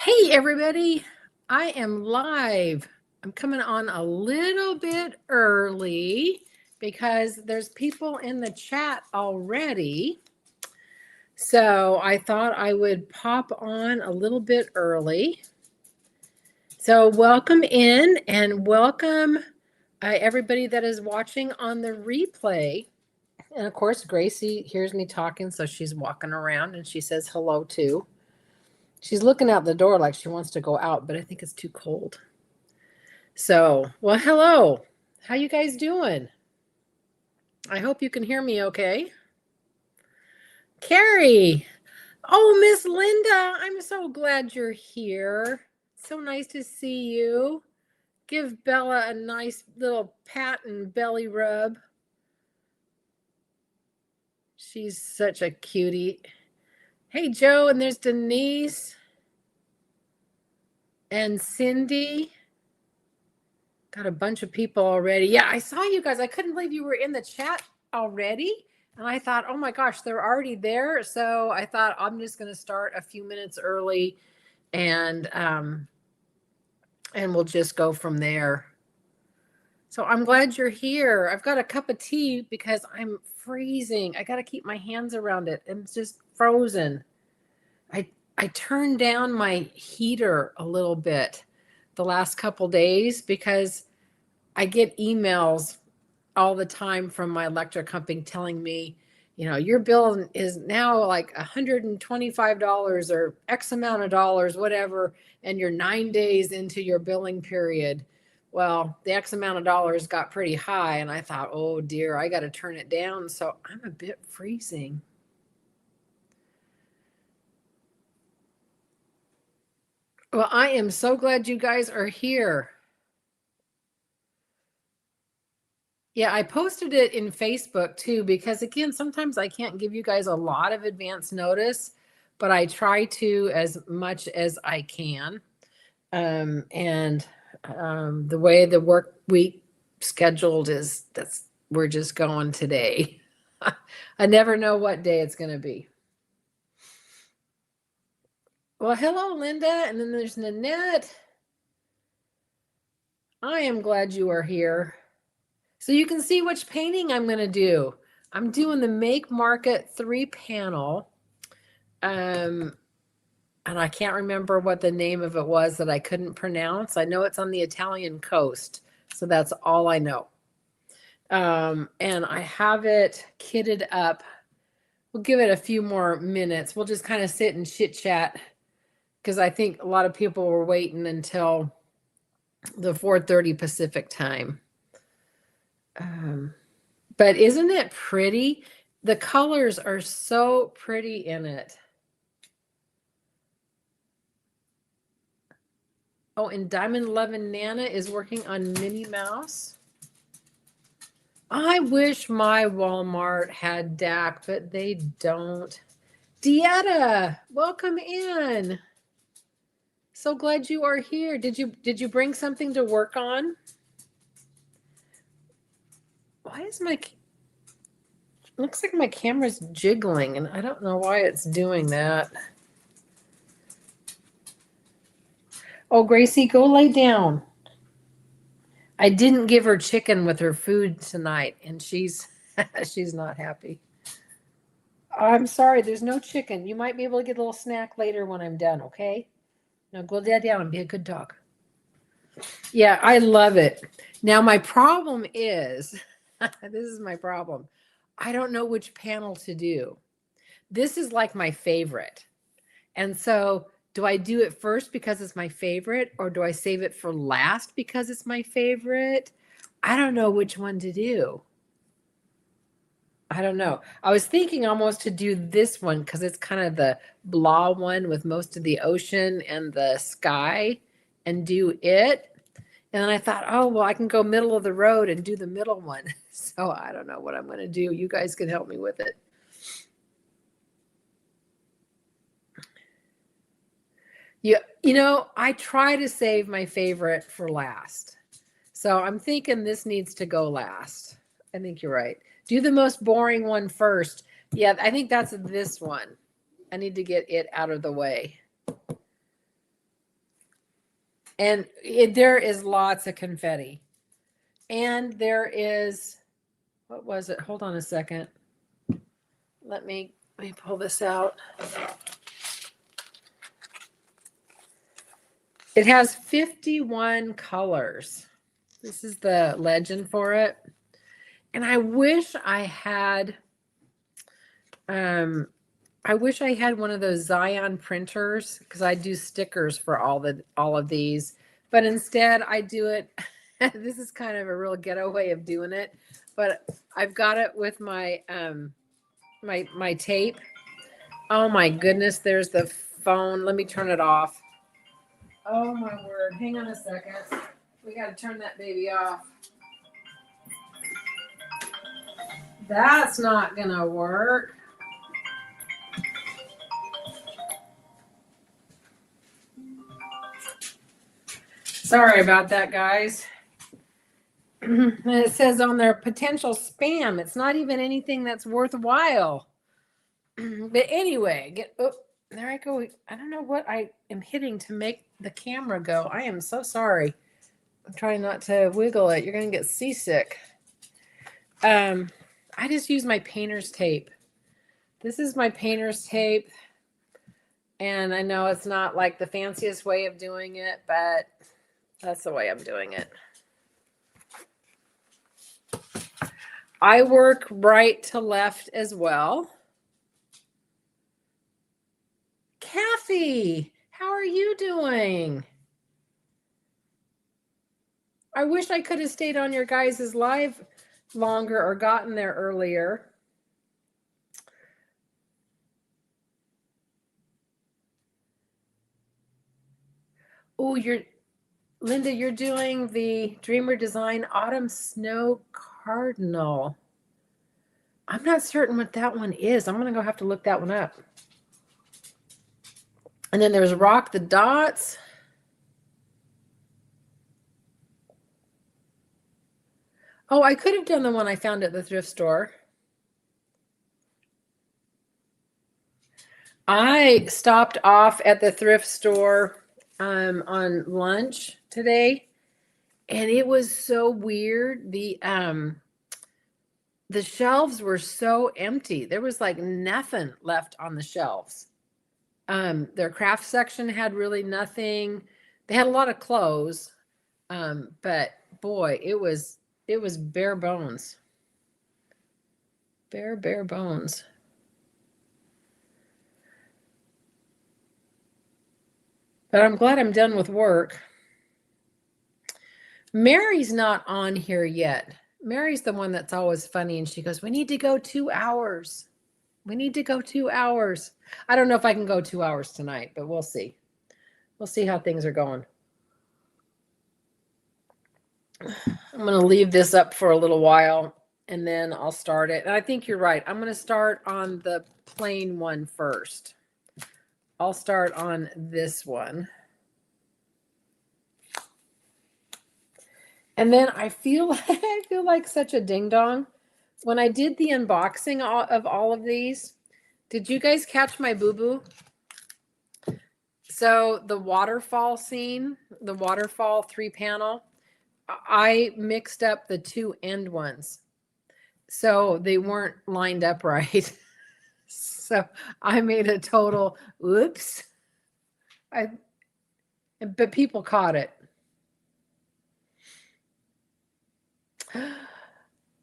Hey everybody, I am live. I'm coming on a little bit early because there's people in the chat already. So I thought I would pop on a little bit early. So welcome in and welcome everybody that is watching on the replay. And of course, Gracie hears me talking, so she's walking around and she says hello too. She's looking out the door like she wants to go out, but I think it's too cold. So, well, hello. How you guys doing? I hope you can hear me okay. Carrie. Oh, Miss Linda, I'm so glad you're here. So nice to see you. Give Bella a nice little pat and belly rub. She's such a cutie. Hey, Joe, and there's Denise and Cindy. Got a bunch of people already. Yeah, I saw you guys. I couldn't believe you were in the chat already. And I thought, oh my gosh, they're already there. So I thought I'm just going to start a few minutes early and we'll just go from there. So I'm glad you're here. I've got a cup of tea because I'm freezing. I got to keep my hands around it. It's just frozen. I turned down my heater a little bit the last couple days because I get emails all the time from my electric company telling me, you know, your bill is now like $125 or X amount of dollars, whatever, and you're 9 days into your billing period. Well, the X amount of dollars got pretty high, and I thought, oh dear, I got to turn it down. So I'm a bit freezing. Well, I am so glad you guys are here. Yeah, I posted it in Facebook too, because again, sometimes I can't give you guys a lot of advance notice, but I try to as much as I can. The way the work week scheduled is we're just going today. I never know what day it's going to be. Well, hello, Linda. And then there's Nanette. I am glad you are here. So you can see which painting I'm going to do. I'm doing the Make Market 3-panel. And I can't remember what the name of it was that I couldn't pronounce. I know it's on the Italian coast. So that's all I know. And I have it kitted up. We'll give it a few more minutes. We'll just kind of sit and chit chat because I think a lot of people were waiting until the 4:30 Pacific time. But isn't it pretty? The colors are so pretty in it. Oh, and Diamond 11 Nana is working on Minnie Mouse. I wish my Walmart had DAC, but they don't. Teeda, welcome in. So glad you are here. Did you bring something to work on? Why is looks like my camera's jiggling and I don't know why it's doing that. Oh, Gracie, go lay down. I didn't give her chicken with her food tonight, and she's not happy. I'm sorry, there's no chicken. You might be able to get a little snack later when I'm done, okay? Now go lay down and be a good dog. Yeah, I love it. Now my problem is, this is my problem. I don't know which panel to do. This is like my favorite. And so do I do it first because it's my favorite, or do I save it for last because it's my favorite? I don't know which one to do. I don't know. I was thinking almost to do this one because it's kind of the blah one with most of the ocean and the sky and do it. And then I thought, oh, well, I can go middle of the road and do the middle one. So I don't know what I'm going to do. You guys can help me with it. You know, I try to save my favorite for last. So I'm thinking this needs to go last. I think you're right. Do the most boring one first. Yeah, I think that's this one. I need to get it out of the way. And there is lots of confetti. And there is, what was it? Hold on a second. Let me pull this out. It has 51 colors. This is the legend for it. And I wish I had one of those Zion printers, because I do stickers for all of these. But instead I do it. This is kind of a real ghetto way of doing it, but I've got it with my my tape. Oh my goodness, there's the phone. Let me turn it off. Oh my word. Hang on a second. We got to turn that baby off. That's not going to work. Sorry about that, guys. It says on there potential spam. It's not even anything that's worthwhile. But anyway, there I go. I don't know what I am hitting to make the camera go. I am so sorry. I'm trying not to wiggle it. You're going to get seasick. I just use my painter's tape. This is my painter's tape. And I know it's not like the fanciest way of doing it, but that's the way I'm doing it. I work right to left as well. Kathy, how are you doing? I wish I could have stayed on your guys' live longer or gotten there earlier. Oh, Linda, you're doing the Dreamer Design Autumn Snow Cardinal. I'm not certain what that one is. I'm going to go have to look that one up. And then there's Rock the Dots. Oh, I could have done the one I found at the thrift store. I stopped off at the thrift store on lunch today, and it was so weird. The shelves were so empty. There was like nothing left on the shelves. Their craft section had really nothing. They had a lot of clothes, but boy, it was bare bones. Bare bones. But I'm glad I'm done with work. Mary's not on here yet. Mary's the one that's always funny, and she goes, "We need to go 2 hours. We need to go 2 hours." I don't know if I can go 2 hours tonight, but we'll see. We'll see how things are going. I'm going to leave this up for a little while, and then I'll start it. And I think you're right. I'm going to start on the plain one first. I'll start on this one. And then I feel like such a ding dong. When I did the unboxing of all of these, did you guys catch my boo-boo? So the waterfall scene, the waterfall 3-panel, I mixed up the two end ones. So they weren't lined up right. So I made a total oops. But people caught it.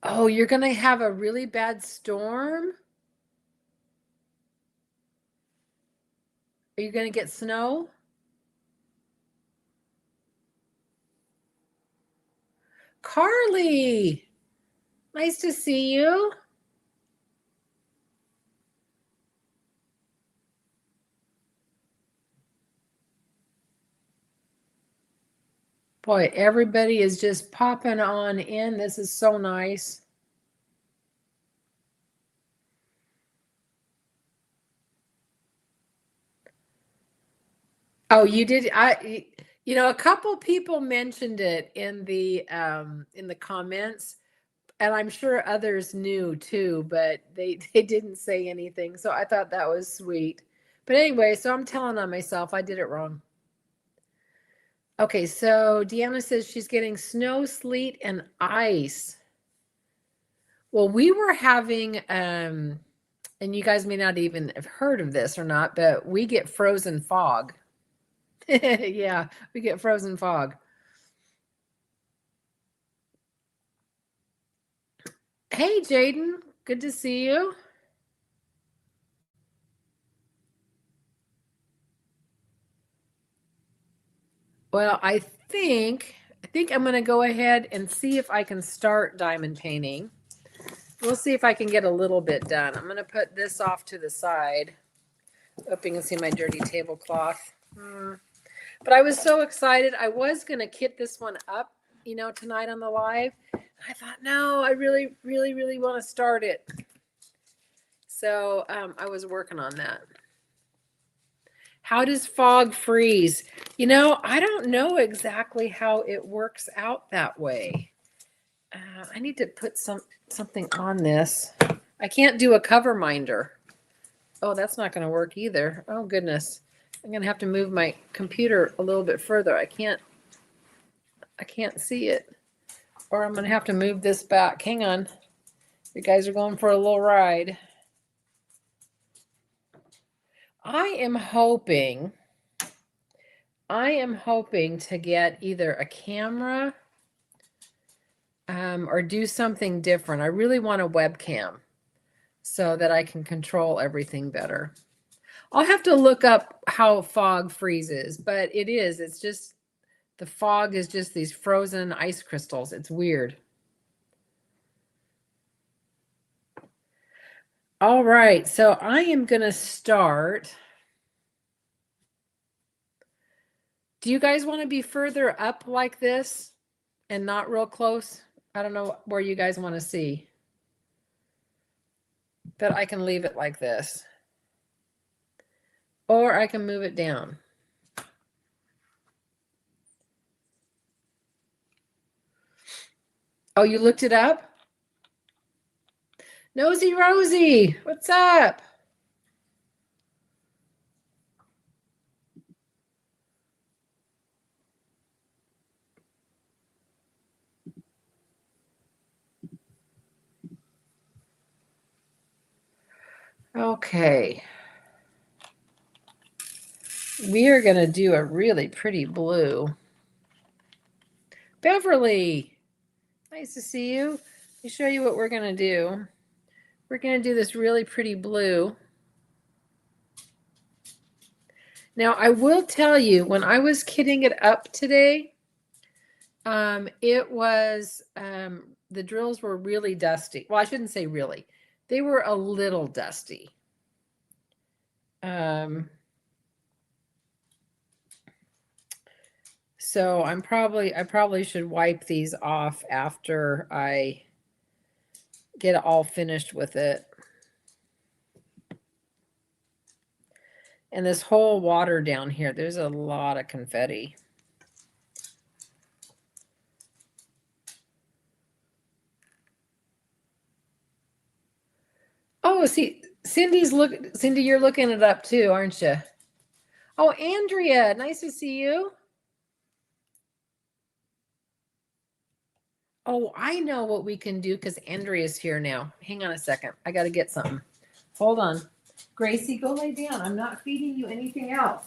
Oh, you're going to have a really bad storm? Are you going to get snow? Carly, nice to see you. Boy, everybody is just popping on in. This is so nice. Oh, you did. A couple people mentioned it in the comments, and I'm sure others knew too, but they didn't say anything. So I thought that was sweet. But anyway, so I'm telling on myself, I did it wrong. Okay, so Deanna says she's getting snow, sleet, and ice. Well, we were having, and you guys may not even have heard of this or not, but we get frozen fog. Yeah, we get frozen fog. Hey, Jaden, good to see you. Well, I think I'm going to go ahead and see if I can start diamond painting. We'll see if I can get a little bit done. I'm going to put this off to the side. Hope you can see my dirty tablecloth. But I was so excited. I was going to kit this one up, tonight on the live. I thought, no, I really, really, really want to start it. So I was working on that. How does fog freeze? I don't know exactly how it works out that way. I need to put something on this. I can't do a cover minder. Oh, that's not going to work either. Oh, goodness. I'm going to have to move my computer a little bit further. I can't see it. Or I'm going to have to move this back. Hang on. You guys are going for a little ride. I am hoping to get either a camera or do something different. I really want a webcam so that I can control everything better. I'll have to look up how fog freezes, but it's just, the fog is just these frozen ice crystals. It's weird. All right, so I am going to start. Do you guys want to be further up like this and not real close? I don't know where you guys want to see, but I can leave it like this. Or I can move it down. Oh, you looked it up? Nosy Rosie, what's up? Okay. We are going to do a really pretty blue. Beverly, nice to see you. Let me show you what we're going to do. We're going to do this really pretty blue. Now, I will tell you, when I was kitting it up today, it was, the drills were really dusty. Well, I shouldn't say really. They were a little dusty. So I probably should wipe these off after I get all finished with it. And this whole water down here, there's a lot of confetti. Oh, see, Cindy, you're looking it up too, aren't you? Oh, Andrea, nice to see you. Oh, I know what we can do because Andrea's here now. Hang on a second. I got to get something. Hold on. Gracie, go lay down. I'm not feeding you anything else.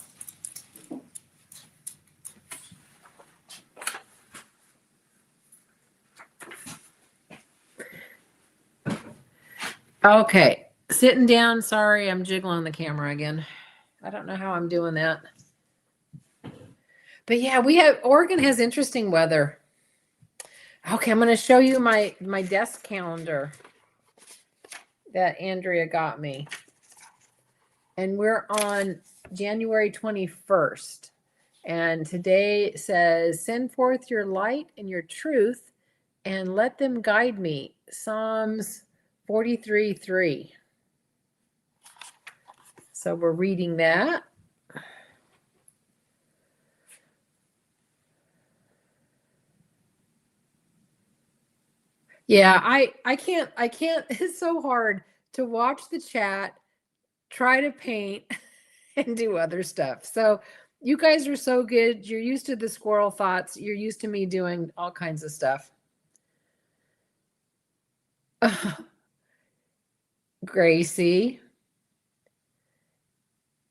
Okay, sitting down. Sorry, I'm jiggling the camera again. I don't know how I'm doing that. But yeah, Oregon has interesting weather. Okay, I'm going to show you my desk calendar that Andrea got me. And we're on January 21st. And today says, send forth your light and your truth and let them guide me. Psalms 43:3. So we're reading that. Yeah, I can't, it's so hard to watch the chat, try to paint, and do other stuff. So You guys are so good. You're used to the squirrel thoughts. You're used to me doing all kinds of stuff. Gracie.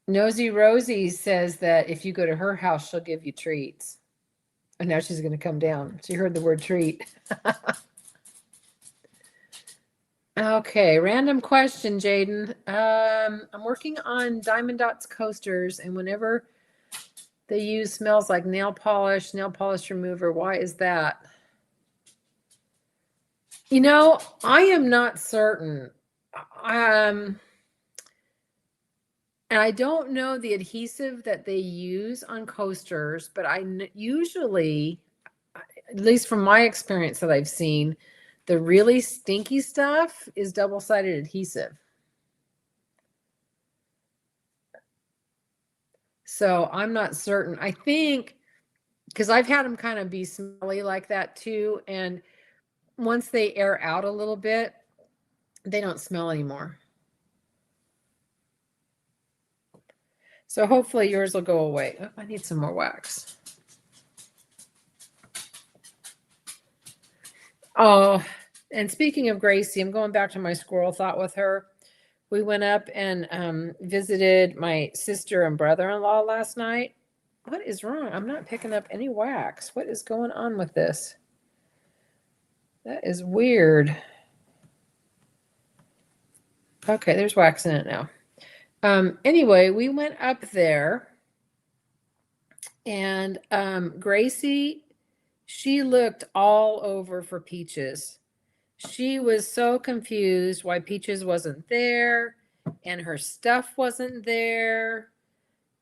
Nosy Rosie says that if you go to her house, she'll give you treats. And now she's going to come down. She heard the word treat. Okay, random question, Jaden. I'm working on Diamond Dots coasters, and whenever they use smells like nail polish remover, why is that? You know, I am not certain. And I don't know the adhesive that they use on coasters, but usually, at least from my experience that I've seen, the really stinky stuff is double-sided adhesive. So I'm not certain. I think, because I've had them kind of be smelly like that too, and once they air out a little bit, they don't smell anymore. So hopefully yours will go away. Oh, I need some more wax. Oh, and speaking of Gracie, I'm going back to my squirrel thought with her. We went up and visited my sister and brother-in-law last night. What is wrong? I'm not picking up any wax. What is going on with this? That is weird. Okay, there's wax in it now. Anyway, we went up there, and Gracie, she looked all over for Peaches. She was so confused why Peaches wasn't there, and her stuff wasn't there.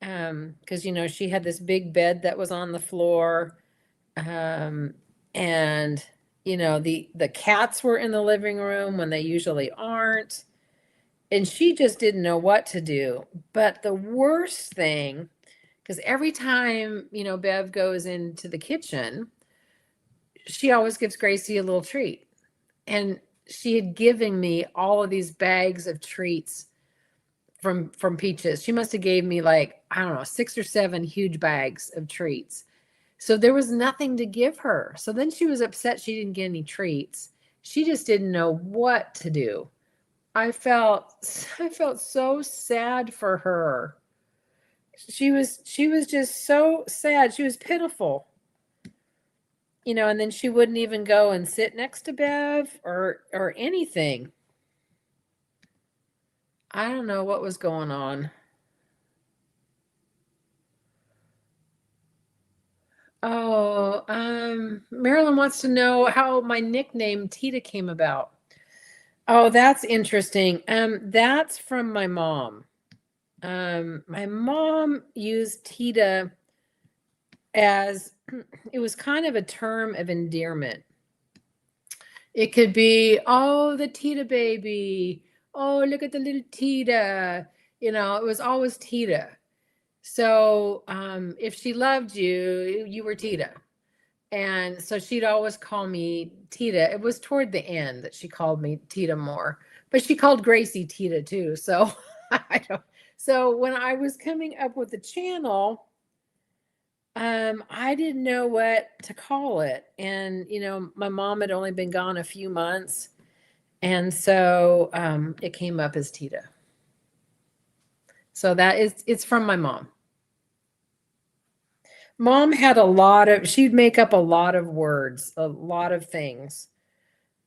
Because you know, she had this big bed that was on the floor. And you know, the cats were in the living room when they usually aren't. And she just didn't know what to do. But the worst thing, because every time, you know, Bev goes into the kitchen, she always gives Gracie a little treat. And she had given me all of these bags of treats from Peaches. She must have gave me like, I don't know, 6 or 7 huge bags of treats. So there was nothing to give her. So then she was upset she didn't get any treats. She just didn't know what to do. I felt so sad for her. She was just so sad. She was pitiful. You know, and then she wouldn't even go and sit next to Bev or anything. I don't know what was going on. Oh, Marilyn wants to know how my nickname Teeda came about. Oh, that's interesting. That's from my mom. My mom used Teeda as it was kind of a term of endearment. It could be, oh, the Teeda baby. Oh, look at the little Teeda. You know, it was always Teeda. So if she loved you, you were Teeda. And so she'd always call me Teeda. It was toward the end that she called me Teeda more, but she called Gracie Teeda too. So I don't. So when I was coming up with the channel, I didn't know what to call it. And, you know, my mom had only been gone a few months. And so it came up as Teeda. So it's from my mom. Mom had she'd make up a lot of words, a lot of things.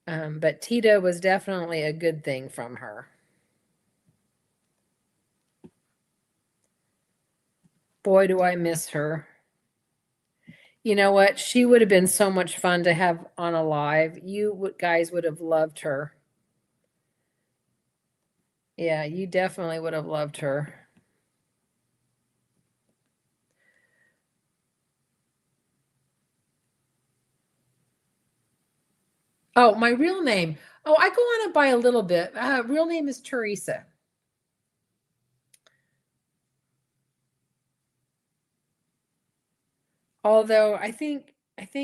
But Teeda was definitely a good thing from her. Boy, do I miss her. You know what? She would have been so much fun to have on a live. You guys would have loved her. Yeah, you definitely would have loved her. Oh, my real name. Oh, I go on it by a little bit. Real name is Teresa. Although I think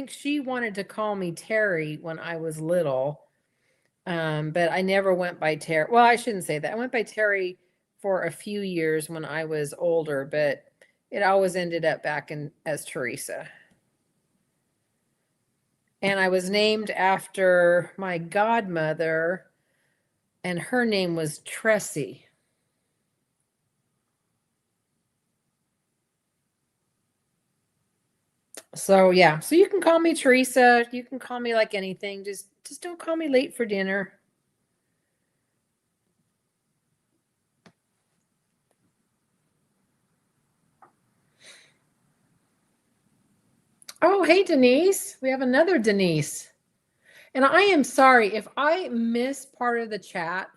she wanted to call me Terry when I was little. But I never went by Terry. Well, I shouldn't say that. I went by Terry for a few years when I was older, but It always ended up back as Teresa. And I was named after my godmother, and her name was Tressie. So yeah, so you can call me Teresa. You can call me like anything. Just don't call me late for dinner. Oh, hey, Denise. We have another Denise. And I am sorry if I miss part of the chat.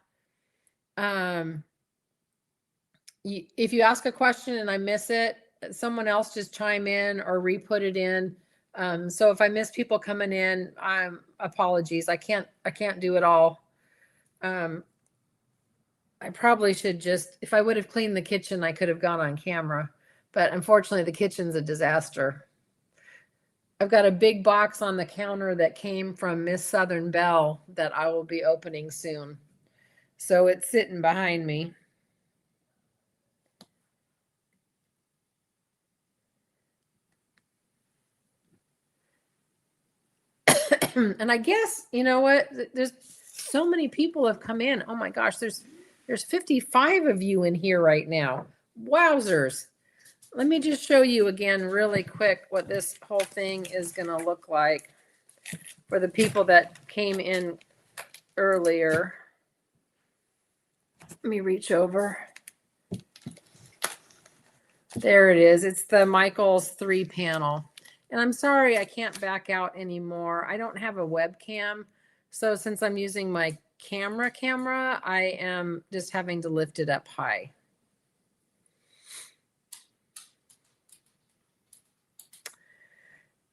If you ask a question and I miss it, someone else just chime in or re-put it in. So if I miss people coming in, apologies. I can't do it all. I probably should just, if I would have cleaned the kitchen, I could have gone on camera. But unfortunately, the kitchen's a disaster. I've got a big box on the counter that came from Miss Southern Belle that I will be opening soon. So it's sitting behind me. And I guess, you know what? There's so many people have come in. Oh my gosh, there's 55 of you in here right now. Wowzers. Let me just show you again really quick what this whole thing is going to look like for the people that came in earlier. Let me reach over. There it is. It's the Michaels 3 panel. And I'm sorry I can't back out anymore. I don't have a webcam. So since I'm using my camera, I am just having to lift it up high.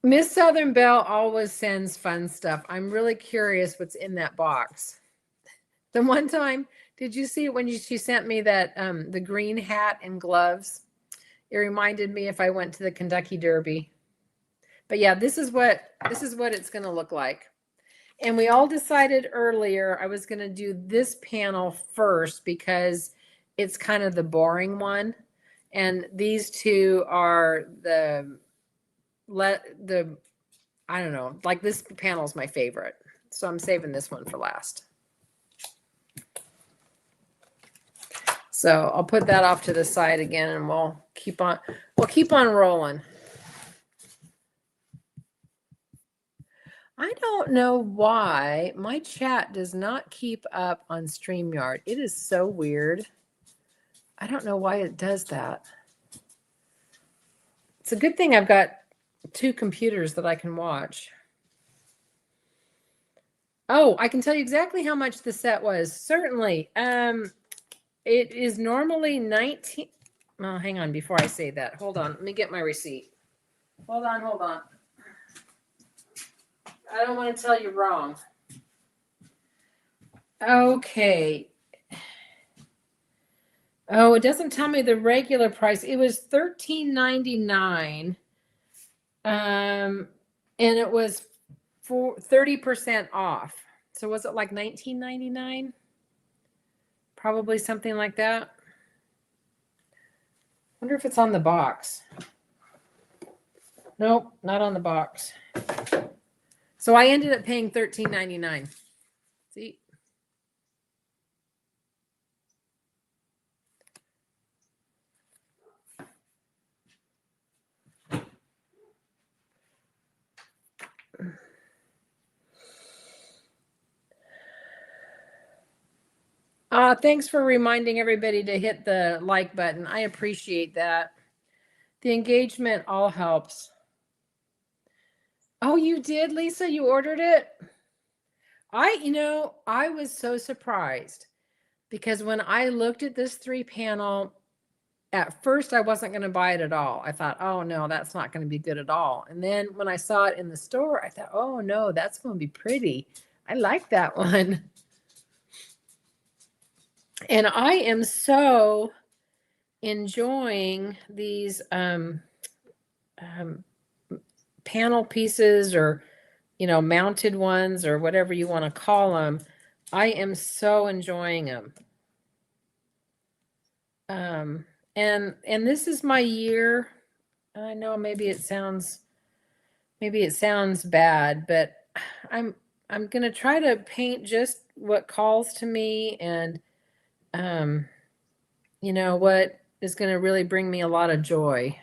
Miss Southern Belle always sends fun stuff. I'm really curious what's in that box. The one time, did you see when she sent me that the green hat and gloves? It reminded me if I went to the Kentucky Derby. But yeah, this is what it's going to look like. And we all decided earlier I was going to do this panel first because it's kind of the boring one. And these two are the I don't know, like this panel is my favorite. So I'm saving this one for last. So I'll put that off to the side again and we'll keep on rolling. I don't know why my chat does not keep up on StreamYard. It is so weird. I don't know why it does that. It's a good thing I've got 2 computers that I can watch. Oh, I can tell you exactly how much the set was. Certainly. It is normally 19. Oh, hang on before I say that. Hold on. Let me get my receipt. Hold on. I don't want to tell you wrong. Okay. Oh, it doesn't tell me the regular price. It was $13.99. And it was for 30% off. So was it like $19.99? Probably something like that. Wonder if it's on the box. Nope, not on the box. So I ended up paying $13.99. See? Thanks for reminding everybody to hit the like button. I appreciate that. The engagement all helps. Oh, you did, Lisa? You ordered it? I was so surprised because when I looked at this 3 panel, at first I wasn't going to buy it at all. I thought, oh no, that's not going to be good at all. And then when I saw it in the store, I thought, oh no, that's going to be pretty. I like that one. And I am so enjoying these panel pieces, or mounted ones, or whatever you want to call them. I am so enjoying them. And this is my year. I know maybe it sounds bad, but I'm going to try to paint just what calls to me, and you know, what is going to really bring me a lot of joy.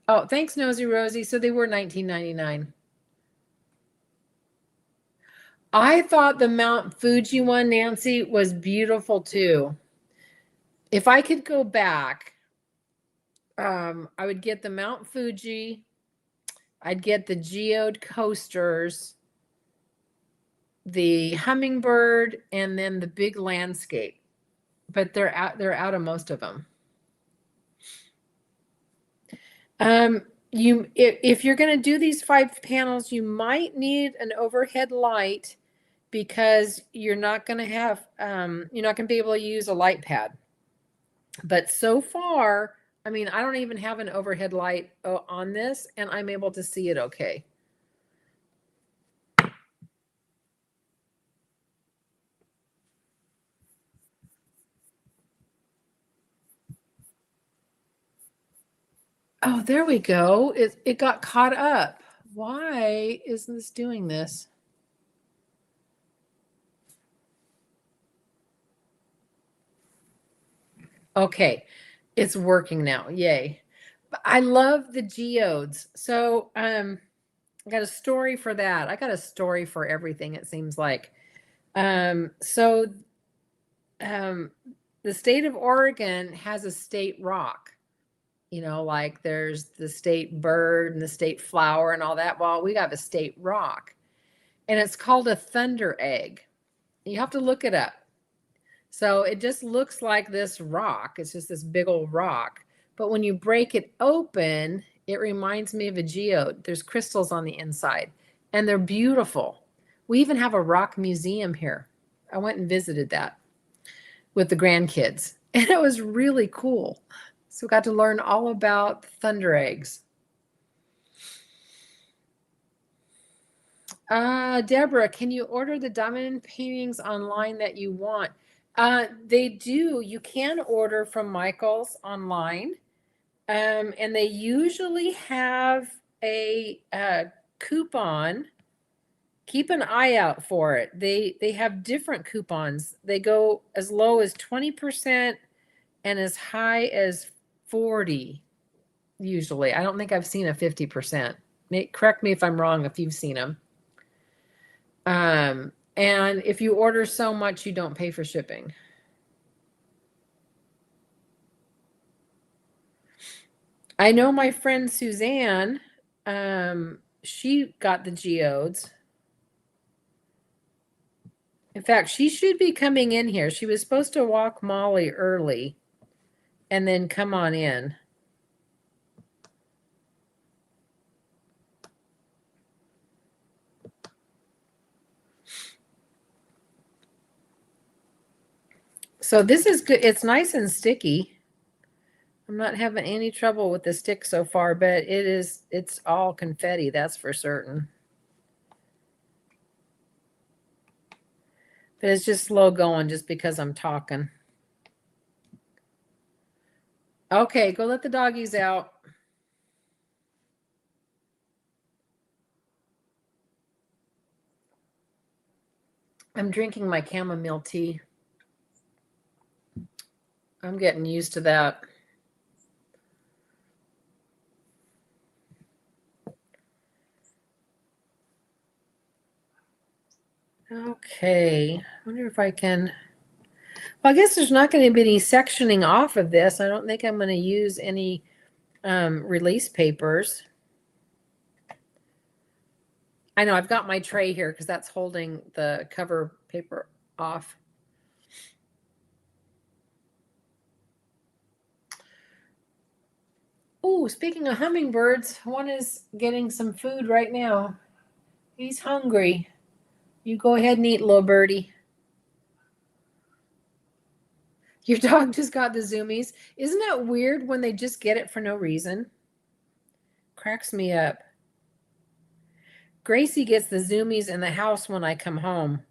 Oh, thanks, Nosy Rosie. So they were $19.99. I thought the Mount Fuji one, Nancy, was beautiful too. If I could go back, I would get the Mount Fuji. I'd get the geode coasters, the hummingbird, and then the big landscape. But they're out of most of them. If you're going to do these 5 panels, you might need an overhead light, because you're not going to have you're not going to be able to use a light pad. But so far, I mean, I don't even have an overhead light on this, and I'm able to see it okay. Oh, there we go. It got caught up. Why isn't this doing this? Okay, it's working now. Yay. I love the geodes. So I got a story for that. I got a story for everything, it seems like. So the state of Oregon has a state rock. You know, like there's the state bird and the state flower and all that. Well, we have a state rock, and it's called a thunder egg. You have to look it up. So it just looks like this rock. It's just this big old rock. But when you break it open, it reminds me of a geode. There's crystals on the inside, and they're beautiful. We even have a rock museum here. I went and visited that with the grandkids, and it was really cool. So we got to learn all about thunder eggs. Deborah, can you order the diamond paintings online that you want? They do. You can order from Michael's online, and they usually have a coupon. Keep an eye out for it. They have different coupons. They go as low as 20% and as high as 40 usually. I don't think I've seen a 50%. Correct me if I'm wrong if you've seen them. And if you order so much, you don't pay for shipping. I know my friend Suzanne, she got the geodes. In fact, she should be coming in here. She was supposed to walk Molly early and then come on in. So this is good. It's nice and sticky. I'm not having any trouble with the stick so far, but it's all confetti, that's for certain. But it's just slow going just because I'm talking. Okay, go let the doggies out. I'm drinking my chamomile tea. I'm getting used to that. Okay, I wonder if I can. Well, I guess there's not going to be any sectioning off of this. I don't think I'm going to use any release papers. I know I've got my tray here because that's holding the cover paper off. Oh, speaking of hummingbirds, one is getting some food right now. He's hungry. You go ahead and eat, little birdie. Your dog just got the zoomies. Isn't that weird when they just get it for no reason? Cracks me up. Gracie gets the zoomies in the house when I come home.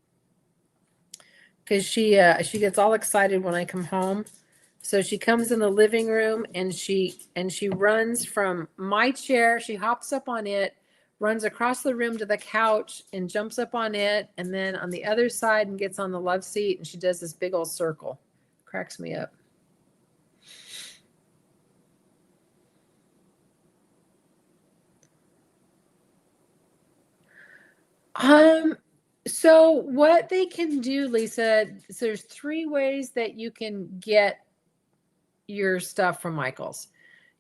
because she gets all excited when I come home. So she comes in the living room and she runs from my chair. She hops up on it, runs across the room to the couch and jumps up on it, and then on the other side and gets on the love seat, and she does this big old circle. Cracks me up. So what they can do, Lisa, so there's 3 ways that you can get your stuff from Michael's.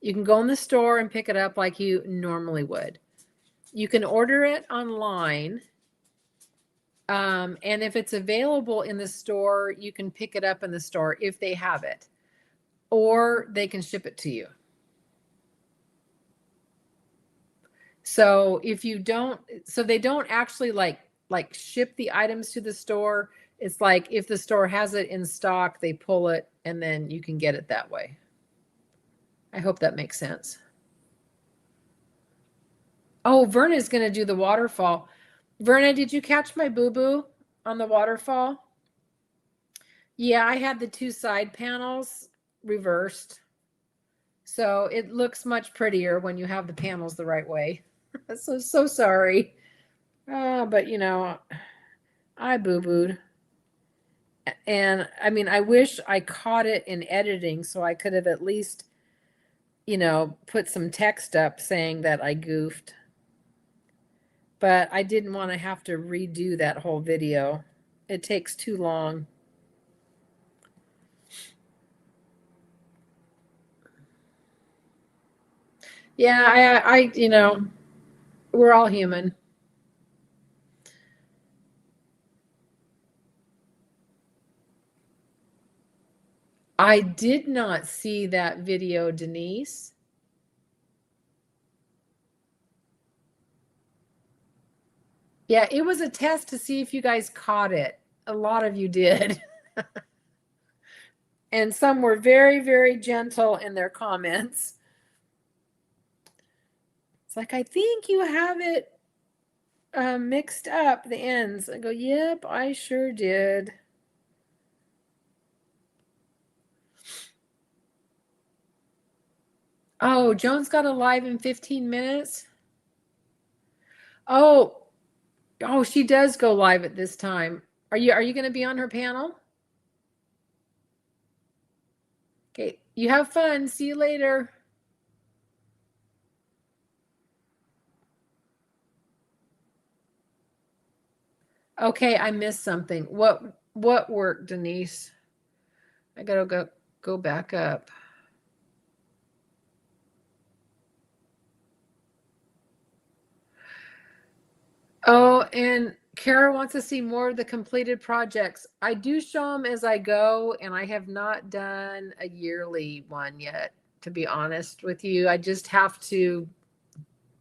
You can go in the store and pick it up like you normally would. You can order it online. And if it's available in the store, you can pick it up in the store if they have it, or they can ship it to you. So if you don't, so they don't actually like ship the items to the store. It's like if the store has it in stock, they pull it and then you can get it that way. I hope that makes sense. Oh, Verna's going to do the waterfall. Verna, did you catch my boo-boo on the waterfall? Yeah, I had the 2 side panels reversed. So it looks much prettier when you have the panels the right way. So sorry. But you know, I boo-booed. And I mean, I wish I caught it in editing so I could have at least, you know, put some text up saying that I goofed. But I didn't want to have to redo that whole video. It takes too long. Yeah, I you know, we're all human. I did not see that video, Denise. Yeah, it was a test to see if you guys caught it. A lot of you did. And some were very, very gentle in their comments. It's like, I think you have it mixed up, the ends. I go, yep, I sure did. Oh, Joan's got a live in 15 minutes. Oh, she does go live at this time. Are you going to be on her panel? Okay, you have fun. See you later. Okay, I missed something. What worked, Denise? I gotta go back up. Oh, and Kara wants to see more of the completed projects. I do show them as I go, and I have not done a yearly one yet, to be honest with you. I just have to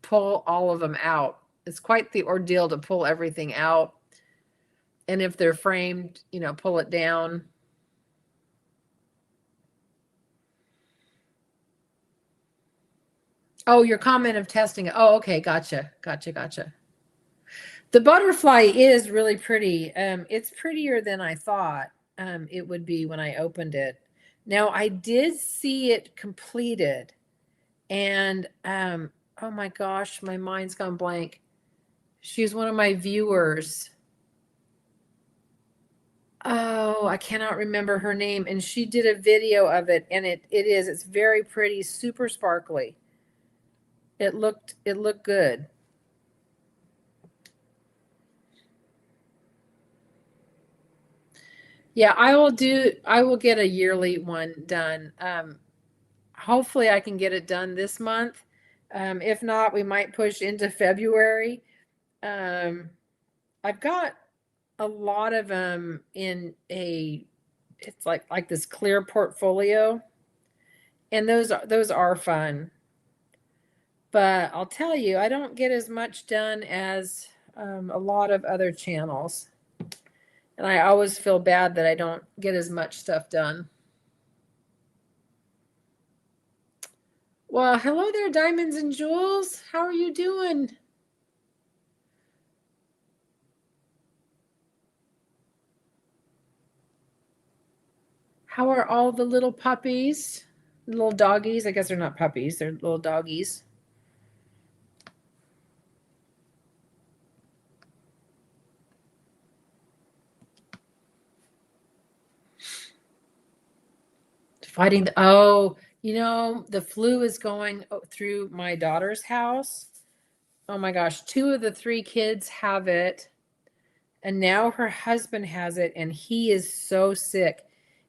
pull all of them out. It's quite the ordeal to pull everything out. And if they're framed, you know, pull it down. Oh, your comment of testing it. Oh, okay. Gotcha. The butterfly is really pretty. It's prettier than I thought it would be when I opened it. Now, I did see it completed, and oh my gosh, my mind's gone blank. She's one of my viewers. Oh, I cannot remember her name, and she did a video of it, and it's very pretty, super sparkly. It looked good. Yeah, I will get a yearly one done. Hopefully I can get it done this month. If not, we might push into February. I've got a lot of them in it's like this clear portfolio, and those are fun. But I'll tell you, I don't get as much done as a lot of other channels. And I always feel bad that I don't get as much stuff done. Well, hello there, Diamonds and Jewels. How are you doing? How are all the little puppies? Little doggies? I guess they're not puppies. They're little doggies. Fighting the flu is going through my daughter's house. Oh my gosh, 2 of the 3 kids have it. And now her husband has it, and he is so sick.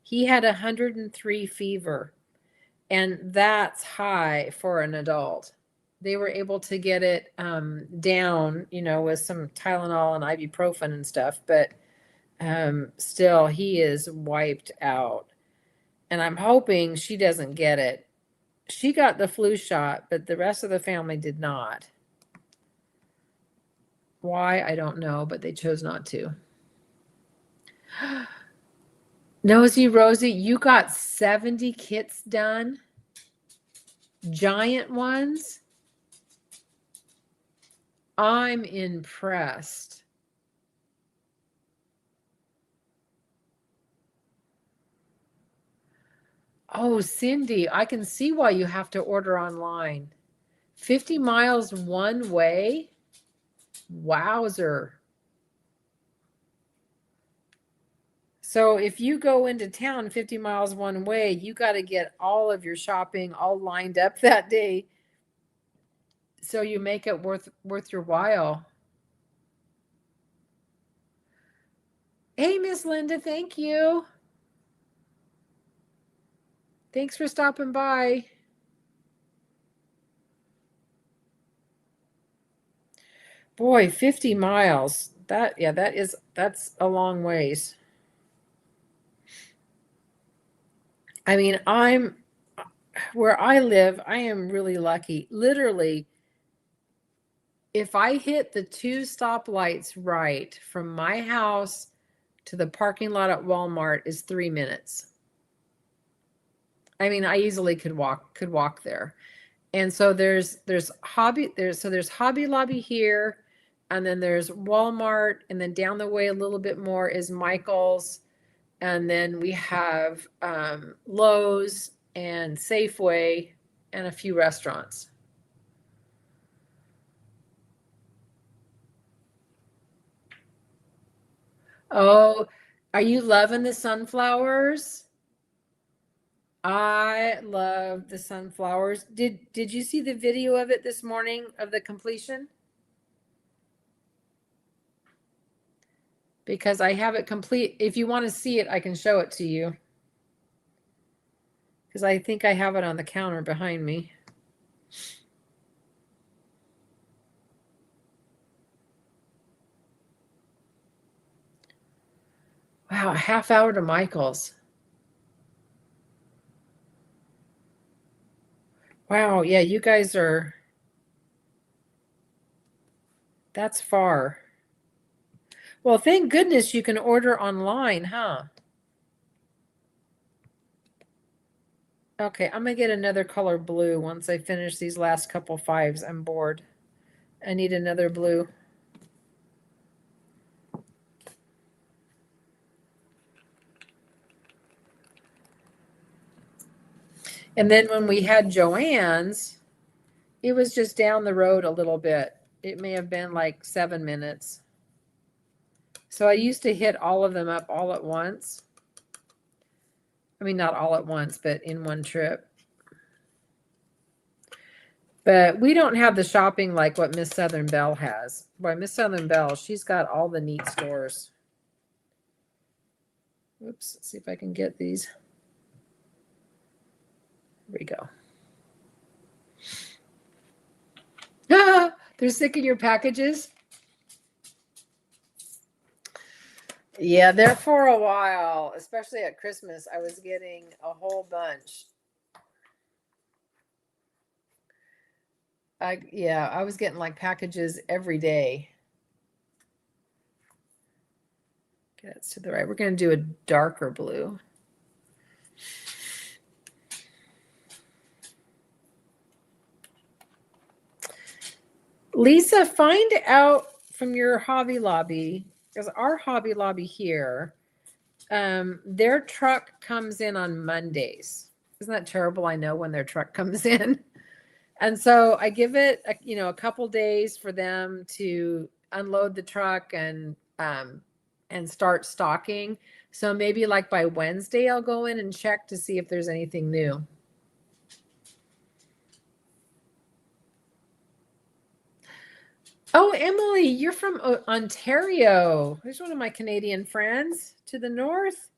He had 103 fever, and that's high for an adult. They were able to get it down, with some Tylenol and ibuprofen and stuff, but still, he is wiped out. And I'm hoping she doesn't get it. She got the flu shot, but the rest of the family did not. Why, I don't know, but they chose not to. Nosy Rosie, you got 70 kits done? Giant ones? I'm impressed. Oh, Cindy, I can see why you have to order online. 50 miles one way? Wowzer. So if you go into town 50 miles one way, you got to get all of your shopping all lined up that day so you make it worth your while. Hey, Miss Linda, thank you. Thanks for stopping by. Boy, 50 miles. That's a long ways. I mean, where I live, I am really lucky. Literally, if I hit the 2 stoplights right from my house to the parking lot at Walmart is 3 minutes. I mean, I easily could walk there. And so there's Hobby Lobby here, and then there's Walmart, and then down the way a little bit more is Michael's, and then we have Lowe's and Safeway and a few restaurants. Oh, are you loving the sunflowers? I love the sunflowers. Did you see the video of it this morning of the completion? Because I have it complete. If you want to see it, I can show it to you. Because I think I have it on the counter behind me. Wow, a half hour to Michael's. Wow, yeah, you guys are, that's far. Well, thank goodness you can order online, huh? Okay, I'm gonna get another color blue once I finish these last couple 5s. I'm bored. I need another blue. And then when we had Joanne's, it was just down the road a little bit. It may have been like 7 minutes. So I used to hit all of them up all at once. I mean, not all at once, but in one trip. But we don't have the shopping like what Miss Southern Belle has. Boy, Miss Southern Belle, she's got all the neat stores. Oops, let's see if I can get these. Here we go. Ah, they're sick of your packages? Yeah, they're for a while, especially at Christmas. I was getting a whole bunch. I was getting like packages every day. Okay, that's to the right. We're going to do a darker blue. Lisa, find out from your Hobby Lobby, because our Hobby Lobby here, Their truck comes in on Mondays. Isn't that terrible? I know when their truck comes in. And so I give it, a couple days for them to unload the truck and start stocking. So maybe like by Wednesday, I'll go in and check to see if there's anything new. Oh, Emily, you're from Ontario. There's one of my Canadian friends to the north.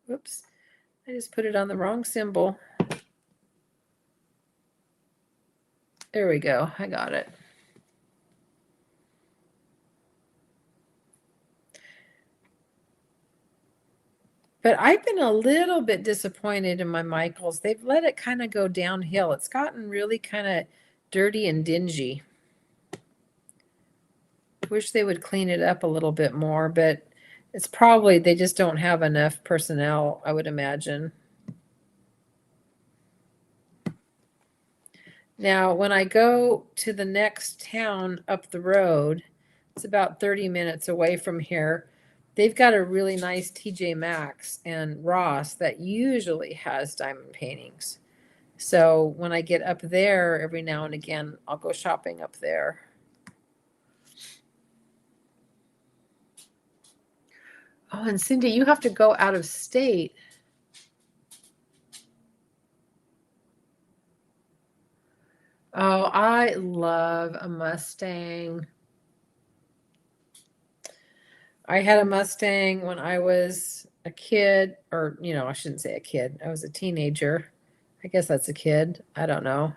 Whoops. I just put it on the wrong symbol. There we go. I got it. But I've been a little bit disappointed in my Michaels. They've let it kind of go downhill. It's gotten really kind of dirty and dingy. Wish they would clean it up a little bit more, but it's probably they just don't have enough personnel, I would imagine. Now, when I go to the next town up the road, it's about 30 minutes away from here. They've got a really nice TJ Maxx and Ross that usually has diamond paintings. So when I get up there every now and again, I'll go shopping up there. Oh, and Cindy, you have to go out of state. Oh, I love a Mustang. I had a Mustang when I was a kid, or, I shouldn't say a kid. I was a teenager. I guess that's a kid. I don't know.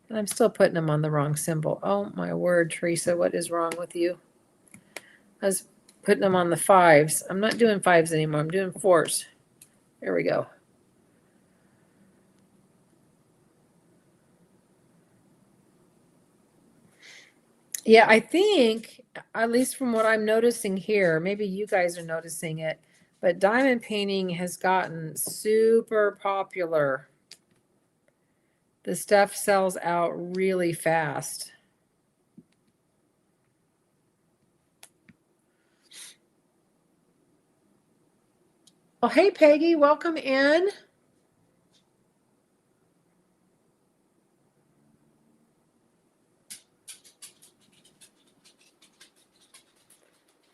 And I'm still putting them on the wrong symbol. Oh, my word, Teresa, what is wrong with you? I was putting them on the 5s. I'm not doing 5s anymore. I'm doing 4s. There we go. Yeah, I think, at least from what I'm noticing here, maybe you guys are noticing it, but diamond painting has gotten super popular. The stuff sells out really fast. Oh, hey, Peggy, welcome in.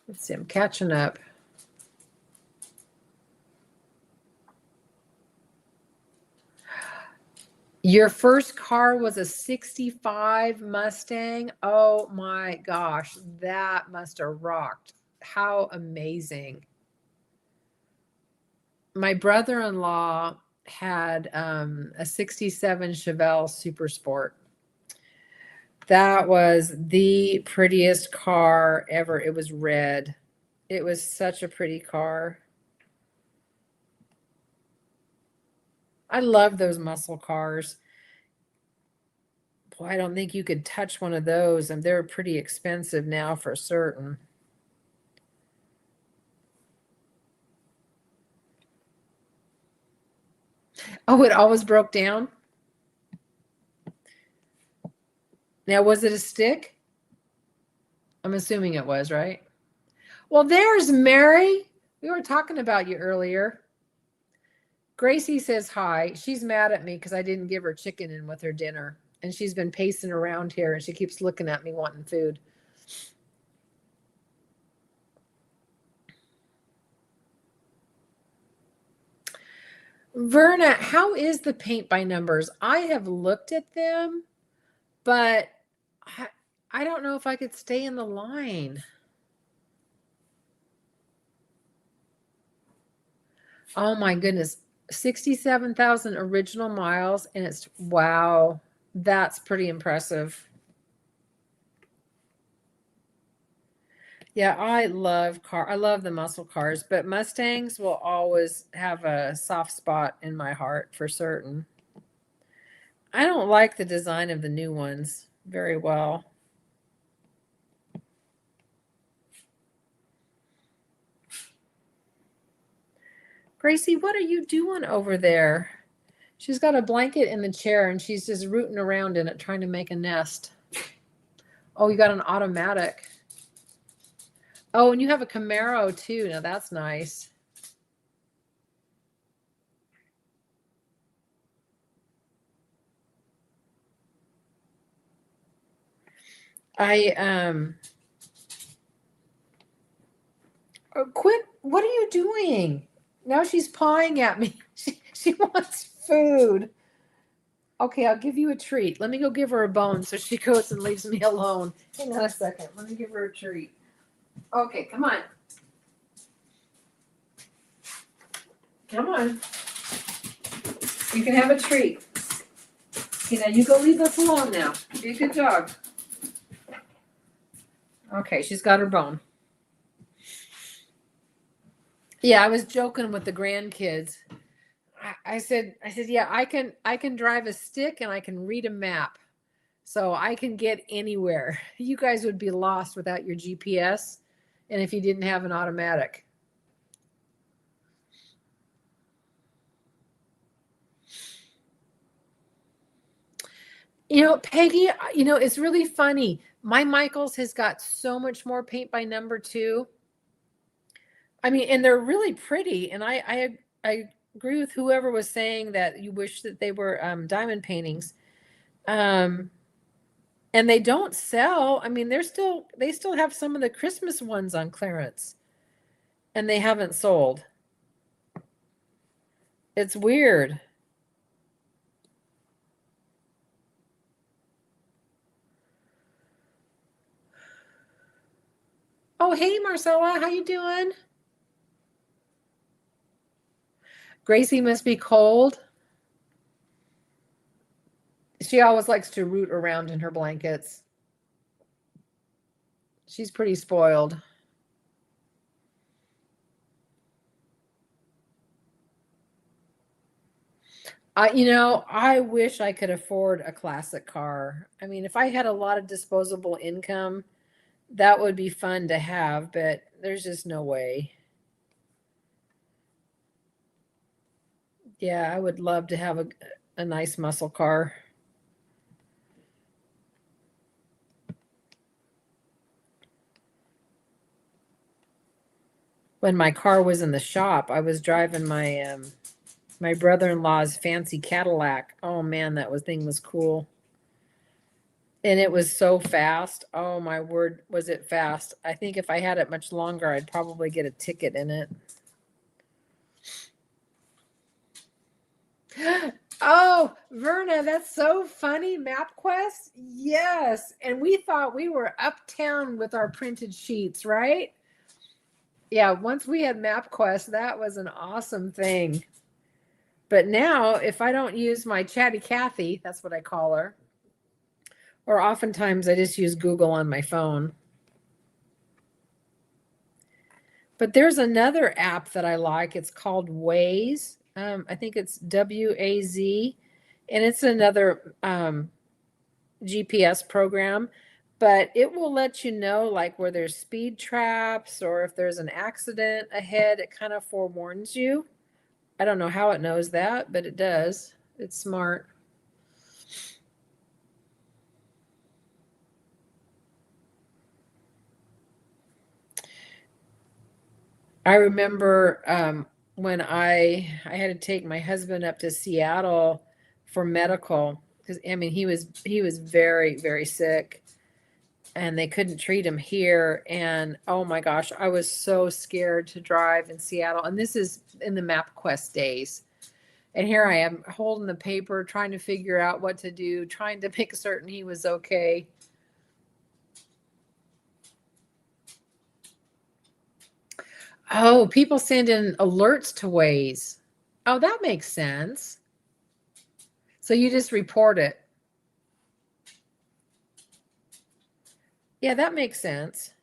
Let's see, I'm catching up. Your first car was a 65 Mustang? Oh my gosh, that must have rocked. How amazing. My brother-in-law had a 67 Chevelle Super Sport. That was the prettiest car ever. It was red. It was such a pretty car. I love those muscle cars. Boy, I don't think you could touch one of those, and they're pretty expensive now for certain. Oh, it always broke down? Now, was it a stick? I'm assuming it was, right? Well, there's Mary. We were talking about you earlier. Gracie says hi. She's mad at me because I didn't give her chicken in with her dinner. And she's been pacing around here and she keeps looking at me wanting food. Verna, how is the paint by numbers? I have looked at them, but I don't know if I could stay in the line. Oh my goodness. 67,000 original miles, and it's, wow, that's pretty impressive. Yeah, I love the muscle cars, but Mustangs will always have a soft spot in my heart for certain. I don't like the design of the new ones very well. Gracie, what are you doing over there? She's got a blanket in the chair and she's just rooting around in it trying to make a nest. Oh, you got an automatic. Oh, and you have a Camaro too. Now that's nice. Quit. What are you doing? Now she's pawing at me. She wants food. Okay, I'll give you a treat. Let me go give her a bone so she goes and leaves me alone. Hang on a second. Let me give her a treat. Okay, come on. Come on. You can have a treat. Okay, now you go leave us alone now. Be a good dog. Okay, she's got her bone. Yeah, I was joking with the grandkids. I said, yeah, I can drive a stick and I can read a map. So I can get anywhere. You guys would be lost without your GPS and if you didn't have an automatic. Peggy, it's really funny. My Michaels has got so much more paint by number too. I mean, and they're really pretty. And I agree with whoever was saying that you wish that they were diamond paintings. And they don't sell. I mean, they still have some of the Christmas ones on clearance. And they haven't sold. It's weird. Oh, hey, Marcella, how you doing? Gracie must be cold. She always likes to root around in her blankets. She's pretty spoiled. I wish I could afford a classic car. I mean, if I had a lot of disposable income, that would be fun to have, but there's just no way. Yeah, I would love to have a nice muscle car. When my car was in the shop, I was driving my brother-in-law's fancy Cadillac. Oh man, thing was cool. And it was so fast. Oh my word, was it fast. I think if I had it much longer, I'd probably get a ticket in it. Oh, Verna, that's so funny. MapQuest? Yes. And we thought we were uptown with our printed sheets, right? Yeah, once we had MapQuest, that was an awesome thing. But now, if I don't use my Chatty Cathy, that's what I call her, or oftentimes I just use Google on my phone. But there's another app that I like. It's called Waze. I think it's WAZ, and it's another GPS program. But it will let you know, like where there's speed traps or if there's an accident ahead. It kind of forewarns you. I don't know how it knows that, but it does. It's smart. I remember when I had to take my husband up to Seattle for medical because I mean he was very, very sick and they couldn't treat him here. And oh my gosh, I was so scared to drive in Seattle. And this is in the MapQuest days. And here I am holding the paper, trying to figure out what to do, trying to make certain he was okay. Oh, people send in alerts to Waze. Oh, that makes sense. So you just report it. Yeah, that makes sense.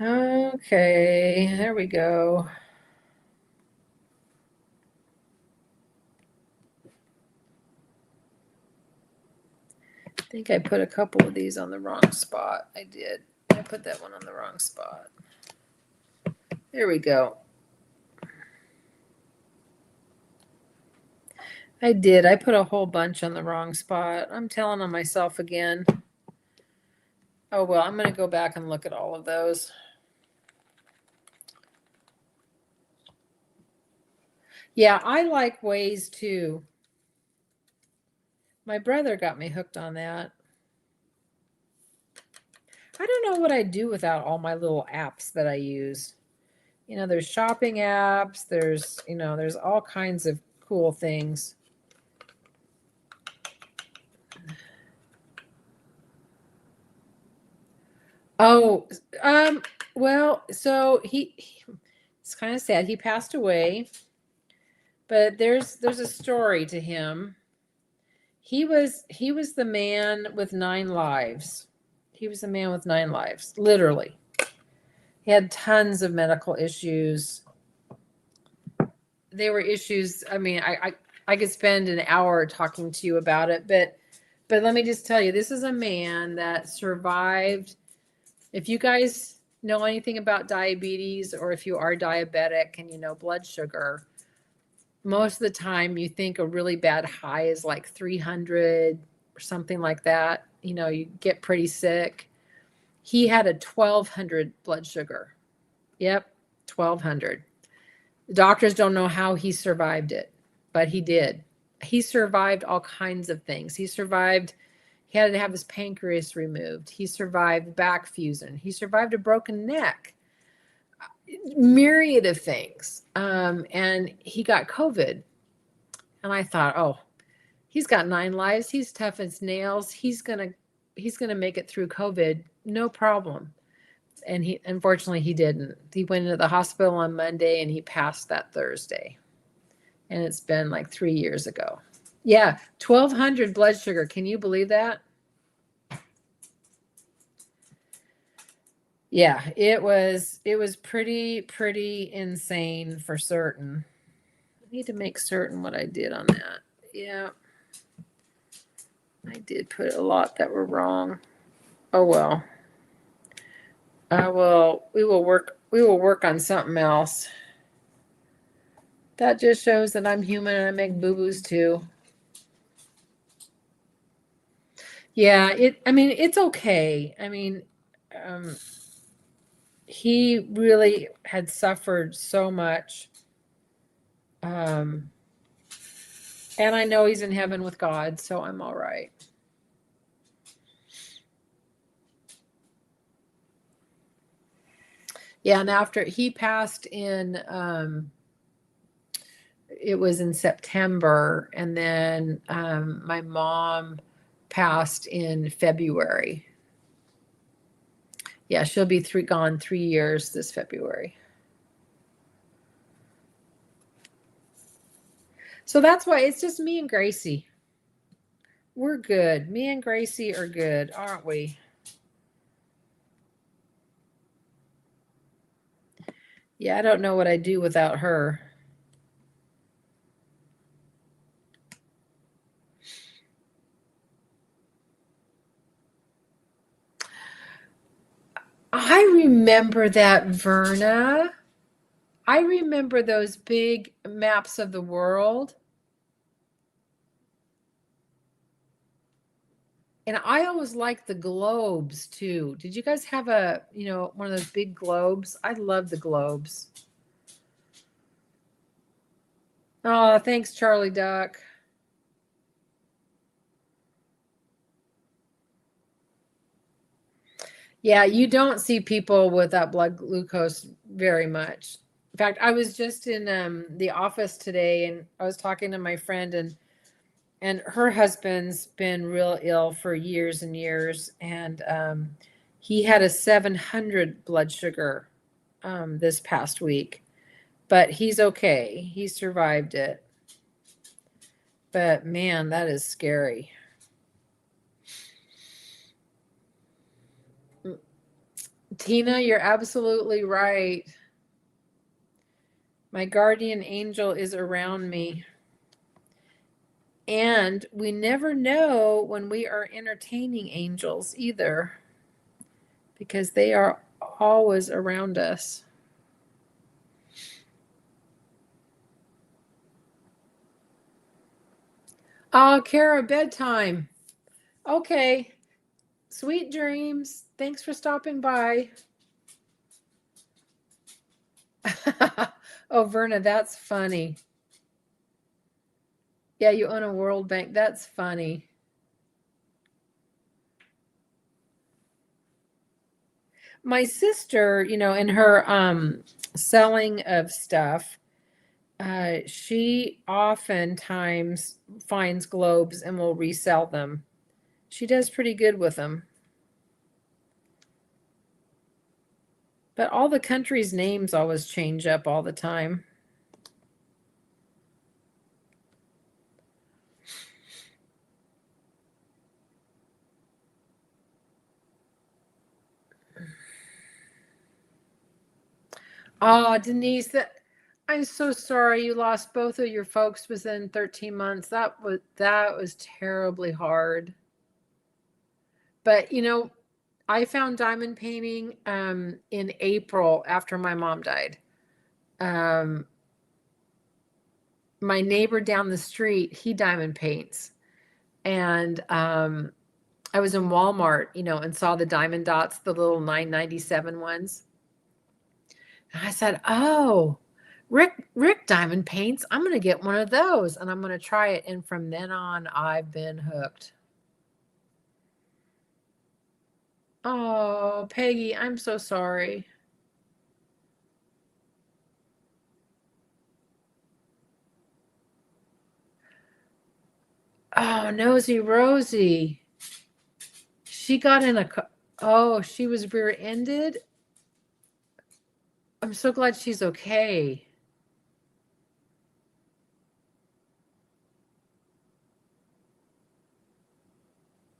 Okay, there we go. I think I put a couple of these on the wrong spot. I did. I put that one on the wrong spot. There we go. I did. I put a whole bunch on the wrong spot. I'm telling on myself again. Oh, well, I'm going to go back and look at all of those. Yeah, I like Waze too. My brother got me hooked on that. I don't know what I'd do without all my little apps that I use. You know, there's shopping apps, there's, you know, there's all kinds of cool things. Oh, well, so it's kind of sad. He passed away, but there's a story to him. He was the man with 9 lives. He was the man with 9 lives, literally. He had tons of medical issues. They were issues, I mean, I could spend an hour talking to you about it, but let me just tell you, this is a man that survived. If you guys know anything about diabetes, or if you are diabetic and you know blood sugar, most of the time you think a really bad high is like 300 or something like that. You know, you get pretty sick. He had a 1200 blood sugar. Yep, 1200. The doctors don't know how he survived it, but he did. He survived all kinds of things. He had to have his pancreas removed. He survived back fusion. He survived a broken neck, myriad of things. And he got COVID. And I thought, oh, he's got 9 lives. He's tough as nails. He's gonna make it through COVID, no problem. And unfortunately he didn't. He went into the hospital on Monday and he passed that Thursday. And it's been like 3 years ago. Yeah, 1200 blood sugar. Can you believe that? Yeah, it was pretty insane for certain. I need to make certain what I did on that. Yeah. I did put a lot that were wrong. Oh well. We will work on something else. That just shows that I'm human and I make boo-boos too. Yeah, I mean, it's okay. I mean, he really had suffered so much. And I know he's in heaven with God, so I'm all right. Yeah, and after he passed in, it was in September, and then my mom passed in February. Yeah, she'll be gone 3 years this February. So that's why it's just me and Gracie. We're good. Me and Gracie are good, aren't we? Yeah, I don't know what I'd do without her. I remember that, Verna. I remember those big maps of the world. And I always liked the globes too. Did you guys have one of those big globes? I love the globes. Oh, thanks, Charlie Duck. Yeah, you don't see people with that blood glucose very much. In fact, I was just in the office today, and I was talking to my friend, and her husband's been real ill for years and years, and he had a 700 blood sugar this past week, but he's okay. He survived it. But man, that is scary. Tina, you're absolutely right. My guardian angel is around me. And we never know when we are entertaining angels either, because they are always around us. Oh, Kara, bedtime. Okay. Sweet dreams. Thanks for stopping by. Oh, Verna, that's funny. Yeah, you own a World Bank. That's funny. My sister, in her selling of stuff, she oftentimes finds globes and will resell them. She does pretty good with them. But all the countries' names always change up all the time. Oh, Denise, I'm so sorry you lost both of your folks within 13 months. That was terribly hard. But I found diamond painting in April after my mom died. Um, my neighbor down the street, he diamond paints. And I was in Walmart, and saw the diamond dots, the little 9.97 ones. And I said, "Oh, Rick diamond paints. I'm going to get one of those and I'm going to try it." And from then on, I've been hooked. Oh, Peggy, I'm so sorry. Oh, Nosy Rosie. She got in oh, she was rear-ended. I'm so glad she's okay.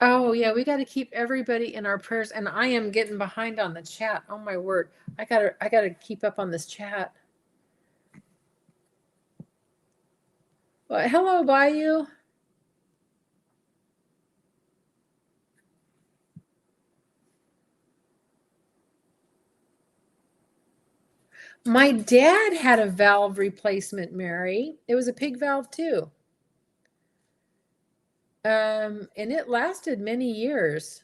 Oh yeah, we got to keep everybody in our prayers. And I am getting behind on the chat. Oh my word. I gotta keep up on this chat. Well, hello, Bayou. My dad had a valve replacement, Mary. It was a pig valve too. And it lasted many years.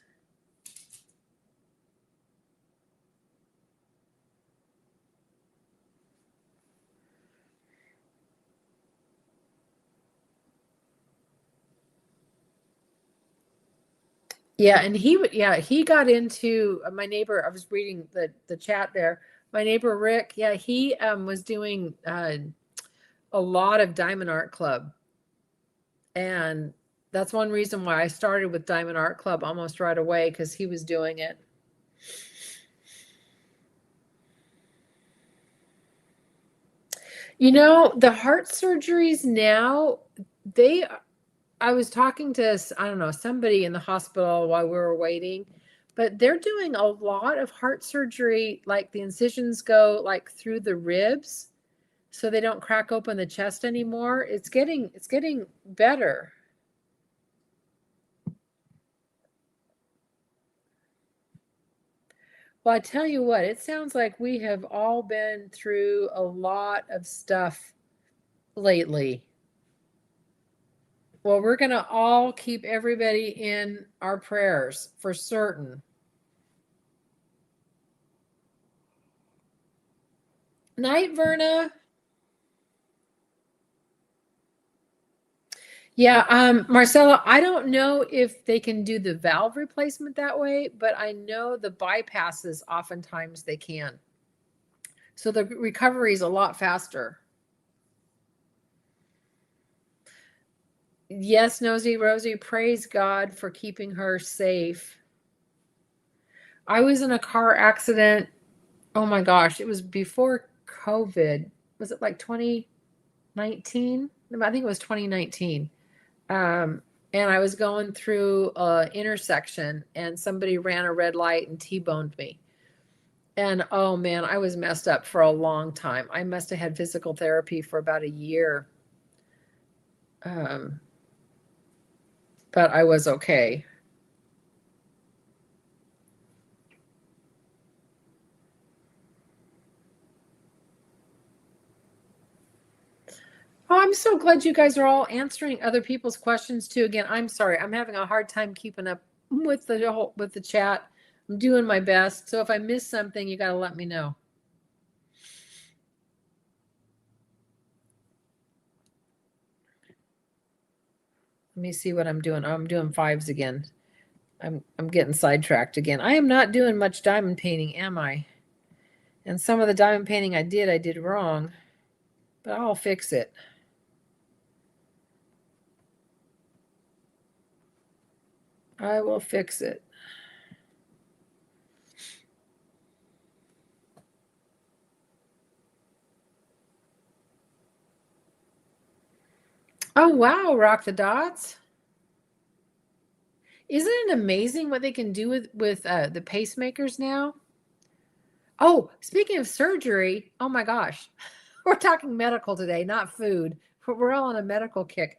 Yeah, and he got into my neighbor. I was reading the chat there. My neighbor Rick, yeah, he was doing a lot of Diamond Art Club, and that's one reason why I started with Diamond Art Club almost right away, because he was doing it. The heart surgeries now, I was talking to, I don't know, somebody in the hospital while we were waiting, but they're doing a lot of heart surgery, like the incisions go like through the ribs so they don't crack open the chest anymore. It's getting better. Well, I tell you what, it sounds like we have all been through a lot of stuff lately. Well, we're going to all keep everybody in our prayers for certain. Night, Verna. Yeah, Marcella, I don't know if they can do the valve replacement that way, but I know the bypasses oftentimes they can. So the recovery is a lot faster. Yes, Nosy Rosie, praise God for keeping her safe. I was in a car accident. Oh my gosh, it was before COVID. Was it like 2019? I think it was 2019. And I was going through an intersection and somebody ran a red light and T-boned me. And oh man, I was messed up for a long time. I must have had physical therapy for about a year. Um, but I was okay. Oh, I'm so glad you guys are all answering other people's questions too. Again, I'm sorry. I'm having a hard time keeping up with the chat. I'm doing my best. So if I miss something, you got to let me know. Let me see what I'm doing. Oh, I'm doing fives again. I'm getting sidetracked again. I am not doing much diamond painting, am I? And some of the diamond painting I did wrong, but I'll fix it. I will fix it. Oh, wow, Rock the Dots. Isn't it amazing what they can do with the pacemakers now? Oh, speaking of surgery, oh my gosh, we're talking medical today, not food. We're all on a medical kick.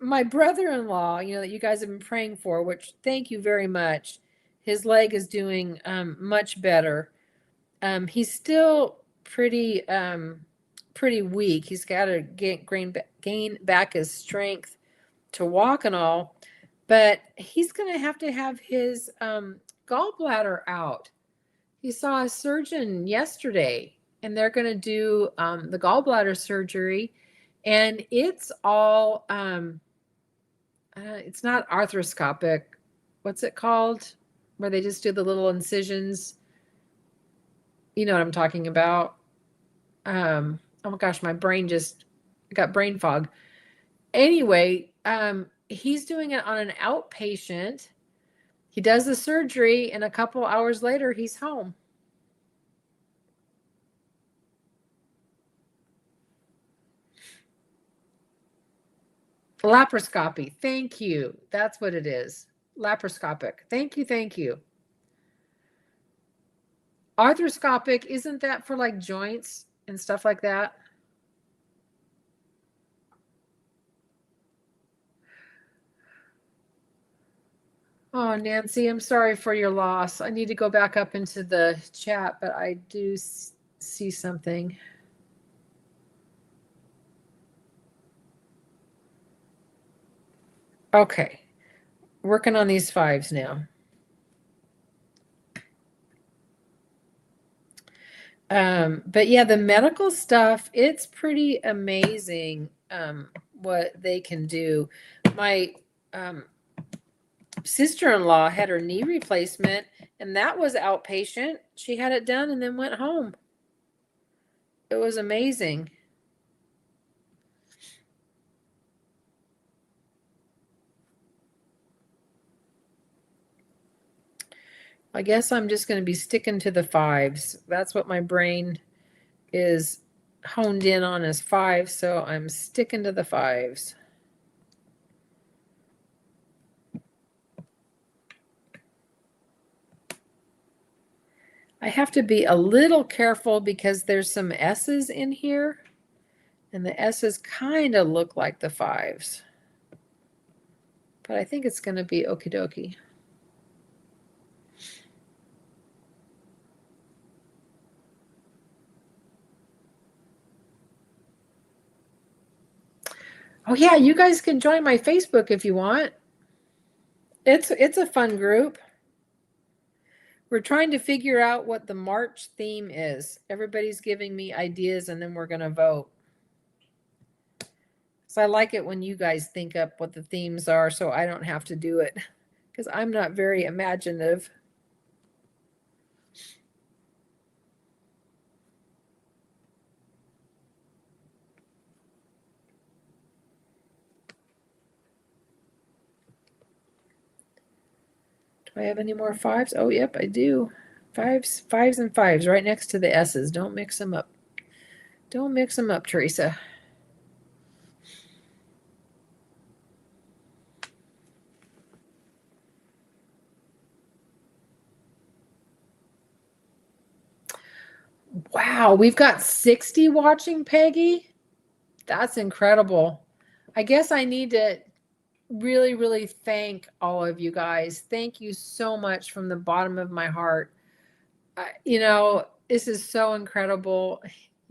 My brother-in-law, that you guys have been praying for, which thank you very much. His leg is doing much better. He's still pretty weak. He's got to gain back his strength to walk and all, but he's going to have his gallbladder out. He saw a surgeon yesterday, and they're going to do the gallbladder surgery, and it's all it's not arthroscopic. What's it called? Where they just do the little incisions. You know what I'm talking about? Oh my gosh, my brain I got brain fog. Anyway, he's doing it on an outpatient. He does the surgery, and a couple hours later, he's home. Laparoscopy. Thank you. That's what it is. Laparoscopic. Thank you. Thank you. Arthroscopic, isn't that for like joints and stuff like that? Oh, Nancy, I'm sorry for your loss. I need to go back up into the chat, but I do see something. Okay. Working on these fives now. But yeah, the medical stuff, it's pretty amazing what they can do. My sister-in-law had her knee replacement, and that was outpatient. She had it done and then went home. It was amazing. I guess I'm just going to be sticking to the fives. That's what my brain is honed in on, is fives, so I'm sticking to the fives. I have to be a little careful because there's some S's in here, and the S's kind of look like the fives. But I think it's going to be okie dokie. Oh yeah, you guys can join my Facebook if you want. It's a fun group. We're trying to figure out what the March theme is. Everybody's giving me ideas, and then we're going to vote. So I like it when you guys think up what the themes are, so I don't have to do it, because I'm not very imaginative. Do I have any more fives? Oh, yep, I do. Fives and fives right next to the S's. Don't mix them up. Don't mix them up, Teresa. Wow, we've got 60 watching, Peggy. That's incredible. I guess I need to really, really thank all of you guys. Thank you so much from the bottom of my heart. This is so incredible.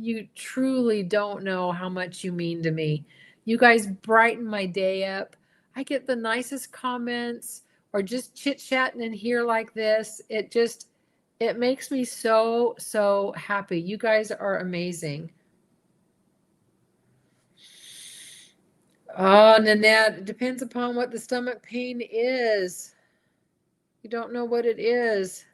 You truly don't know how much you mean to me. You guys brighten my day up. I get the nicest comments or just chit-chatting in here like this. It makes me so, so happy. You guys are amazing. Oh, Nanette, it depends upon what the stomach pain is. You don't know what it is.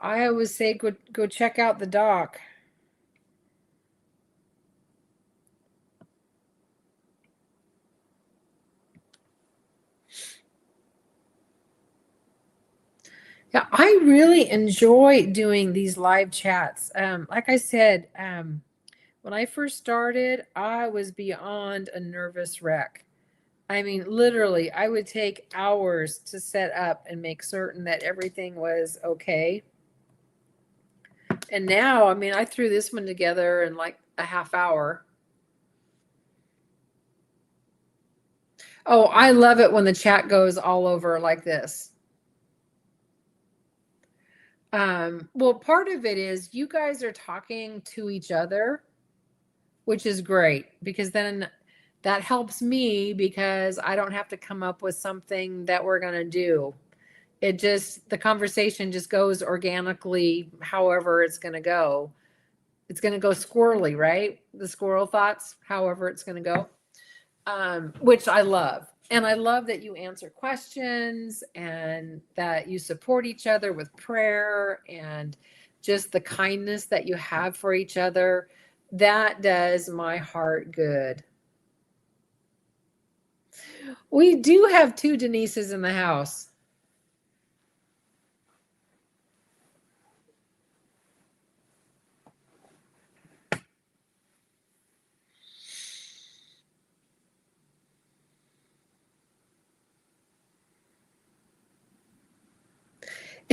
I always say go check out the doc. Yeah, I really enjoy doing these live chats. Like I said, when I first started, I was beyond a nervous wreck. I mean, literally, I would take hours to set up and make certain that everything was okay. And now, I mean, I threw this one together in like a half hour. Oh, I love it when the chat goes all over like this. Well, part of it is you guys are talking to each other, which is great because then that helps me because I don't have to come up with something that we're going to do. The conversation just goes organically, however it's going to go. It's going to go squirrely, right? The squirrel thoughts, however it's going to go, which I love. And I love that you answer questions and that you support each other with prayer and just the kindness that you have for each other. That does my heart good. We do have 2 Denises in the house.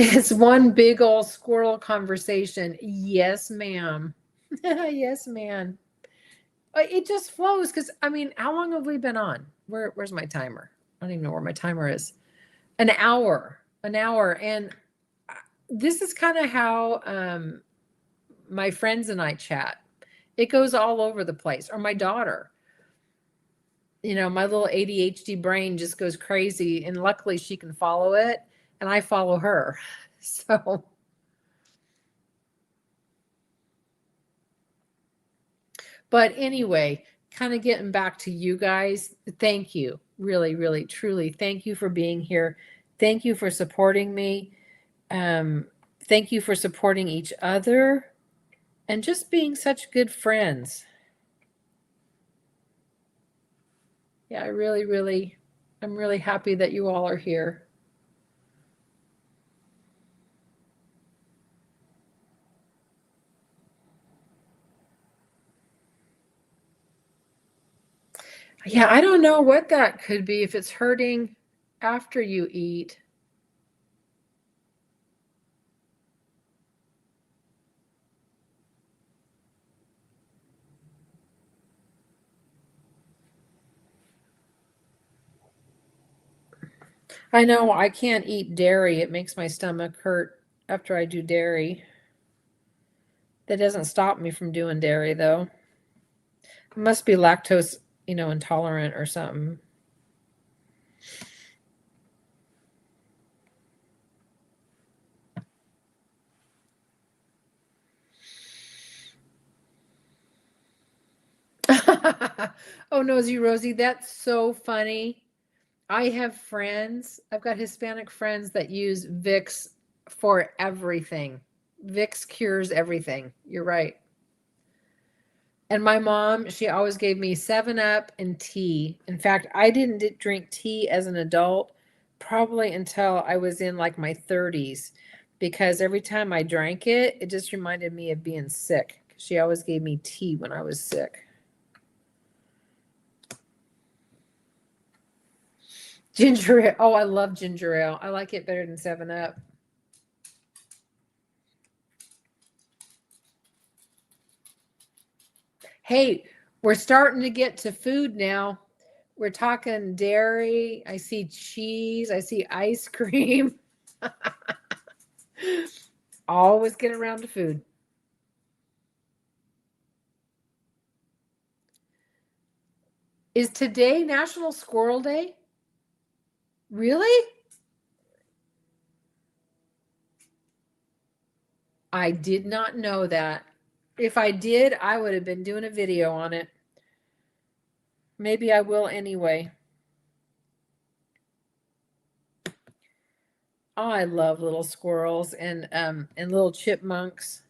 It's one big old squirrel conversation. Yes, ma'am. Yes, ma'am. It just flows because, I mean, how long have we been on? Where's my timer? I don't even know where my timer is. An hour. And this is kind of how my friends and I chat. It goes all over the place. Or my daughter. You know, my little ADHD brain just goes crazy. And luckily she can follow it. And I follow her. So. But anyway, kind of getting back to you guys, thank you. Really, really, truly, thank you for being here. Thank you for supporting me. Thank you for supporting each other and just being such good friends. Yeah, I'm really happy that you all are here. Yeah, I don't know what that could be if it's hurting after you eat. I know I can't eat dairy. It makes my stomach hurt after I do dairy. That doesn't stop me from doing dairy though. It must be lactose, intolerant or something. Oh, Nosy Rosie, that's so funny. I have friends, I've got Hispanic friends that use Vicks for everything. Vicks cures everything. You're right. And my mom, she always gave me 7-Up and tea. In fact, I didn't drink tea as an adult probably until I was in like my 30s because every time I drank it, it just reminded me of being sick. She always gave me tea when I was sick. Ginger ale. Oh, I love ginger ale. I like it better than 7-Up. Hey, we're starting to get to food now. We're talking dairy. I see cheese. I see ice cream. Always get around to food. Is today National Squirrel Day? Really? I did not know that. If I did, I would have been doing a video on it. Maybe I will anyway. Oh, I love little squirrels and little chipmunks.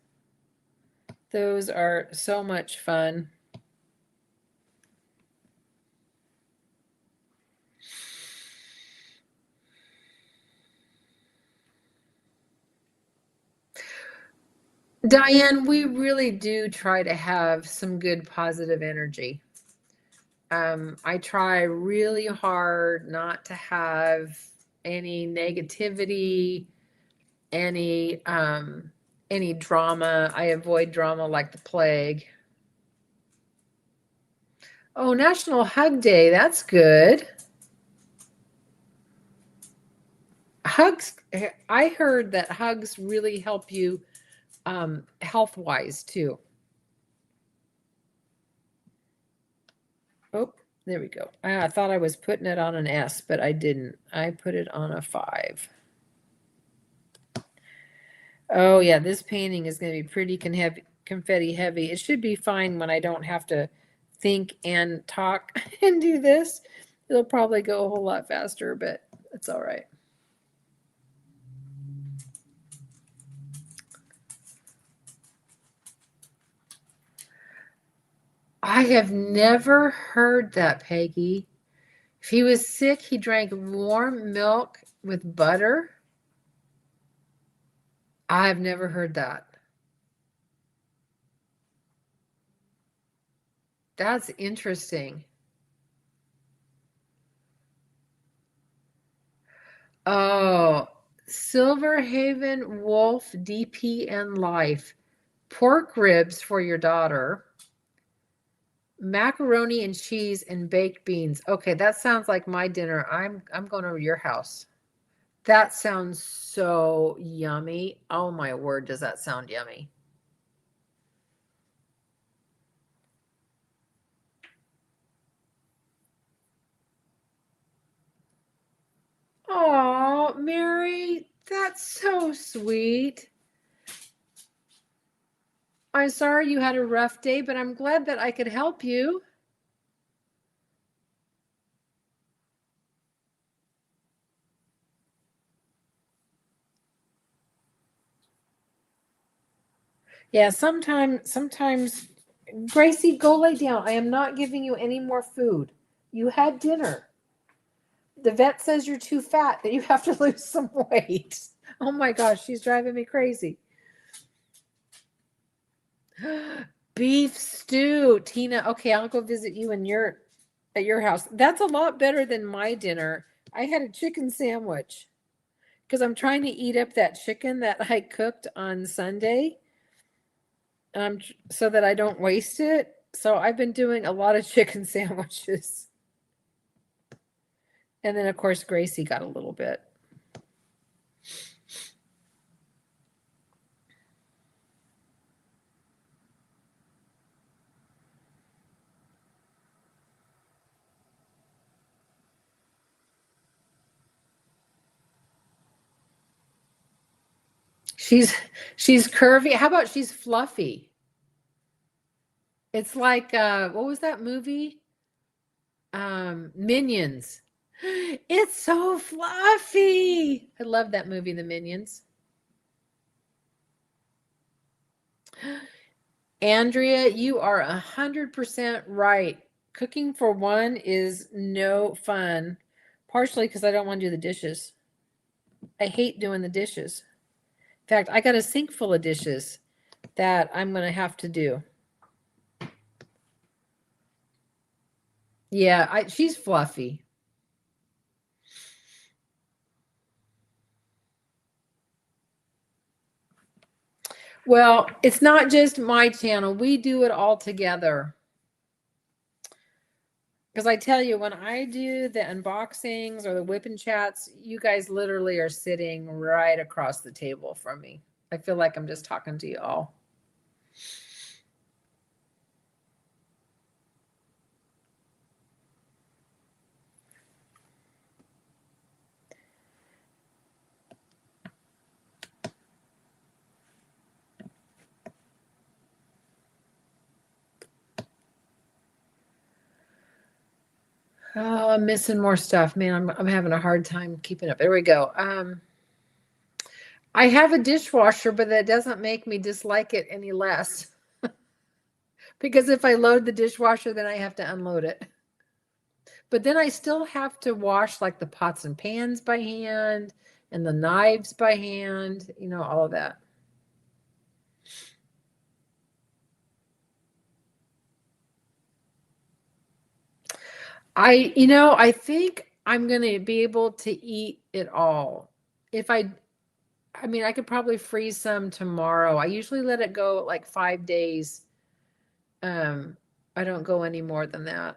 Those are so much fun. Diane, we really do try to have some good positive energy. I try really hard not to have any negativity, any drama. I avoid drama like the plague. Oh, National Hug Day. That's good. Hugs. I heard that hugs really help you health-wise too. Oh, there we go. I thought I was putting it on an S, but I didn't. I put it on a 5. Oh yeah, this painting is going to be pretty confetti heavy. It should be fine when I don't have to think and talk and do this. It'll probably go a whole lot faster, but it's all right. I have never heard that, Peggy. If he was sick, he drank warm milk with butter. I've never heard that. That's interesting. Oh, Silverhaven Wolf DPN Life. Pork ribs for your daughter. Macaroni and cheese and baked beans. Okay, that sounds like my dinner. I'm going over to your house. That sounds so yummy. Oh my word, does that sound yummy? Oh, Mary, that's so sweet. I'm sorry you had a rough day, but I'm glad that I could help you. Yeah, sometimes, Gracie, go lay down. I am not giving you any more food. You had dinner. The vet says you're too fat, that you have to lose some weight. Oh my gosh, she's driving me crazy. Beef stew, Tina. Okay, I'll go visit you at your house. That's a lot better than my dinner. I had a chicken sandwich because I'm trying to eat up that chicken that I cooked on Sunday, so that I don't waste it. So I've been doing a lot of chicken sandwiches. And then of course Gracie got a little bit. She's curvy. How about she's fluffy? It's like what was that movie? Minions. It's so fluffy. I love that movie, The Minions. Andrea, you are 100% right. Cooking for one is no fun, partially because I don't want to do the dishes. I hate doing the dishes. In fact, I got a sink full of dishes that I'm going to have to do. Yeah, she's fluffy. Well, it's not just my channel. We do it all together. Because I tell you, when I do the unboxings or the whipping chats, you guys literally are sitting right across the table from me. I feel like I'm just talking to you all. Oh, I'm missing more stuff, man. I'm having a hard time keeping up. There we go. I have a dishwasher, but that doesn't make me dislike it any less. Because if I load the dishwasher, then I have to unload it. But then I still have to wash like the pots and pans by hand and the knives by hand, you know, all of that. I think I'm going to be able to eat it all. If I mean, I could probably freeze some tomorrow. I usually let it go like 5 days. I don't go any more than that.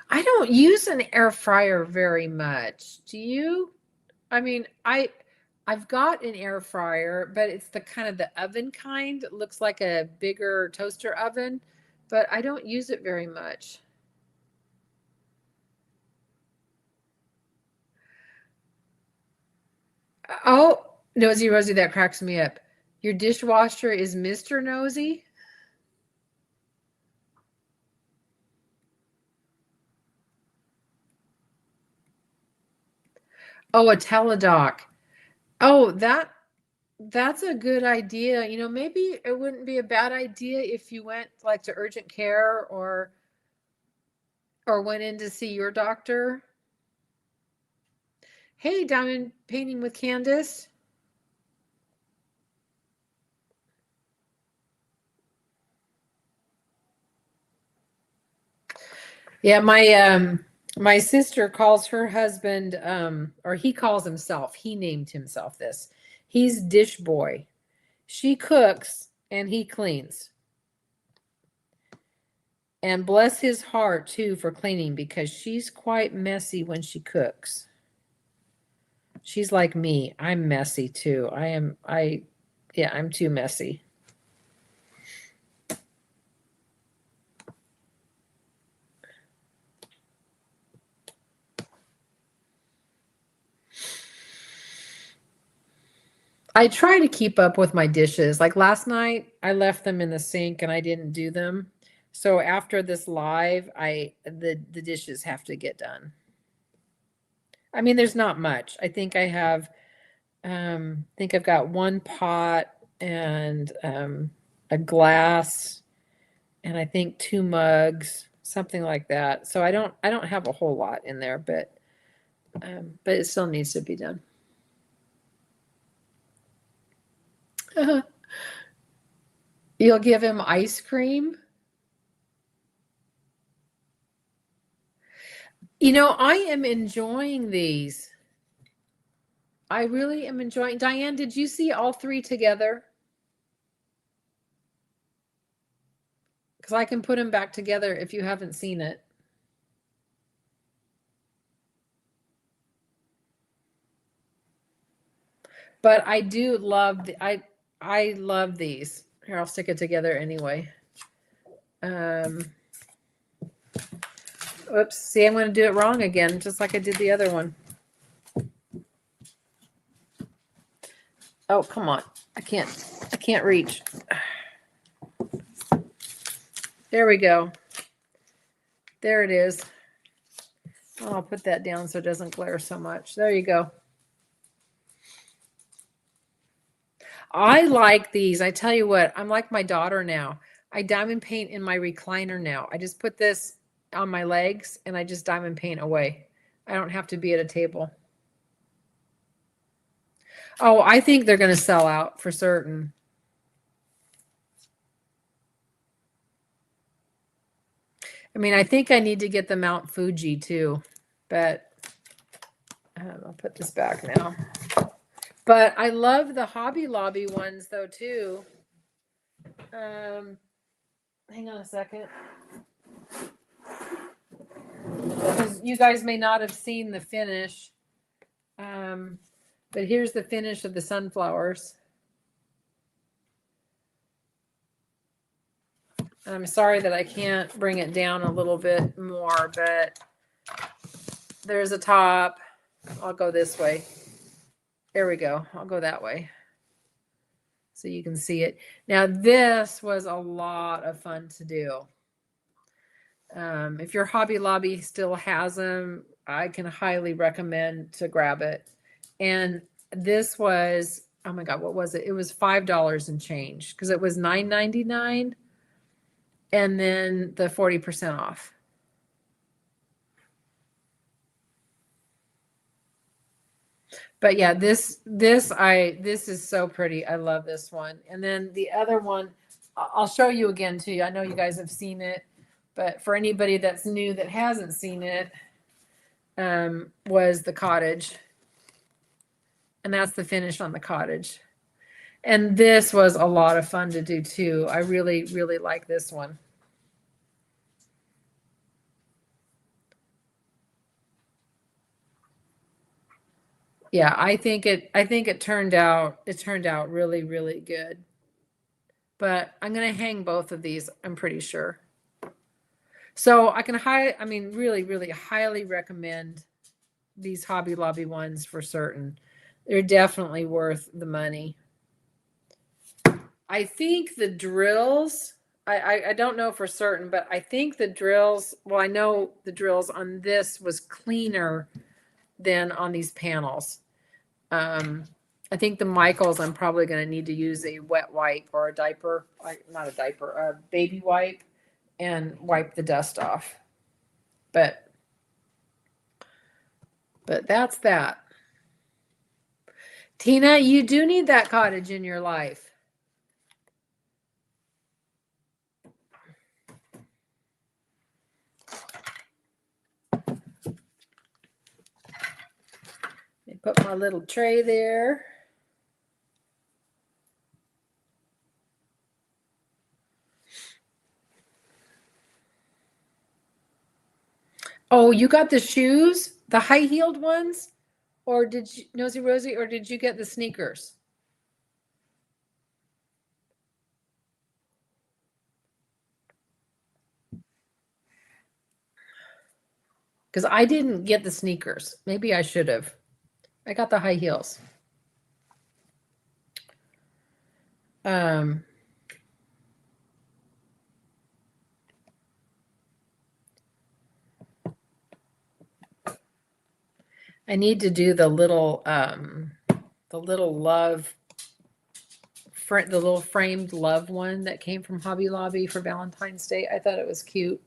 I don't use an air fryer very much. Do you? I mean, I've got an air fryer, but it's the kind of the oven kind. It looks like a bigger toaster oven, but I don't use it very much. Oh, Nosy Rosie, that cracks me up. Your dishwasher is Mr. Nosy? Oh, a teledoc. Oh, that's a good idea. You know, maybe it wouldn't be a bad idea if you went like to urgent care or went in to see your doctor. Hey, diamond painting with Candace. Yeah, my sister calls her husband or he calls himself. He named himself this. He's dish boy. She cooks and he cleans. And bless his heart too for cleaning because she's quite messy when she cooks. She's like me. I'm messy too. I'm too messy. I try to keep up with my dishes. Like last night, I left them in the sink and I didn't do them. So after this live, the dishes have to get done. I mean, there's not much. I think I've got one pot and a glass and I think two mugs, something like that. So I don't have a whole lot in there, but it still needs to be done. You'll give him ice cream? You know, I am enjoying these. I really am enjoying. Diane, did you see all three together? Because I can put them back together if you haven't seen it. But I do love I love these. Here, I'll stick it together anyway. Oops, see, I'm going to do it wrong again, just like I did the other one. Oh, come on. I can't reach. There we go. There it is. Oh, I'll put that down so it doesn't glare so much. There you go. I like these. I tell you what, I'm like my daughter now. I diamond paint in my recliner now. I just put this on my legs and I just diamond paint away. I don't have to be at a table. Oh, I think they're going to sell out for certain. I mean, I think I need to get the Mount Fuji too, but I'll put this back now. But I love the Hobby Lobby ones though too. Hang on a second. Because you guys may not have seen the finish. But here's the finish of the sunflowers. I'm sorry that I can't bring it down a little bit more, but there's a top. I'll go this way. There we go. I'll go that way so you can see it. Now, this was a lot of fun to do. If your Hobby Lobby still has them, I can highly recommend to grab it. And this was, oh my God, what was it? It was $5 and change because it was $9.99 and then the 40% off. But yeah, this is so pretty. I love this one. And then the other one, I'll show you again too. I know you guys have seen it, but for anybody that's new that hasn't seen it, was the cottage. And that's the finish on the cottage. And this was a lot of fun to do too. I really, really like this one. Yeah, I think it turned out really, really good. But I'm gonna hang both of these, I'm pretty sure. So I can really, really highly recommend these Hobby Lobby ones for certain. They're definitely worth the money. I think the drills, I don't know for certain, but I think the drills, well, I know the drills on this was cleaner than on these panels. I think the Michaels, I'm probably going to need to use a wet wipe or a diaper, not a diaper, a baby wipe, and wipe the dust off. But that's that. Tina, you do need that cottage in your life. I put my little tray there. Oh, you got the shoes, the high-heeled ones? Or did you, Nosy Rosie, or did you get the sneakers? Because I didn't get the sneakers. Maybe I should have. I got the high heels. I need to do the little love, the little framed love one that came from Hobby Lobby for Valentine's Day. I thought it was cute.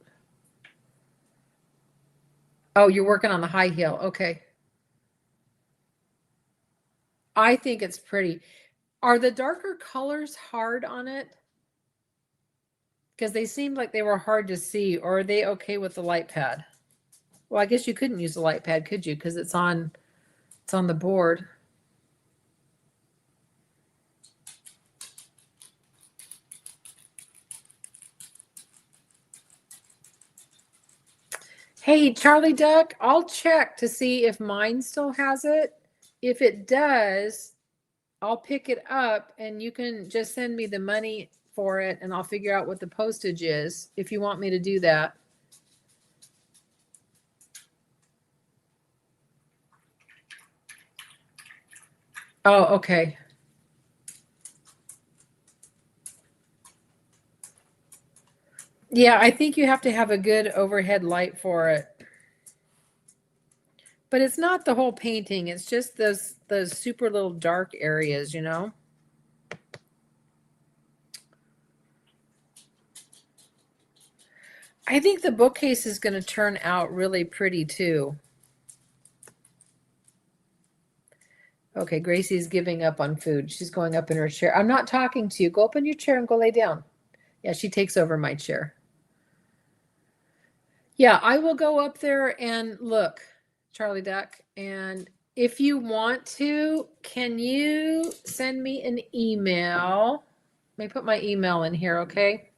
Oh, you're working on the high heel. Okay. I think it's pretty. Are the darker colors hard on it? Because they seemed like they were hard to see, or are they okay with the light pad? Well, I guess you couldn't use the light pad, could you? Because it's on the board. Hey, Charlie Duck, I'll check to see if mine still has it. If it does, I'll pick it up and you can just send me the money for it and I'll figure out what the postage is if you want me to do that. Oh, okay. Yeah, I think you have to have a good overhead light for it. But it's not the whole painting. It's just those super little dark areas, you know? I think the bookcase is going to turn out really pretty too. Okay, Gracie's giving up on food. She's going up in her chair. I'm not talking to you. Go up in your chair and go lay down. Yeah, she takes over my chair. Yeah, I will go up there and look, Charlie Duck. And if you want to, can you send me an email? Let me put my email in here, okay?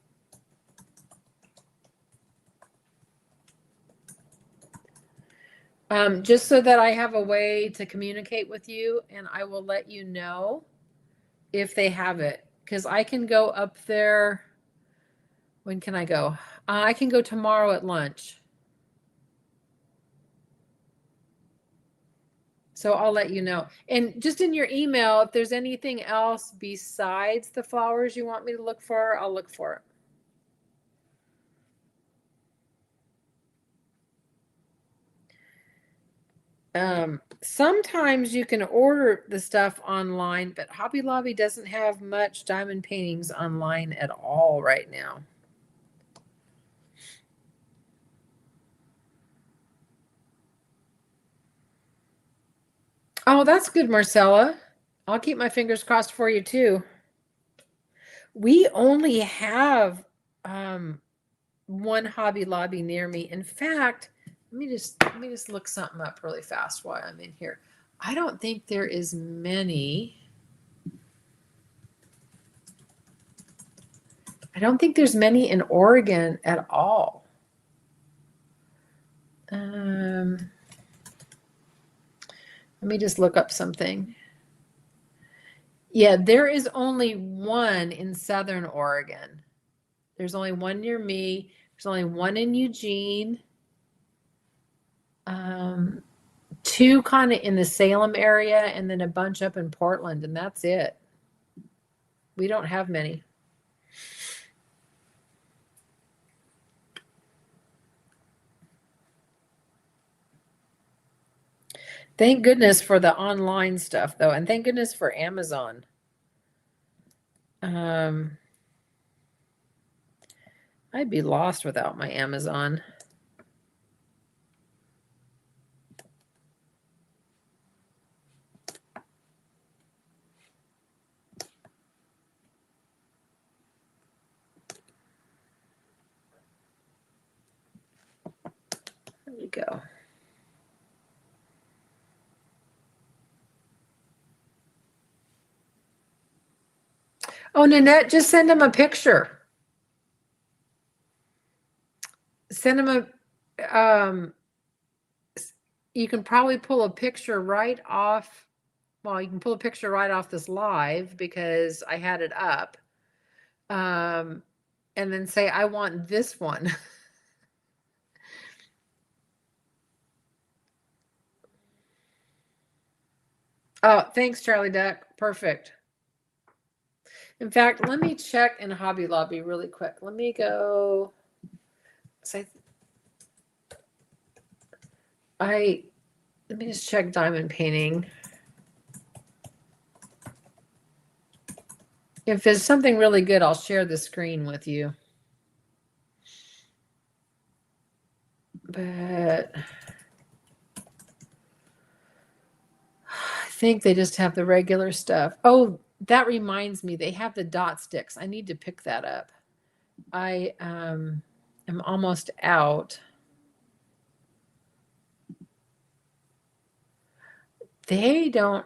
Just so that I have a way to communicate with you, and I will let you know if they have it. Because I can go up there. When can I go? I can go tomorrow at lunch. So I'll let you know. And just in your email, if there's anything else besides the flowers you want me to look for, I'll look for it. Sometimes you can order the stuff online, but Hobby Lobby doesn't have much diamond paintings online at all right now. Oh, that's good, Marcella. I'll keep my fingers crossed for you too. We only have one Hobby Lobby near me. In fact, let me just look something up really fast while I'm in here. I don't think there is many. I don't think there's many in Oregon at all. Let me just look up something. Yeah, there is only one in Southern Oregon. There's only one near me. There's only one in Eugene. Two kind of in the Salem area, and then a bunch up in Portland, and that's it. We don't have many. Thank goodness for the online stuff, though, and thank goodness for Amazon. I'd be lost without my Amazon. There we go. Oh, Nanette, just send him a picture. Send him a, you can probably pull a picture right off. Well, you can pull a picture right off this live because I had it up. And then say, I want this one. Oh, thanks, Charlie Duck. Perfect. In fact, let me check in Hobby Lobby really quick. Let me go. Say, let me just check diamond painting. If there's something really good, I'll share the screen with you. But I think they just have the regular stuff. Oh, that reminds me, they have the dot sticks. I need to pick that up. I am almost out. I don't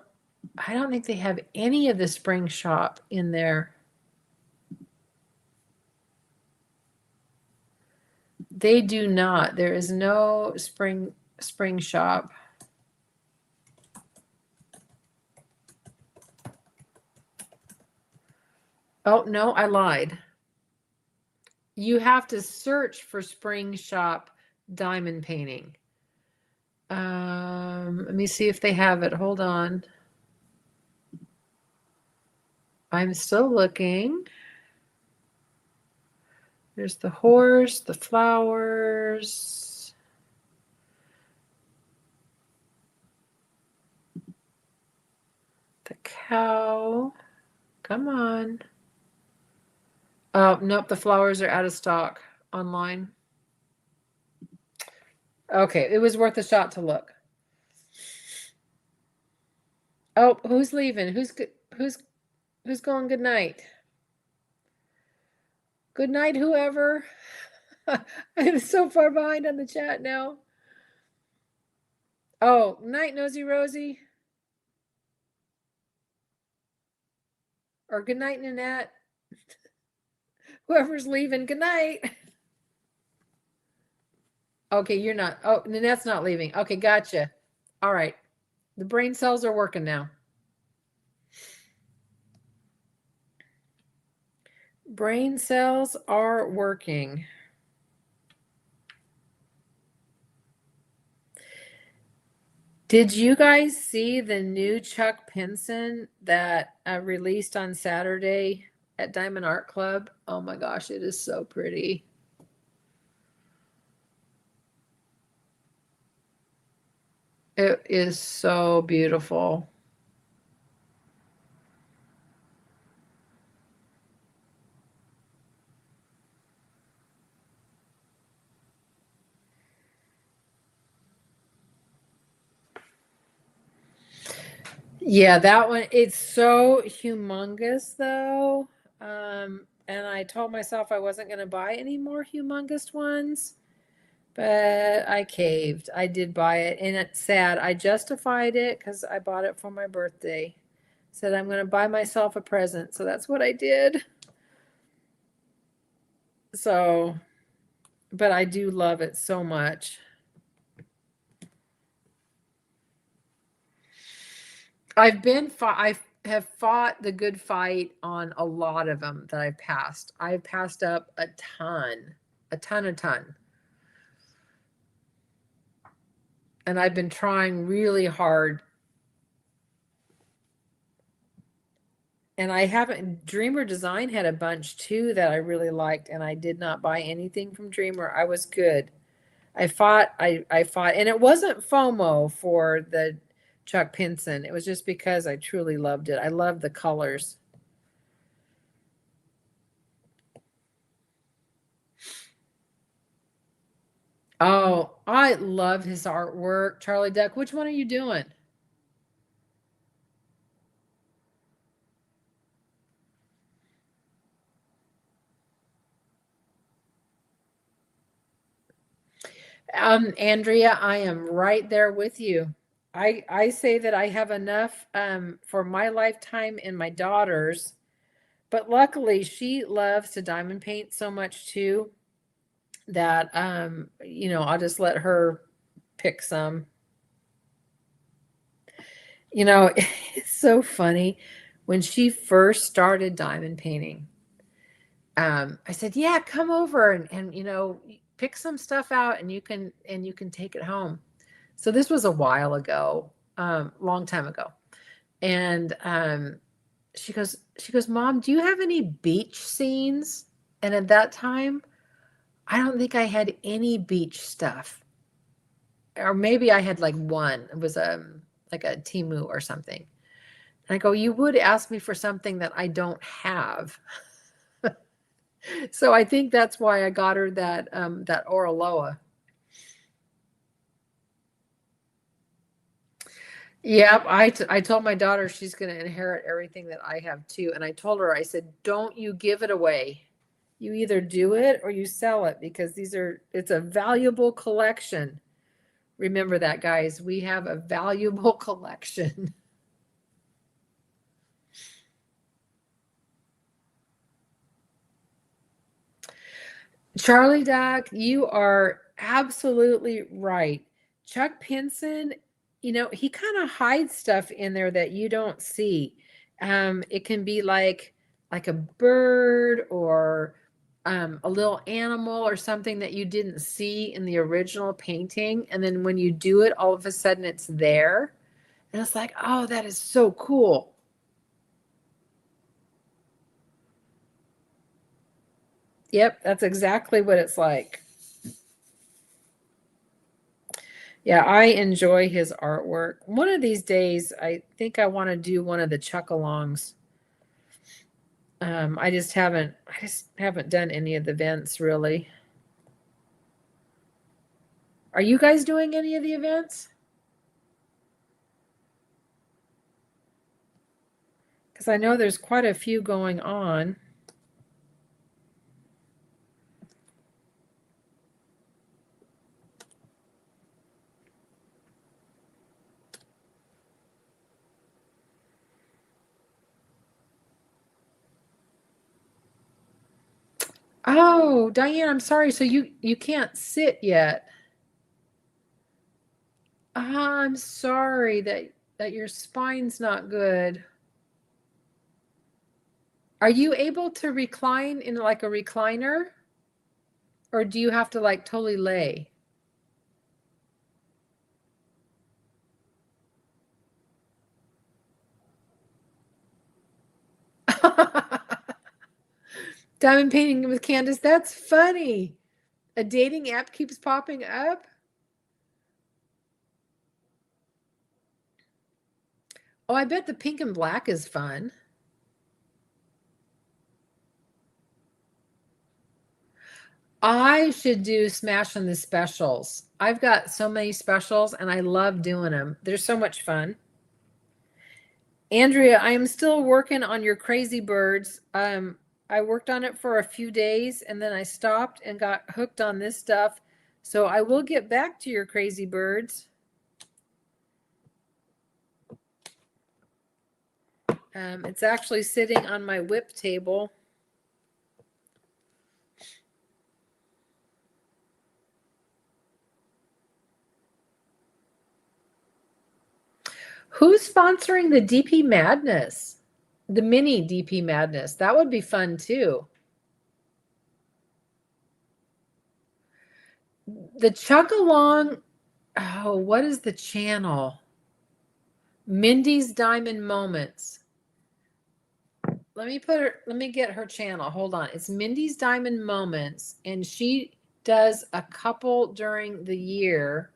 think they have any of the spring shop in there. They do not. There is no spring shop. Oh, no, I lied. You have to search for spring shop diamond painting. Let me see if they have it. Hold on. I'm still looking. There's the horse, the flowers. The cow. Come on. Oh, nope, the flowers are out of stock online. Okay, it was worth a shot to look. Oh, who's leaving? Who's going good night? Good night, whoever. I'm so far behind on the chat now. Oh, night, Nosy Rosie. Or good night, Nanette. Whoever's leaving, good night. Okay, you're not. Oh, Nanette's not leaving. Okay, gotcha. All right. The brain cells are working now. Brain cells are working. Did you guys see the new Chuck Pinson that released on Saturday at Diamond Art Club? Oh my gosh, it is so pretty. It is so beautiful. Yeah, that one, it's so humongous though. And I told myself I wasn't going to buy any more humongous ones, but I caved. I did buy it, and it's sad. I justified it because I bought it for my birthday. Said I'm going to buy myself a present, so that's what I did. So, but I do love it so much. I have fought the good fight on a lot of them that I've passed. I've passed up a ton. And I've been trying really hard. And I haven't, Dreamer Design had a bunch too that I really liked, and I did not buy anything from Dreamer. I was good. I fought, and it wasn't FOMO for the Chuck Pinson. It was just because I truly loved it. I love the colors. Oh, I love his artwork. Charlie Duck, which one are you doing? Andrea, I am right there with you. I say that I have enough for my lifetime and my daughter's, but luckily she loves to diamond paint so much too that I'll just let her pick some. It's so funny. When she first started diamond painting, I said, "Yeah, come over and pick some stuff out and you can take it home." So this was a while ago, long time ago. And she goes, "Mom, do you have any beach scenes?" And at that time, I don't think I had any beach stuff. Or maybe I had like one. It was like a Timu or something. And I go, "You would ask me for something that I don't have." So I think that's why I got her that Oraloa. Yep, I told my daughter she's going to inherit everything that I have too, and I told her, I said, "Don't you give it away. You either do it or you sell it because it's a valuable collection." Remember that, guys. We have a valuable collection. Charlie Doc, you are absolutely right. Chuck Pinson, he kind of hides stuff in there that you don't see. It can be like a bird or a little animal or something that you didn't see in the original painting, and then when you do it, all of a sudden it's there, and it's like, oh, that is so cool. Yep, that's exactly what it's like. Yeah, I enjoy his artwork. One of these days, I think I want to do one of the chuck-alongs. I just haven't done any of the events really. Are you guys doing any of the events? Because I know there's quite a few going on. Oh, Diane, I'm sorry. So you can't sit yet. I'm sorry that your spine's not good. Are you able to recline in like a recliner? Or do you have to like totally lay? Diamond painting with Candace, that's funny. A dating app keeps popping up? Oh, I bet the pink and black is fun. I should do Smash on the specials. I've got so many specials and I love doing them. They're so much fun. Andrea, I am still working on your Crazy Birds. I worked on it for a few days and then I stopped and got hooked on this stuff. So I will get back to your Crazy Birds. It's actually sitting on my whip table. Who's sponsoring the DP Madness? The mini DP Madness. That would be fun too. The Chug Along. Oh, what is the channel? Mindy's Diamond Moments. Let me get her channel. Hold on. It's Mindy's Diamond Moments, and she does a couple during the year.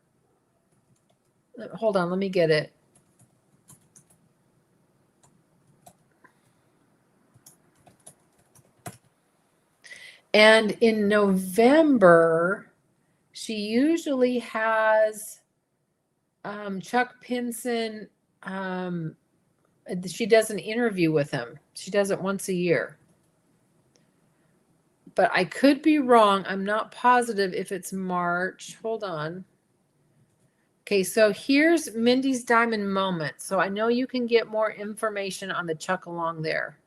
Hold on, let me get it. And in November, she usually has Chuck Pinson. She does an interview with him. She does it once a year. But I could be wrong. I'm not positive if it's March. Hold on. Okay, so here's Mindy's Diamond Moment. So I know you can get more information on the Chuck Along there.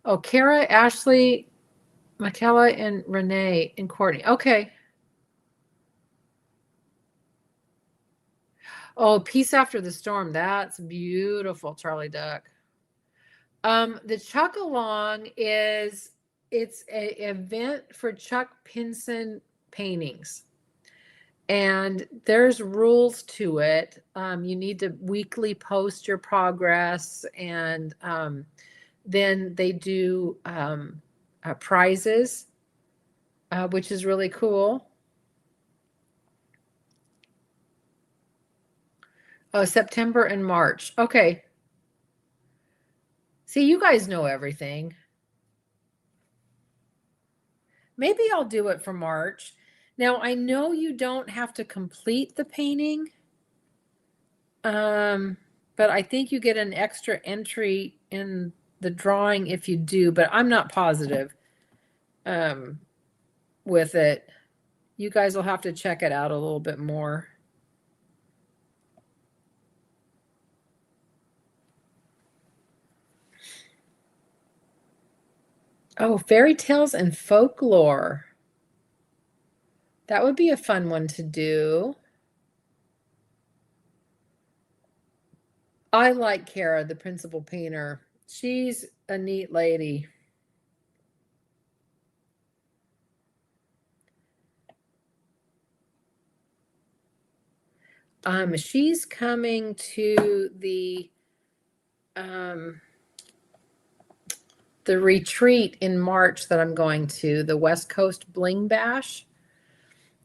Oh, Kara, Ashley, Michaela, and Renee and Courtney. Okay. Oh, Peace After the Storm. That's beautiful, Charlie Duck. The Chuck Along it's an event for Chuck Pinson paintings. And there's rules to it. You need to weekly post your progress, and then they do prizes, which is really cool. Oh, September and March. Okay. See, you guys know everything. Maybe I'll do it for March. Now, I know you don't have to complete the painting, but I think you get an extra entry in the drawing if you do, but I'm not positive with it. You guys will have to check it out a little bit more. Oh, fairy tales and folklore. That would be a fun one to do. I like Kara, the principal painter. She's a neat lady. She's coming to the retreat in March that I'm going to, the West Coast Bling Bash.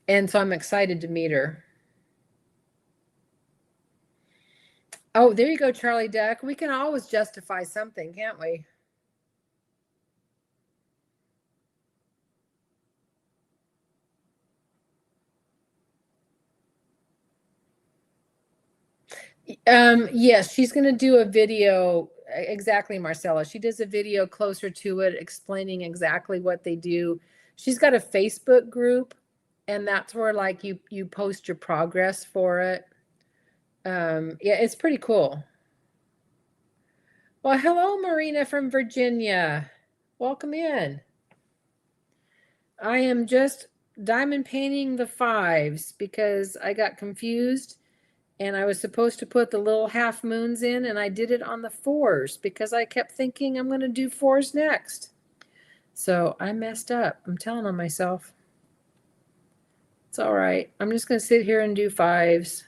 And so I'm excited to meet her. Oh, there you go, Charlie Duck. We can always justify something, can't we? Yes, she's going to do a video. Exactly, Marcella. She does a video closer to it, explaining exactly what they do. She's got a Facebook group, and that's where like you post your progress for it. Yeah, it's pretty cool. Well, hello, Marina from Virginia. Welcome in. I am just diamond painting the 5s because I got confused and I was supposed to put the little half moons in, and I did it on the 4s because I kept thinking I'm going to do 4s next. So I messed up. I'm telling on myself. It's all right. I'm just going to sit here and do 5s.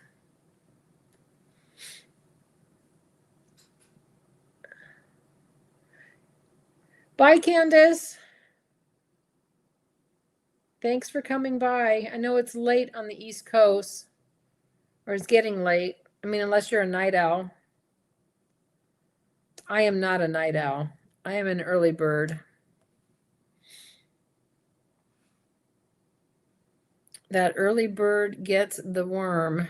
Bye, Candace. Thanks for coming by. I know it's late on the East Coast, or it's getting late. I mean, unless you're a night owl. I am not a night owl. I am an early bird. That early bird gets the worm.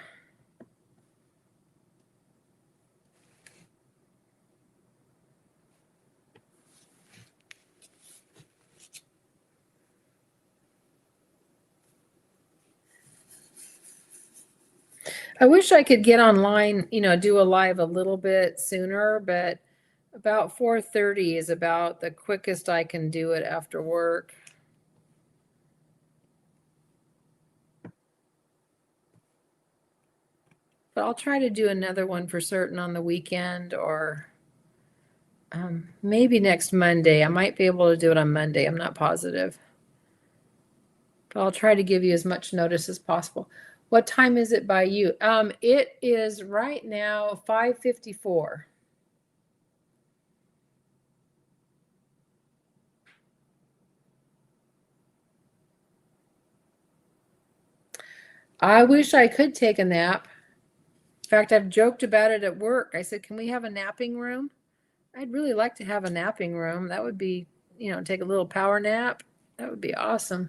I wish I could get online, do a live a little bit sooner, but about 4:30 is about the quickest I can do it after work. But I'll try to do another one for certain on the weekend, or maybe next Monday. I might be able to do it on Monday. I'm not positive. But I'll try to give you as much notice as possible. What time is it by you? It is right now 5:54. I wish I could take a nap. In fact, I've joked about it at work. I said, can we have a napping room? I'd really like to have a napping room. That would be, take a little power nap. That would be awesome.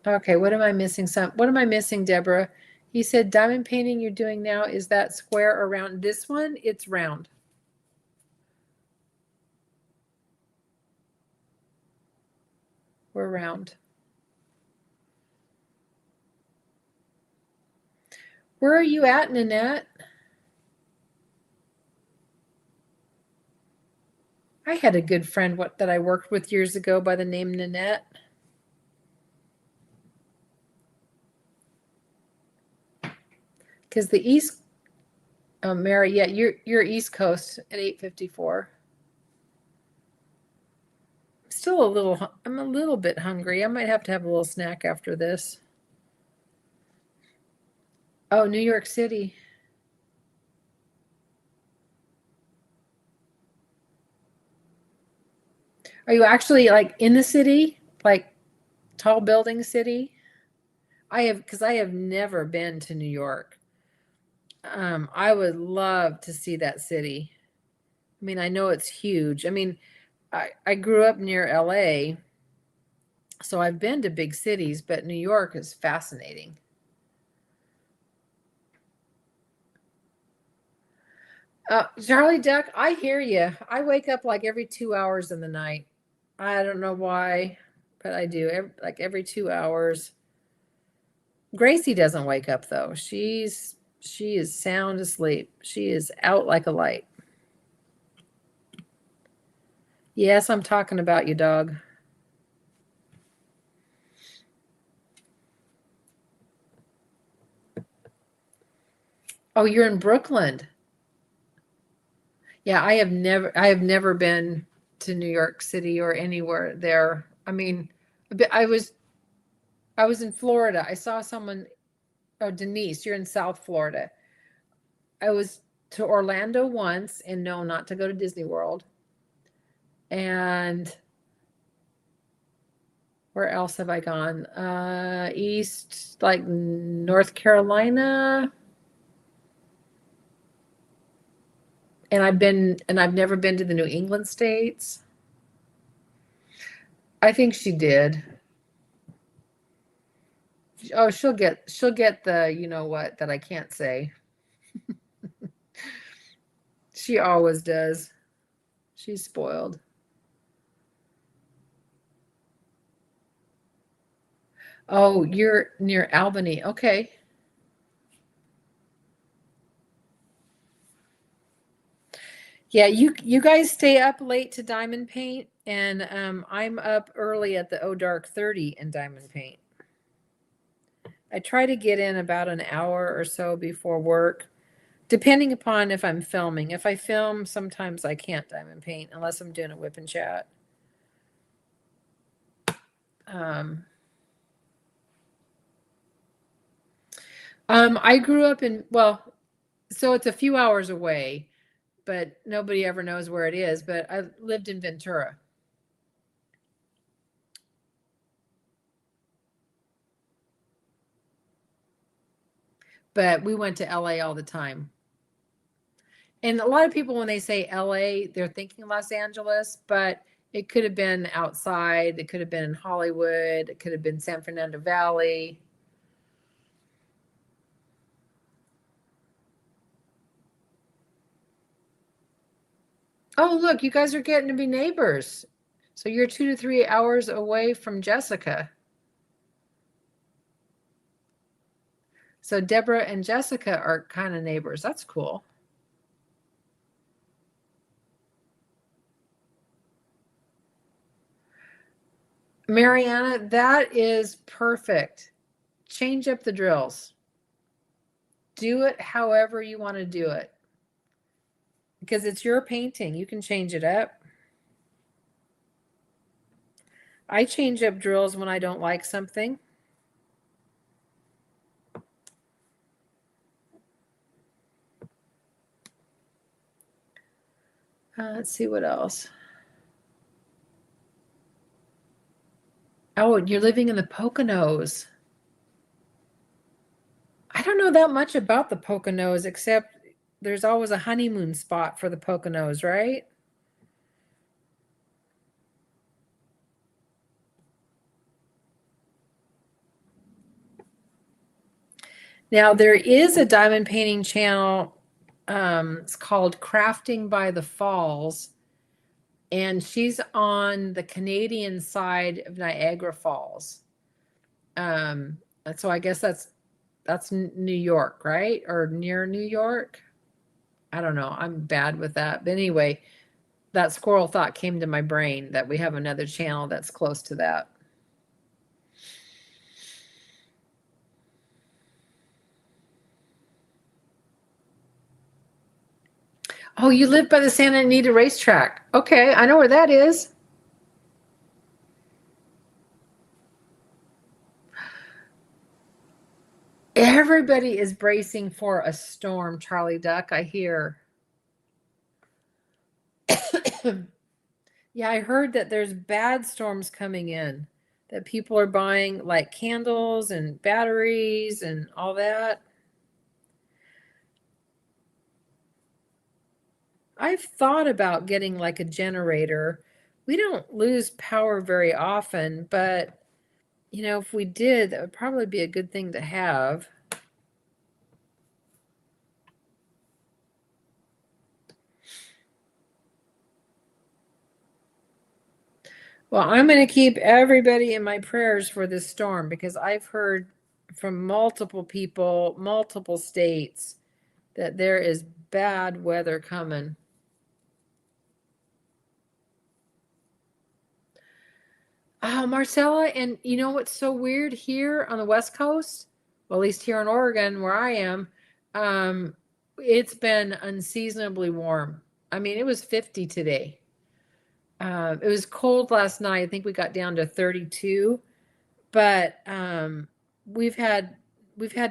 Okay, what am I missing? What am I missing, Deborah? He said diamond painting you're doing now, is that square or round? This one, it's round. We're round. Where are you at, Nanette? I had a good friend that I worked with years ago by the name Nanette. Because the East, Mary, yeah, you're East Coast at 8:54. Still I'm a little bit hungry. I might have to have a little snack after this. Oh, New York City. Are you actually like in the city? Like tall building city? Because I have never been to New York. I would love to see that city. I mean, I know it's huge. I mean, I grew up near LA, so I've been to big cities, but New York is fascinating. Charlie Duck, I hear you. I wake up like every 2 hours in the night. I don't know why, but I do. Like every 2 hours. Gracie doesn't wake up though. She is sound asleep. She is out like a light. Yes, I'm talking about you, dog. Oh, you're in Brooklyn. Yeah, I have never been to New York City or anywhere there. I mean, I was in Florida. I saw someone. Oh, Denise, you're in South Florida. I was to Orlando once, and no, not to go to Disney World. And where else have I gone? East, like North Carolina. And I've never been to the New England states. I think she did. Oh, she'll get the what that I can't say. She always does. She's spoiled. Oh, you're near Albany. Okay. Yeah, you guys stay up late to diamond paint, and I'm up early at the Dark 30 in diamond paint. I try to get in about an hour or so before work, depending upon if I'm filming. If I film, sometimes I can't diamond paint unless I'm doing a whip and chat. I grew up in, well, so it's a few hours away, but nobody ever knows where it is. But I lived in Ventura. But we went to LA all the time. And a lot of people, when they say LA, they're thinking Los Angeles, but it could have been outside. It could have been in Hollywood. It could have been San Fernando Valley. Oh, look, you guys are getting to be neighbors. So you're 2 to 3 hours away from Jessica. So Deborah and Jessica are kind of neighbors. That's cool. Mariana, that is perfect. Change up the drills. Do it however you want to do it. Because it's your painting. You can change it up. I change up drills when I don't like something. Let's see what else. Oh, you're living in the Poconos. I don't know that much about the Poconos, except there's always a honeymoon spot for the Poconos, right? Now, there is a diamond painting channel. It's called Crafting by the Falls. And she's on the Canadian side of Niagara Falls. So I guess that's New York, right? Or near New York. I don't know. I'm bad with that. But anyway, that squirrel thought came to my brain that we have another channel that's close to that. Oh, you live by the Santa Anita racetrack. Okay, I know where that is. Everybody is bracing for a storm, Charlie Duck, I hear. Yeah, I heard that there's bad storms coming in, that people are buying like candles and batteries and all that. I've thought about getting like a generator. We don't lose power very often, but you know, if we did, that would probably be a good thing to have. Well, I'm going to keep everybody in my prayers for this storm because I've heard from multiple people, multiple states, that there is bad weather coming. Oh, Marcella, and you know what's so weird here on the West Coast? Well, at least here in Oregon, where I am, it's been unseasonably warm. I mean, it was 50 today. It was cold last night. I think we got down to 32, but we've had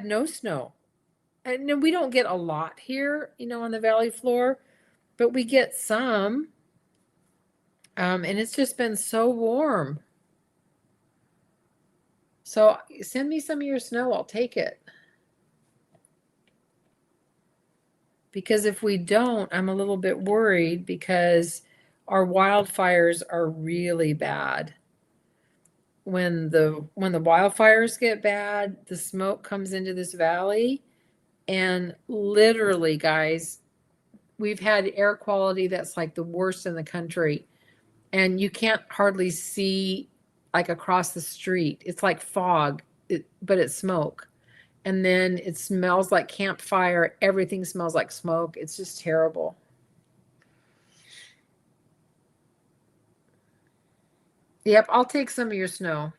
no snow. And we don't get a lot here, you know, on the valley floor, but we get some. And it's just been so warm. So send me some of your snow. I'll take it. Because if we don't, I'm a little bit worried because our wildfires are really bad. When the wildfires get bad, the smoke comes into this valley, and literally, guys, we've had air quality that's like the worst in the country, and you can't hardly see like across the street. It's like fog, but it's smoke. And then it smells like campfire. Everything smells like smoke. It's just terrible. Yep, I'll take some of your snow.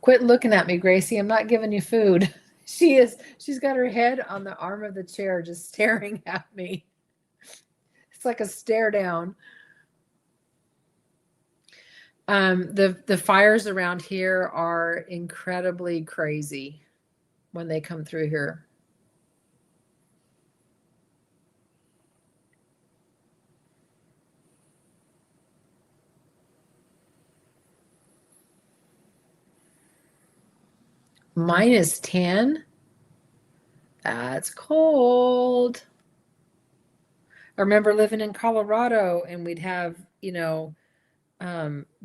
Quit looking at me, Gracie. I'm not giving you food. She's got her head on the arm of the chair just staring at me. It's like a stare down. The fires around here are incredibly crazy when they come through here. -10? That's cold. I remember living in Colorado and we'd have,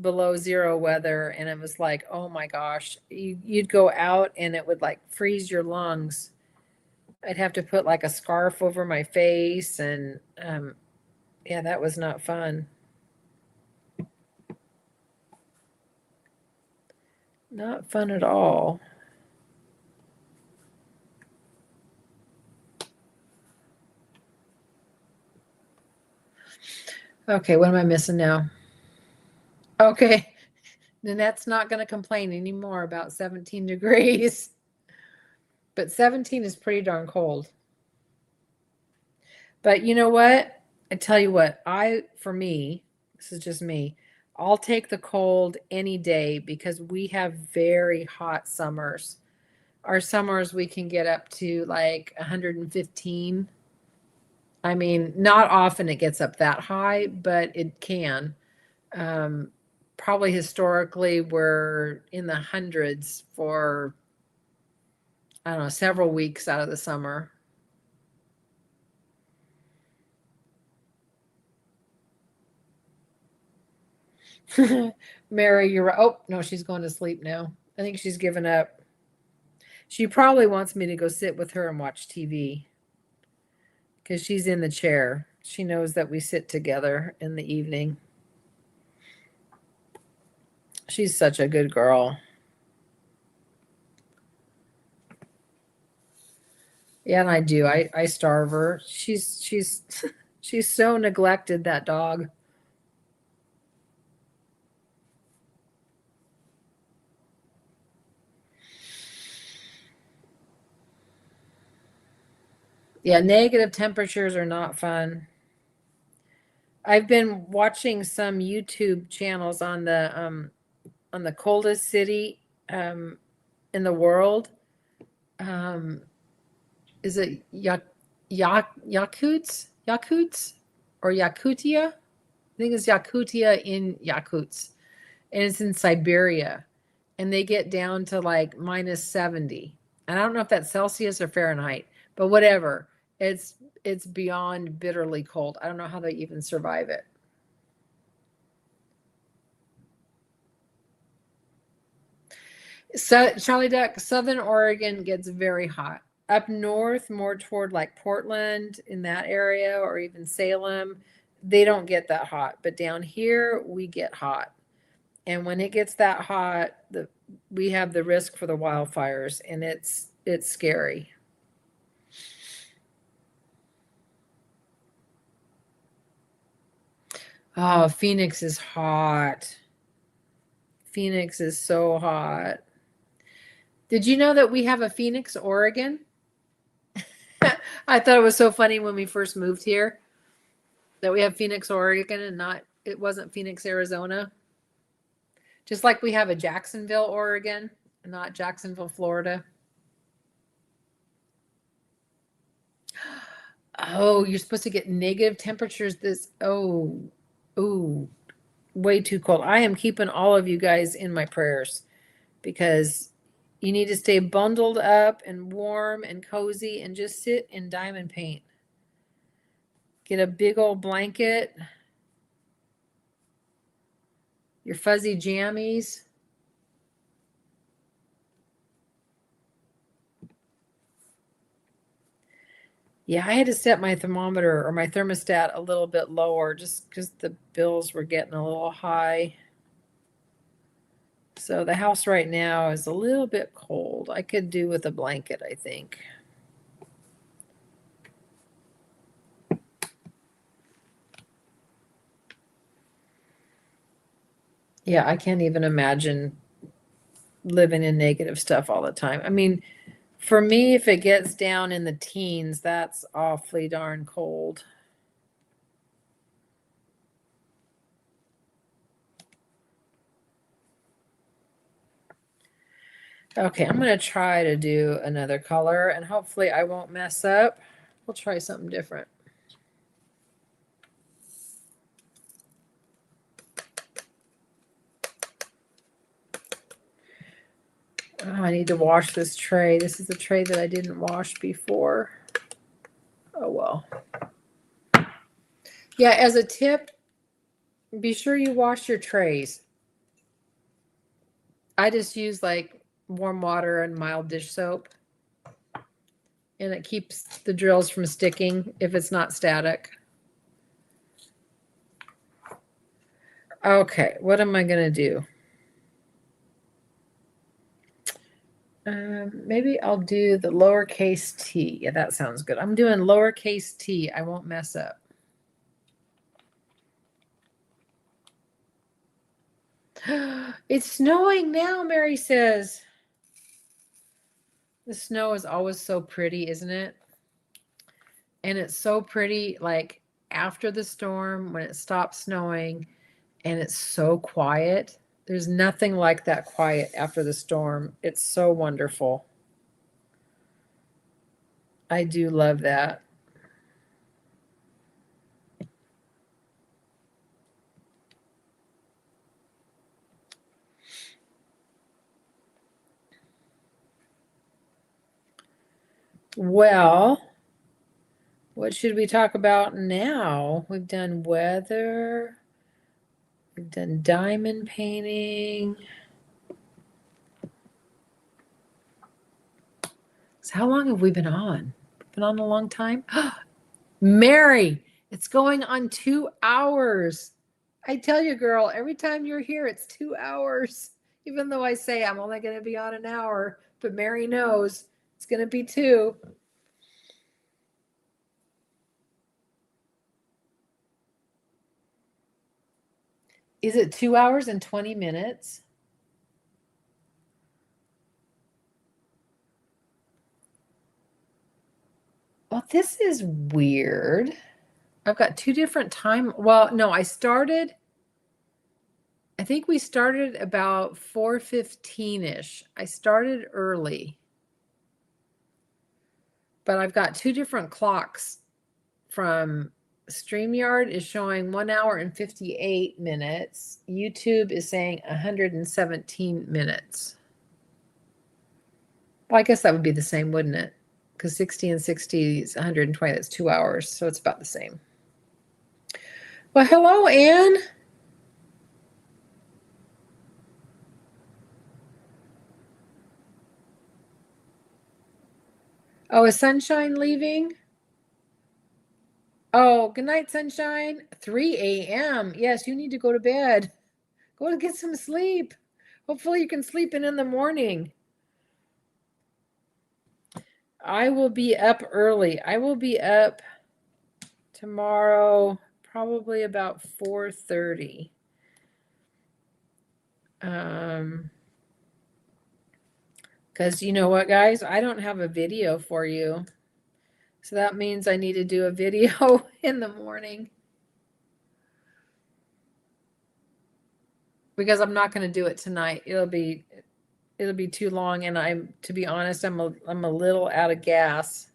below zero weather, and it was like, oh my gosh, you'd go out and it would like freeze your lungs. I'd have to put like a scarf over my face, and yeah, that was not fun. Not fun at all. Okay, what am I missing now? Okay, Nanette's not going to complain anymore about 17 degrees. But 17 is pretty darn cold. But you know what? I tell you what, for me, this is just me, I'll take the cold any day because we have very hot summers. Our summers, we can get up to like 115. I mean, not often it gets up that high, but it can. Probably historically, we're in the hundreds for, I don't know, several weeks out of the summer. Mary, you're right. Oh, no, she's going to sleep now. I think she's given up. She probably wants me to go sit with her and watch TV because she's in the chair. She knows that we sit together in the evening. She's such a good girl. Yeah, and I do. I starve her. She's she's so neglected, that dog. Yeah, negative temperatures are not fun. I've been watching some YouTube channels on the coldest city in the world. Is it Yakuts? Yakuts or Yakutia? I think it's Yakutia in Yakuts, and it's in Siberia, and they get down to like -70. And I don't know if that's Celsius or Fahrenheit, but whatever. It's beyond bitterly cold. I don't know how they even survive it. So, Charlie Duck, Southern Oregon gets very hot. Up north, more toward like Portland in that area, or even Salem, they don't get that hot. But down here, we get hot. And when it gets that hot, we have the risk for the wildfires, and it's scary. Oh, Phoenix is hot. Phoenix is so hot. Did you know that we have a Phoenix, Oregon? I thought it was so funny when we first moved here that we have Phoenix, Oregon, and it wasn't Phoenix, Arizona. Just like we have a Jacksonville, Oregon, not Jacksonville, Florida. Oh, you're supposed to get negative temperatures ooh, way too cold. I am keeping all of you guys in my prayers because you need to stay bundled up and warm and cozy and just sit in diamond paint. Get a big old blanket, your fuzzy jammies. Yeah, I had to set my thermometer or my thermostat a little bit lower just because the bills were getting a little high. So the house right now is a little bit cold. I could do with a blanket, I think. Yeah, I can't even imagine living in negative stuff all the time. I mean, for me, if it gets down in the teens, that's awfully darn cold. Okay, I'm going to try to do another color, and hopefully I won't mess up. We'll try something different. Oh, I need to wash this tray. This is a tray that I didn't wash before. Oh, well. Yeah, as a tip, be sure you wash your trays. I just use like warm water and mild dish soap. And it keeps the drills from sticking if it's not static. Okay, what am I going to do? Maybe I'll do the lowercase t. Yeah, that sounds good. I'm doing lowercase t. I won't mess up. It's snowing now, Mary says. The snow is always so pretty, isn't it? And it's so pretty, like after the storm, when it stops snowing and it's so quiet. There's nothing like that quiet after the storm. It's so wonderful. I do love that. Well, what should we talk about now? We've done weather. We've done diamond painting. So how long have we been on? Been on a long time? Mary, it's going on 2 hours. I tell you, girl, every time you're here, it's 2 hours. Even though I say I'm only going to be on an hour, but Mary knows it's going to be 2. Is it 2 hours and 20 minutes? Well, this is weird. I've got 2 different time. Well, no, I think we started about 4:15-ish. I started early. But I've got 2 different clocks from StreamYard is showing 1 hour and 58 minutes. YouTube is saying 117 minutes. Well, I guess that would be the same, wouldn't it? Because 60 and 60 is 120. That's 2 hours. So it's about the same. Well, hello, Anne. Oh, is Sunshine leaving? Oh, good night, Sunshine. 3 a.m. Yes, you need to go to bed. Go to get some sleep. Hopefully you can sleep in the morning. I will be up early. I will be up tomorrow, probably about 4:30. Because you know what, guys? I don't have a video for you. So that means I need to do a video in the morning. Because I'm not going to do it tonight. It'll be too long, and to be honest, I'm a little out of gas.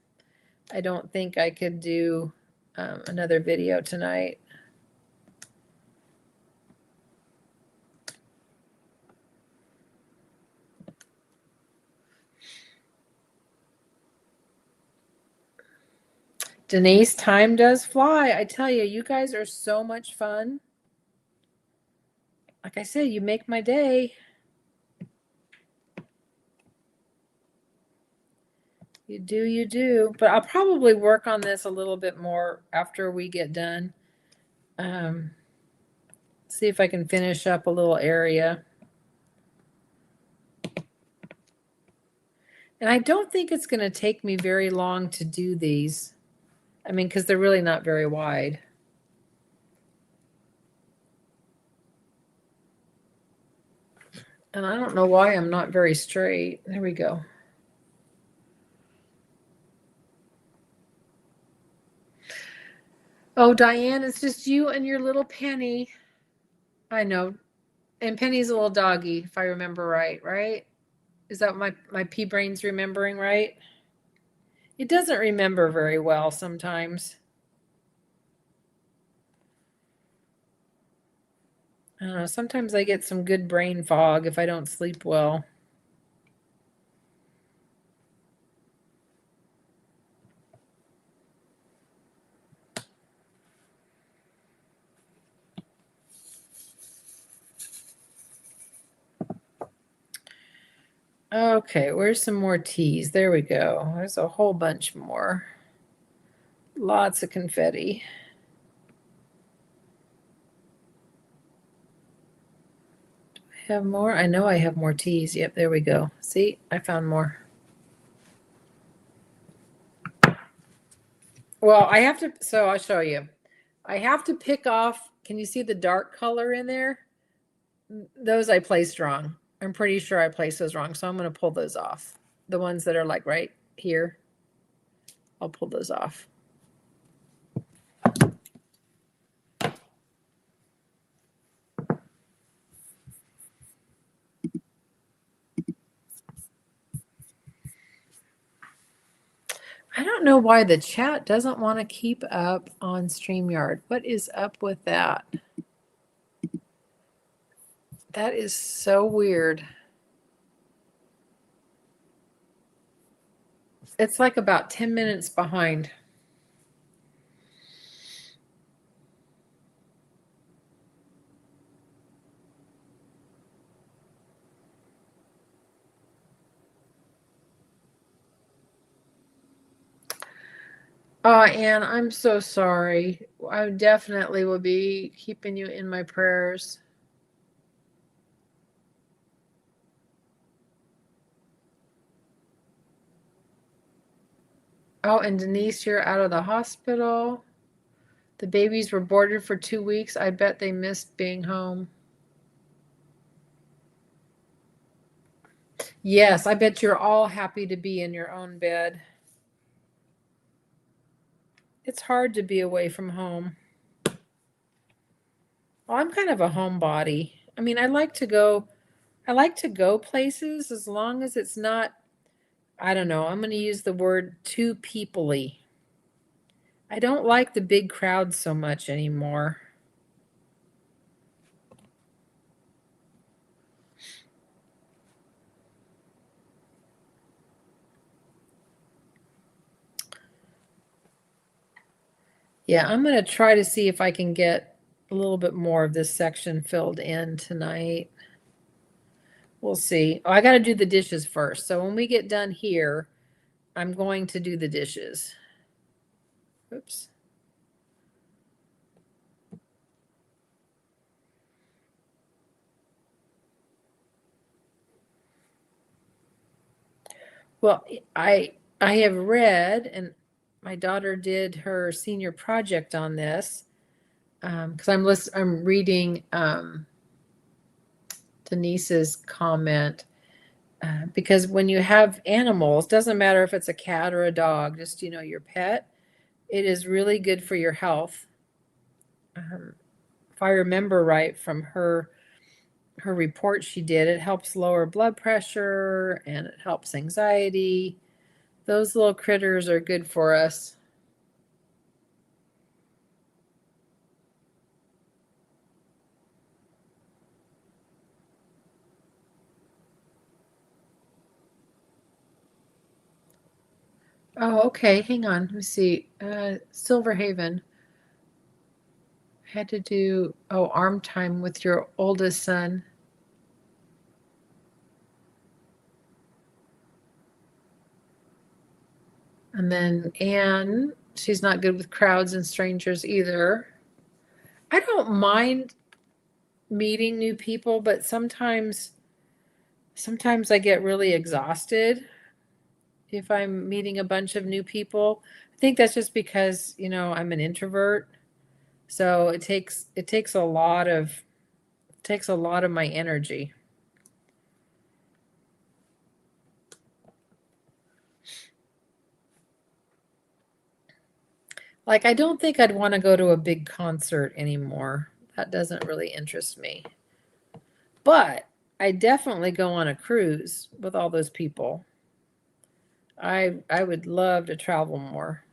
I don't think I could do another video tonight. Denise, time does fly. I tell you, you guys are so much fun. Like I said, you make my day. You do, you do. But I'll probably work on this a little bit more after we get done. See if I can finish up a little area. And I don't think it's going to take me very long to do these. I mean, because they're really not very wide. And I don't know why I'm not very straight. There we go. Oh, Diane, it's just you and your little Penny. I know. And Penny's a little doggy, if I remember right, right? Is that my pea brain's remembering right? It doesn't remember very well sometimes. I don't know. Sometimes I get some good brain fog if I don't sleep well. Okay, where's some more teas? There we go. There's a whole bunch more. Lots of confetti. Do I have more? I know I have more teas. Yep, there we go. See, I found more. Well, I have to, so I'll show you. I have to pick off, can you see the dark color in there? Those I placed wrong. I'm pretty sure I placed those wrong, so I'm going to pull those off. The ones that are like right here, I'll pull those off. I don't know why the chat doesn't want to keep up on StreamYard. What is up with that? That is so weird. It's like about 10 minutes behind. Oh, Anne, I'm so sorry. I definitely will be keeping you in my prayers. Oh, and Denise, you're out of the hospital. The babies were boarded for 2 weeks. I bet they missed being home. Yes, I bet you're all happy to be in your own bed. It's hard to be away from home. Well, I'm kind of a homebody. I mean, I like to go places as long as it's not, I don't know, I'm going to use the word too people-y. I don't like the big crowds so much anymore. Yeah, I'm going to try to see if I can get a little bit more of this section filled in tonight. We'll see. Oh, I got to do the dishes first. So when we get done here, I'm going to do the dishes. Oops. Well, I have read, and my daughter did her senior project on this, because I'm reading Denise's comment, because when you have animals, doesn't matter if it's a cat or a dog, just your pet, it is really good for your health. If I remember right from her report she did, it helps lower blood pressure and it helps anxiety. Those little critters are good for us. Oh, okay. Hang on. Let me see. Silverhaven. Had to do, arm time with your oldest son. And then Anne, she's not good with crowds and strangers either. I don't mind meeting new people, but sometimes I get really exhausted if I'm meeting a bunch of new people. I think that's just because, I'm an introvert. So it takes a lot of my energy. Like, I don't think I'd want to go to a big concert anymore. That doesn't really interest me. But I definitely go on a cruise with all those people. I would love to travel more.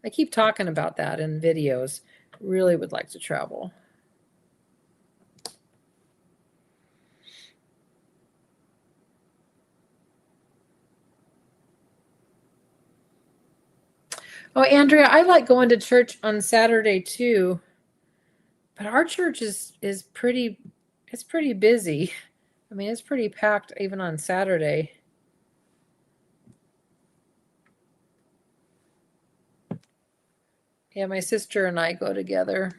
I keep talking about that in videos. Really would like to travel. Oh, Andrea, I like going to church on Saturday too. But our church is pretty busy. I mean, it's pretty packed even on Saturday. Yeah, my sister and I go together.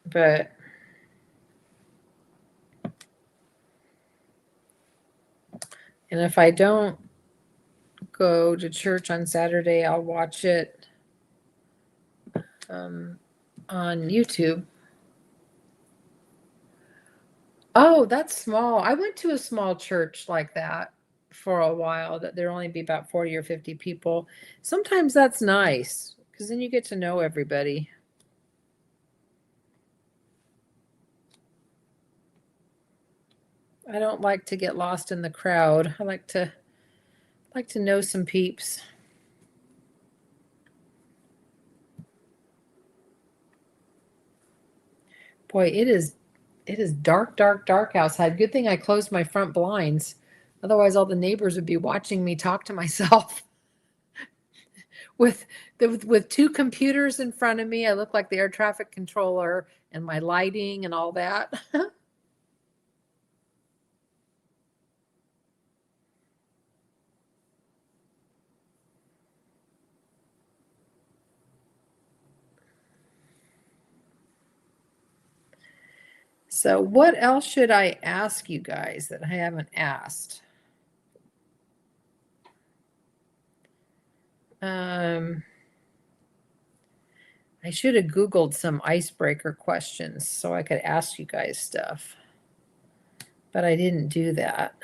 But and if I don't go to church on Saturday, I'll watch it on YouTube. Oh, that's small. I went to a small church like that for a while, that there only be about 40 or 50 people. Sometimes that's nice because then you get to know everybody. I don't like to get lost in the crowd. I like to know some peeps. Boy, it is dark, dark, dark outside. Good thing I closed my front blinds. Otherwise, all the neighbors would be watching me talk to myself. With two computers in front of me, I look like the air traffic controller, and my lighting and all that. So what else should I ask you guys that I haven't asked? I should have Googled some icebreaker questions so I could ask you guys stuff, but I didn't do that.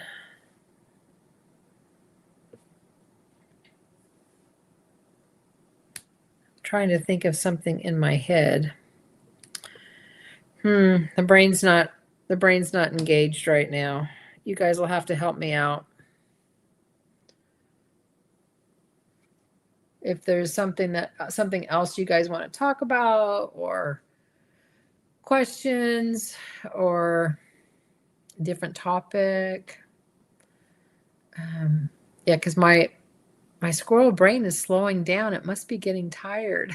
I'm trying to think of something in my head. The brain's not engaged right now. You guys will have to help me out. If there's something else you guys want to talk about, or questions, or a different topic. Yeah, because my squirrel brain is slowing down. It must be getting tired.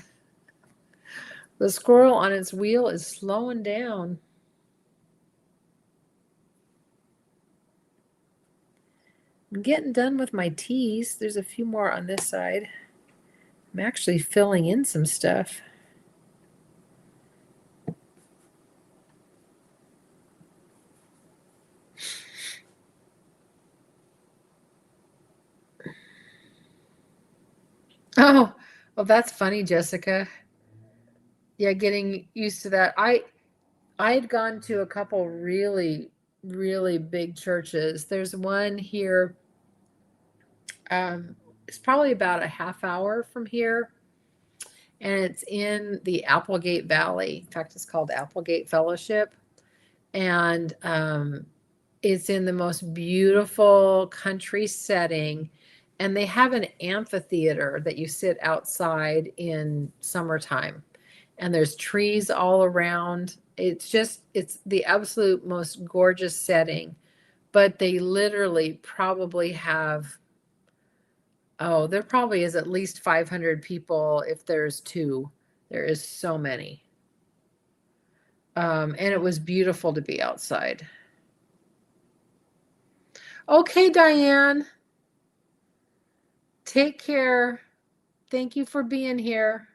The squirrel on its wheel is slowing down. I'm getting done with my teas. There's a few more on this side. I'm actually filling in some stuff. Oh, well, that's funny, Jessica. Yeah, getting used to that. I had gone to a couple really, really big churches. There's one here. It's probably about a half hour from here, and it's in the Applegate Valley. In fact, it's called Applegate Fellowship, and it's in the most beautiful country setting. And they have an amphitheater that you sit outside in summertime, and there's trees all around. It's the absolute most gorgeous setting. But they literally probably have, there probably is at least 500 people if there's two. There is so many. And it was beautiful to be outside. Okay, Diane. Take care. Thank you for being here.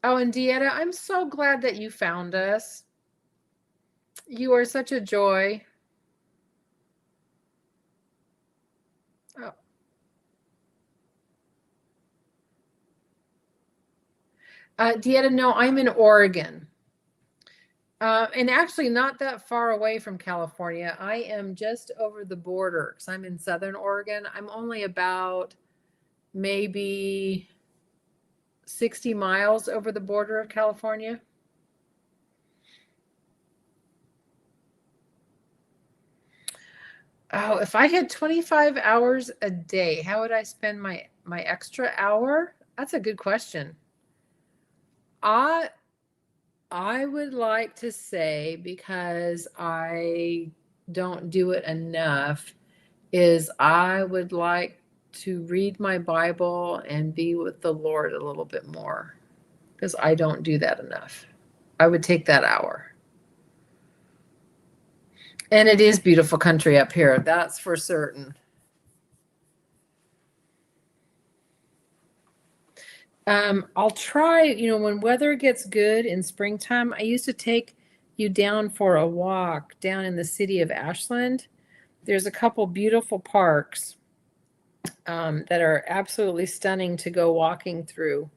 Oh, and Dieta, I'm so glad that you found us. You are such a joy. Oh. Dieta, no, I'm in Oregon. And actually not that far away from California. I am just over the border because I'm in Southern Oregon. I'm only about maybe 60 miles over the border of California. Oh, if I had 25 hours a day, how would I spend my extra hour? That's a good question. I would like to say, because I don't do it enough, is I would like to read my Bible and be with the Lord a little bit more, because I don't do that enough. I would take that hour. And it is beautiful country up here, that's for certain. I'll try, when weather gets good in springtime, I used to take you down for a walk down in the city of Ashland. There's a couple beautiful parks that are absolutely stunning to go walking through.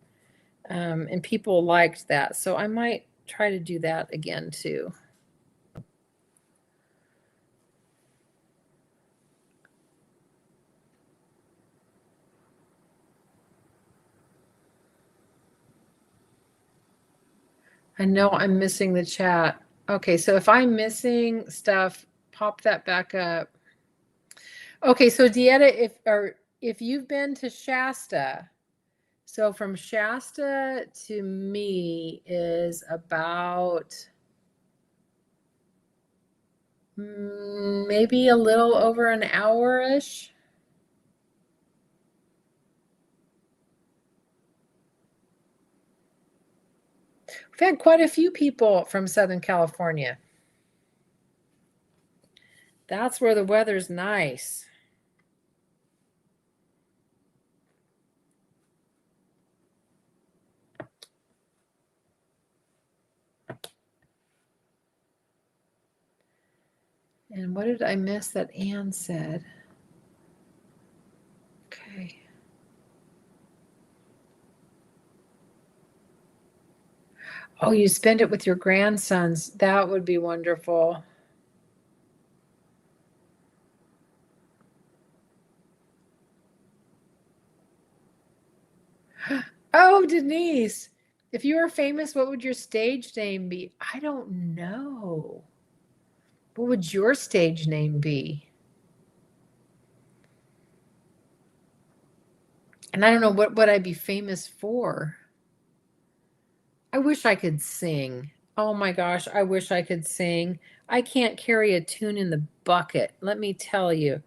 And people liked that. So I might try to do that again too. I know I'm missing the chat. Okay, so if I'm missing stuff, pop that back up. Okay, so Dieta, if you've been to Shasta, so from Shasta to me is about maybe a little over an hour-ish. We've had quite a few people from Southern California. That's where the weather's nice. And what did I miss that Anne said? Okay. Oh, you spend it with your grandsons. That would be wonderful. Oh, Denise, if you were famous, what would your stage name be? I don't know. What would your stage name be? And I don't know, what would I be famous for? I wish I could sing. Oh my gosh, I wish I could sing. I can't carry a tune in the bucket, let me tell you.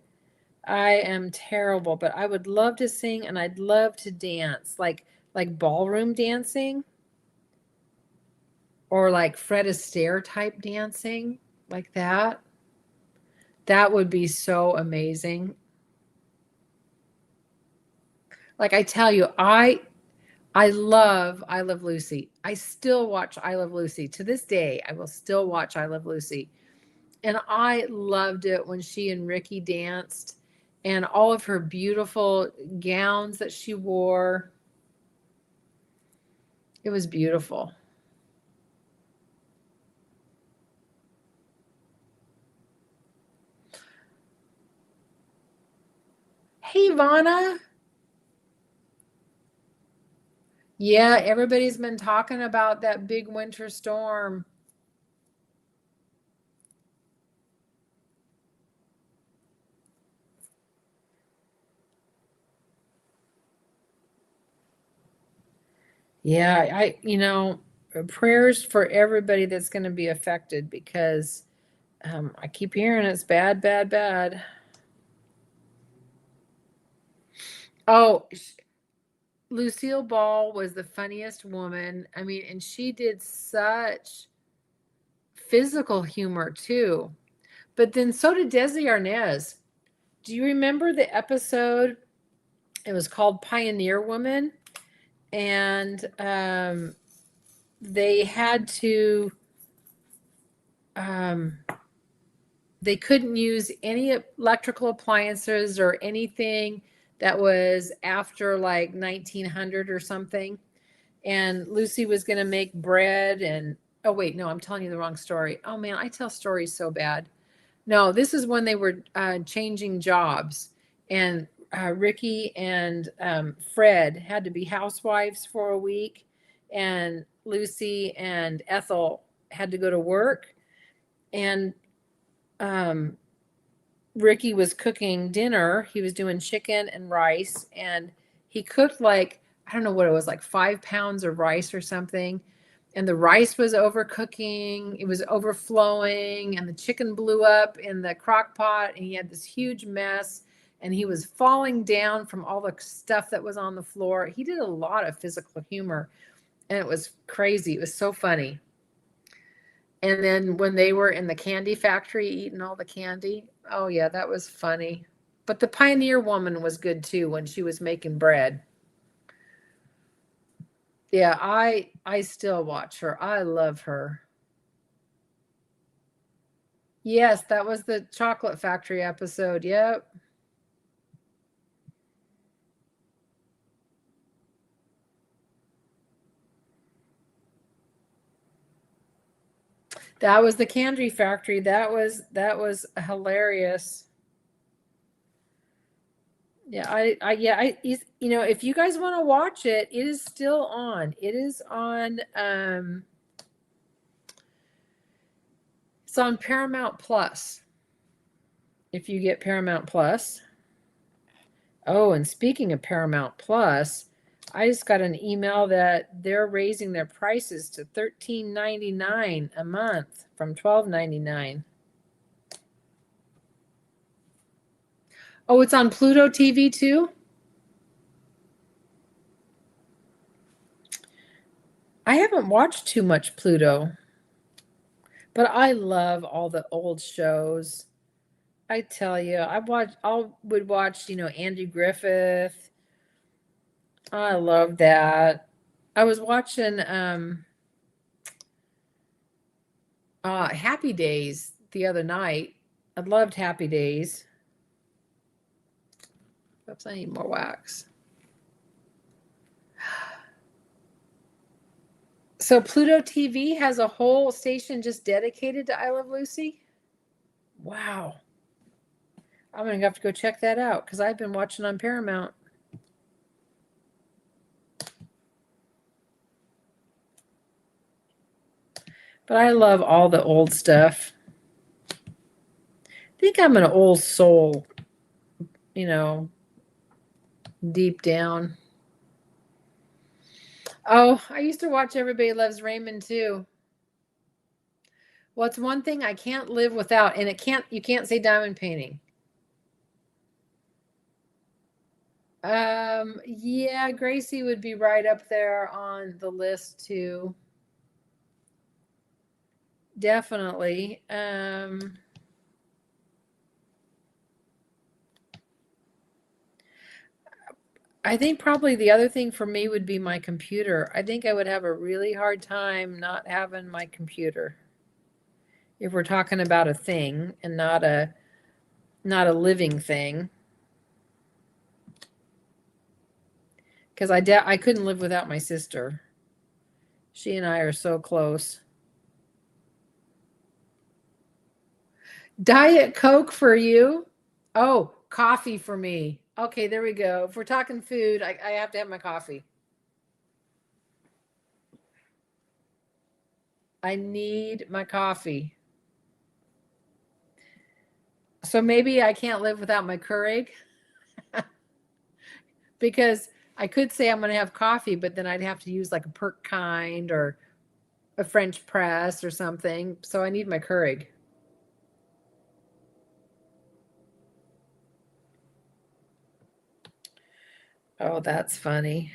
I am terrible, but I would love to sing and I'd love to dance, like ballroom dancing or like Fred Astaire type dancing, like that. That would be so amazing. Like I tell you, I love I Love Lucy. I still watch I Love Lucy. To this day, I will still watch I Love Lucy. And I loved it when she and Ricky danced and all of her beautiful gowns that she wore. It was beautiful. Hey, Vana. Yeah, everybody's been talking about that big winter storm. Yeah, prayers for everybody that's going to be affected because I keep hearing it's bad, bad, bad. Oh, Lucille Ball was the funniest woman. I mean, and she did such physical humor too. But then so did Desi Arnaz. Do you remember the episode? It was called Pioneer Woman. And they had to, they couldn't use any electrical appliances or anything that was after like 1900 or something. And Lucy was going to make bread and, oh, wait, no, I'm telling you the wrong story. Oh, man, I tell stories so bad. No, this is when they were changing jobs. And Ricky and Fred had to be housewives for a week. And Lucy and Ethel had to go to work. And Ricky was cooking dinner. He was doing chicken and rice. And he cooked like, I don't know what it was, like 5 pounds of rice or something. And the rice was overcooking. It was overflowing. And the chicken blew up in the crock pot. And he had this huge mess. And he was falling down from all the stuff that was on the floor. He did a lot of physical humor. And it was crazy. It was so funny. And then when they were in the candy factory eating all the candy, oh yeah, that was funny. But the Pioneer Woman was good too when she was making bread. Yeah, I still watch her. I love her. Yes, that was the Chocolate Factory episode. Yep. That was the Candy Factory. That was hilarious. Yeah, you know, if you guys want to watch it, it is still on. It is on it's on Paramount Plus. If you get Paramount Plus. Oh, and speaking of Paramount Plus, I just got an email that they're raising their prices to $13.99 a month from $12.99. Oh, it's on Pluto TV too? I haven't watched too much Pluto, but I love all the old shows. I tell you, would watch, you know, Andy Griffith. I love that. I was watching Happy Days the other night. I loved Happy Days. Oops, I need more wax. So Pluto TV has a whole station just dedicated to I Love Lucy? Wow. I'm going to have to go check that out because I've been watching on Paramount. But I love all the old stuff. I think I'm an old soul, you know, deep down. Oh, I used to watch Everybody Loves Raymond too. Well, it's one thing I can't live without, and you can't say diamond painting. Yeah, Gracie would be right up there on the list too. Definitely. I think probably the other thing for me would be my computer. I think I would have a really hard time not having my computer. If we're talking about a thing and not a living thing. Because I couldn't live without my sister. She and I are so close. Diet Coke for you? Oh, coffee for me. Okay, there we go. If we're talking food, I have to have my coffee. I need my coffee. So maybe I can't live without my Keurig because I could say I'm going to have coffee, but then I'd have to use like a Perk Kind or a French press or something. So I need my Keurig. Oh, that's funny.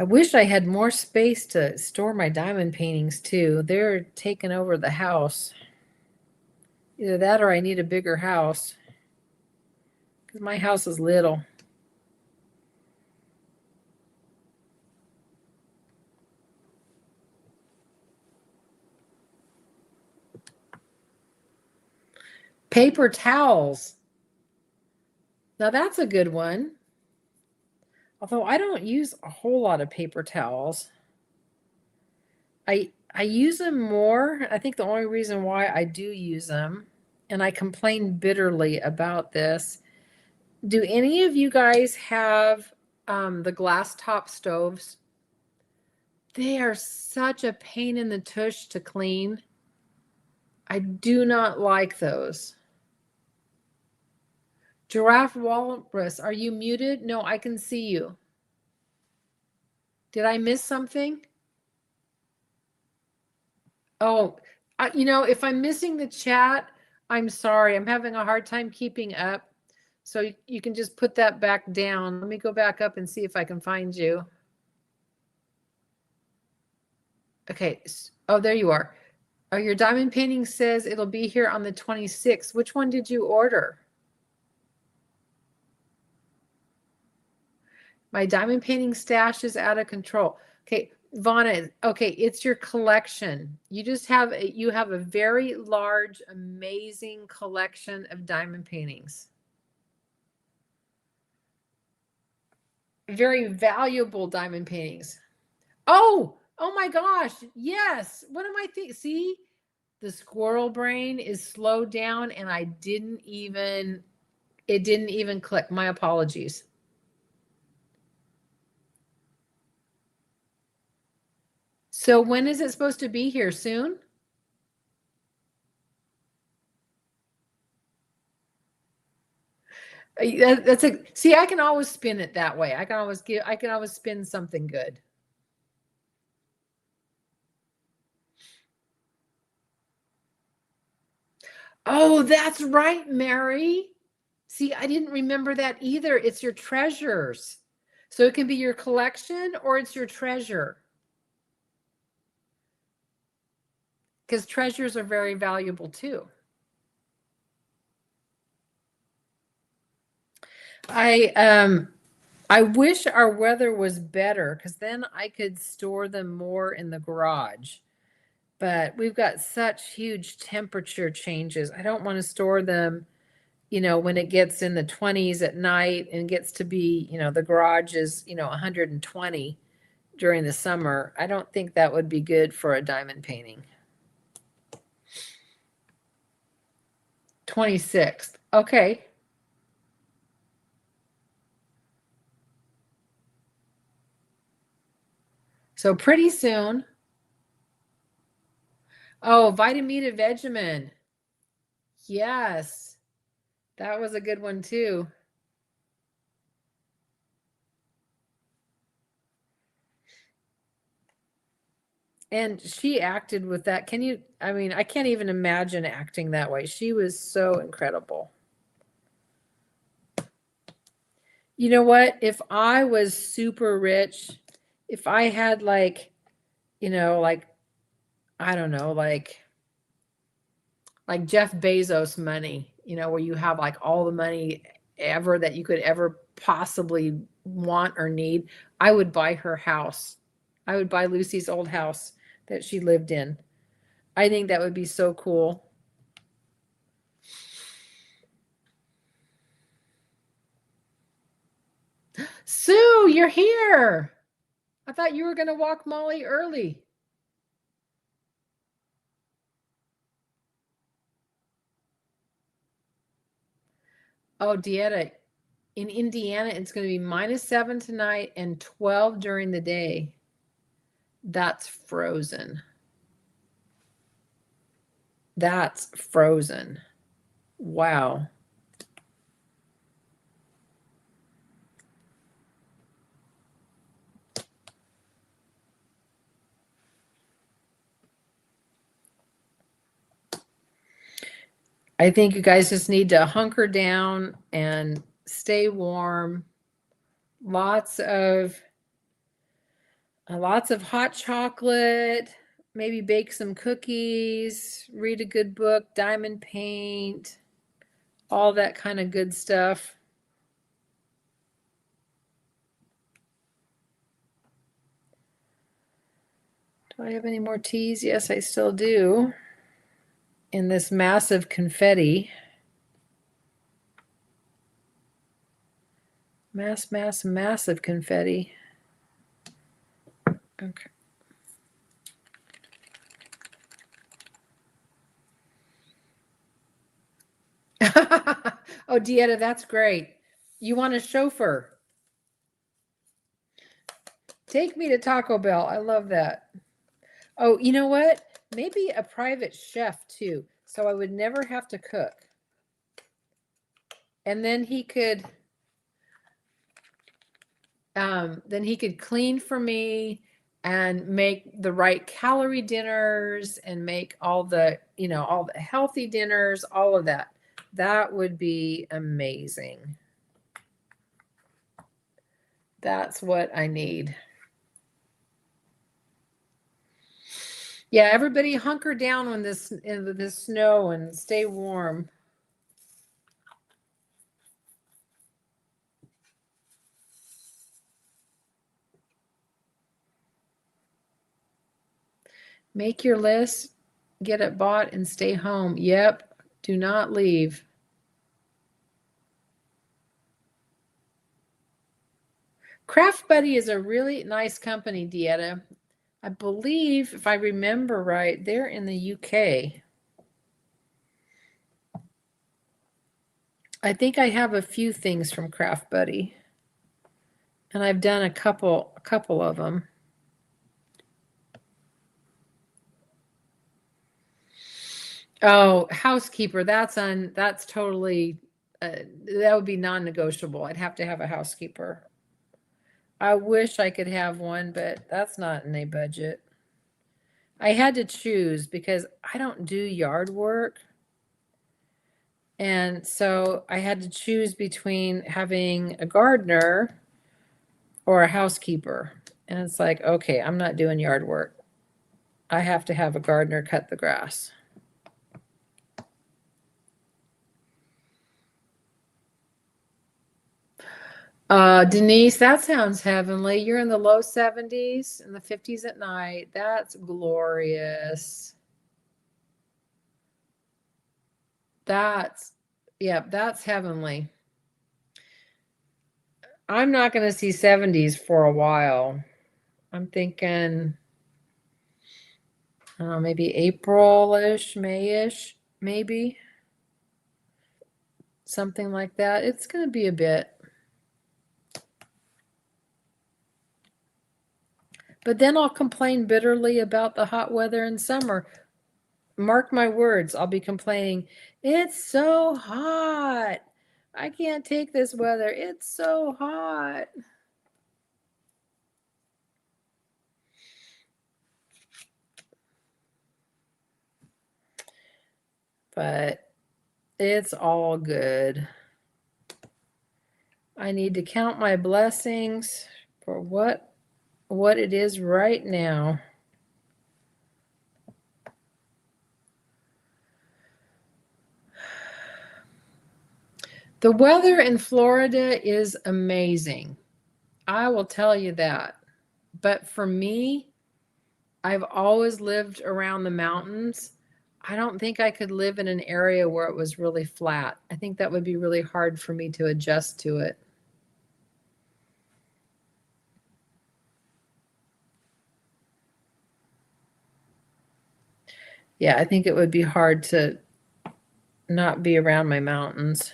I wish I had more space to store my diamond paintings too. They're taking over the house. Either that or I need a bigger house because my house is little. Paper towels. Now that's a good one. Although I don't use a whole lot of paper towels. I use them more. I think the only reason why I do use them, and I complain bitterly about this. Do any of you guys have the glass top stoves? They are such a pain in the tush to clean. I do not like those. Giraffe Walrus, are you muted? No, I can see you. Did I miss something? Oh, if I'm missing the chat, I'm sorry. I'm having a hard time keeping up. So you can just put that back down. Let me go back up and see if I can find you. Okay. Oh, there you are. Oh, your diamond painting says it'll be here on the 26th. Which one did you order? My diamond painting stash is out of control. Okay, Vonna, okay, it's your collection. You have a very large, amazing collection of diamond paintings. Very valuable diamond paintings. Oh my gosh. Yes. What am I thinking? See, the squirrel brain is slowed down and it didn't even click. My apologies. So when is it supposed to be here? Soon? That's a see. I can always spin it that way. I can always spin something good. Oh, that's right, Mary. See, I didn't remember that either. It's your treasures. So it can be your collection or it's your treasure. Because treasures are very valuable too. I wish our weather was better because then I could store them more in the garage. But we've got such huge temperature changes. I don't want to store them, when it gets in the 20s at night and gets to be, the garage is, 120 during the summer. I don't think that would be good for a diamond painting. 26th. Okay. So pretty soon. Oh, Vitamita Vegemin. Yes. That was a good one too. And she acted with that. I can't even imagine acting that way. She was so incredible. You know what? If I was super rich, if I had I don't know, like Jeff Bezos money, where you have like all the money ever that you could ever possibly want or need, I would buy her house. I would buy Lucy's old house that she lived in. I think that would be so cool. Sue, you're here. I thought you were going to walk Molly early. Oh, Dieta, in Indiana, it's going to be -7 tonight and 12 during the day. That's frozen. That's frozen. Wow. I think you guys just need to hunker down and stay warm. Lots of Lots of hot chocolate, maybe bake some cookies, read a good book, diamond paint, all that kind of good stuff. Do I have any more teas? Yes, I still do. In this massive confetti. Massive confetti. Okay. Oh, Dieta, that's great. You want a chauffeur? Take me to Taco Bell. I love that. Oh, you know what? Maybe a private chef too, so I would never have to cook. And then he could clean for me and make the right calorie dinners and make all the, all the healthy dinners, all of that. That would be amazing. That's what I need. Yeah, everybody hunker down in this snow and stay warm. Make your list, get it bought, and stay home. Yep, do not leave. Craft Buddy is a really nice company, Dieta. I believe, if I remember right, they're in the UK. I think I have a few things from Craft Buddy, and I've done a couple of them. Oh, housekeeper, that's totally, that would be non-negotiable. I'd have to have a housekeeper. I wish I could have one, but that's not in a budget. I had to choose because I don't do yard work. And so I had to choose between having a gardener or a housekeeper. And it's like, okay, I'm not doing yard work. I have to have a gardener cut the grass. Denise, that sounds heavenly. You're in the low 70s and the 50s at night. That's glorious. That's heavenly. I'm not going to see 70s for a while. I'm thinking, I don't know, maybe April-ish, May-ish, maybe. Something like that. It's going to be a bit. But then I'll complain bitterly about the hot weather in summer. Mark my words, I'll be complaining, it's so hot. I can't take this weather. It's so hot. But it's all good. I need to count my blessings for what it is right now. The weather in Florida is amazing. I will tell you that. But for me, I've always lived around the mountains. I don't think I could live in an area where it was really flat. I think that would be really hard for me to adjust to it. Yeah, I think it would be hard to not be around my mountains.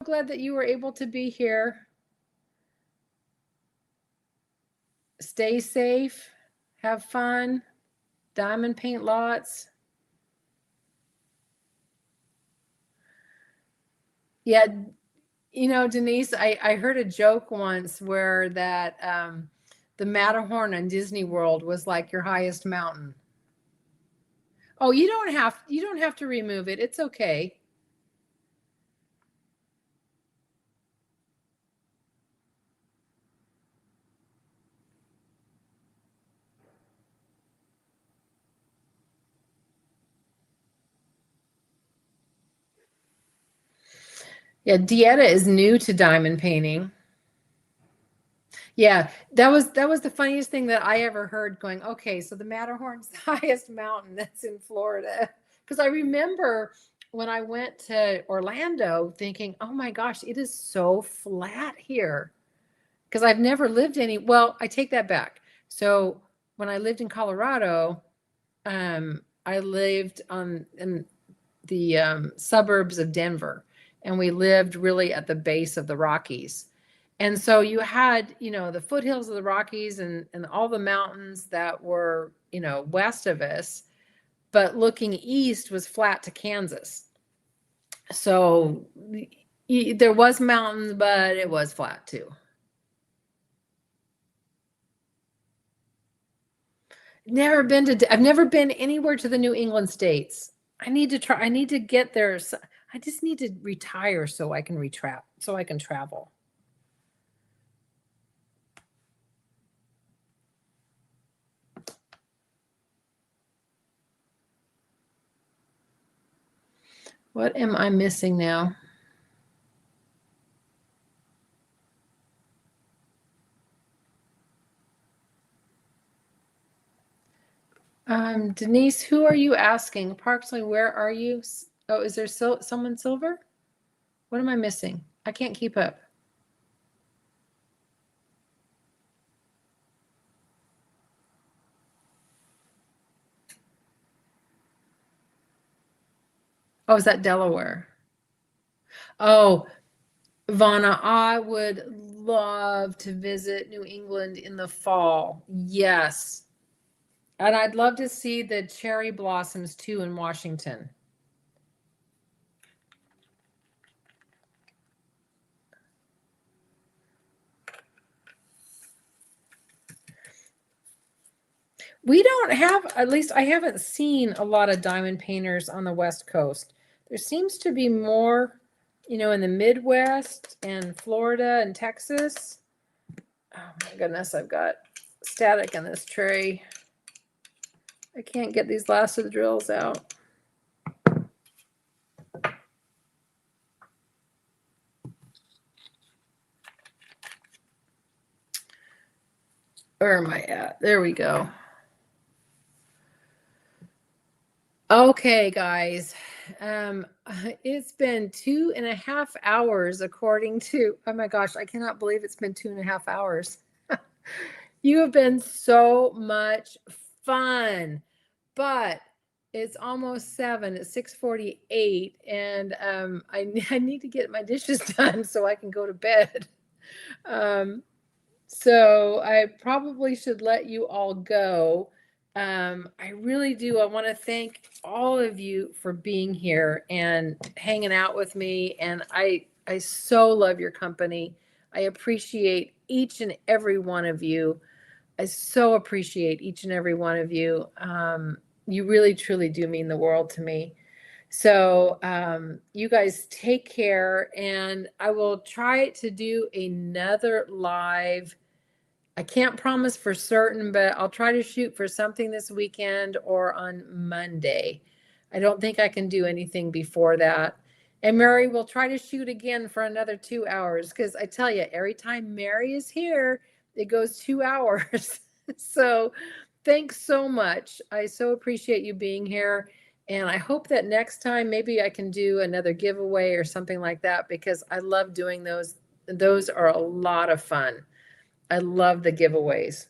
I'm glad that you were able to be here. Stay safe, have fun, diamond paint lots. Yeah, Denise, I heard a joke once where that the Matterhorn on Disney World was like your highest mountain. Oh, you don't have to remove it. It's okay. Yeah, Dieta is new to diamond painting. Yeah, that was the funniest thing that I ever heard going, okay, so the Matterhorn's the highest mountain that's in Florida. Because I remember when I went to Orlando thinking, oh my gosh, it is so flat here. Because I've never lived well, I take that back. So when I lived in Colorado, I lived in the suburbs of Denver, and we lived really at the base of the Rockies. And so you had, the foothills of the Rockies and all the mountains that were, west of us, but looking east was flat to Kansas. So there was mountains, but it was flat too. I've never been anywhere to the New England states. I need to try. I need to get there. I just need to retire so I can travel. What am I missing now? Denise, who are you asking? Approximately where are you? Oh, is there someone silver? What am I missing? I can't keep up. Oh, is that Delaware? Oh, Vana, I would love to visit New England in the fall. Yes. And I'd love to see the cherry blossoms too in Washington. We don't have, at least I haven't seen a lot of diamond painters on the West Coast. There seems to be more, in the Midwest and Florida and Texas. Oh my goodness, I've got static in this tray. I can't get these last of the drills out. Where am I at? There we go. Okay, guys. It's been 2.5 hours according to, oh my gosh, I cannot believe it's been 2.5 hours. You have been so much fun, but it's almost 7. It's 6:48, and I need to get my dishes done so I can go to bed. So I probably should let you all go. I really do. I want to thank all of you for being here and hanging out with me. And I so love your company. I appreciate each and every one of you. I so appreciate each and every one of you. You really, truly do mean the world to me. So you guys take care, and I will try to do another live. I can't promise for certain, but I'll try to shoot for something this weekend or on Monday. I don't think I can do anything before that. And Mary will try to shoot again for another 2 hours, because I tell you, every time Mary is here, it goes 2 hours. So thanks so much. I so appreciate you being here. And I hope that next time maybe I can do another giveaway or something like that, because I love doing those. Those are a lot of fun. I love the giveaways.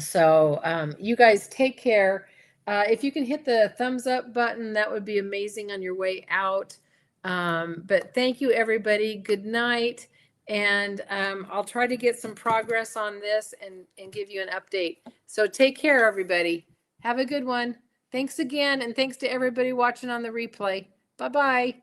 So you guys take care. If you can hit the thumbs up button, that would be amazing on your way out. But thank you, everybody. Good night. And I'll try to get some progress on this and give you an update. So take care, everybody. Have a good one. Thanks again. And thanks to everybody watching on the replay. Bye-bye.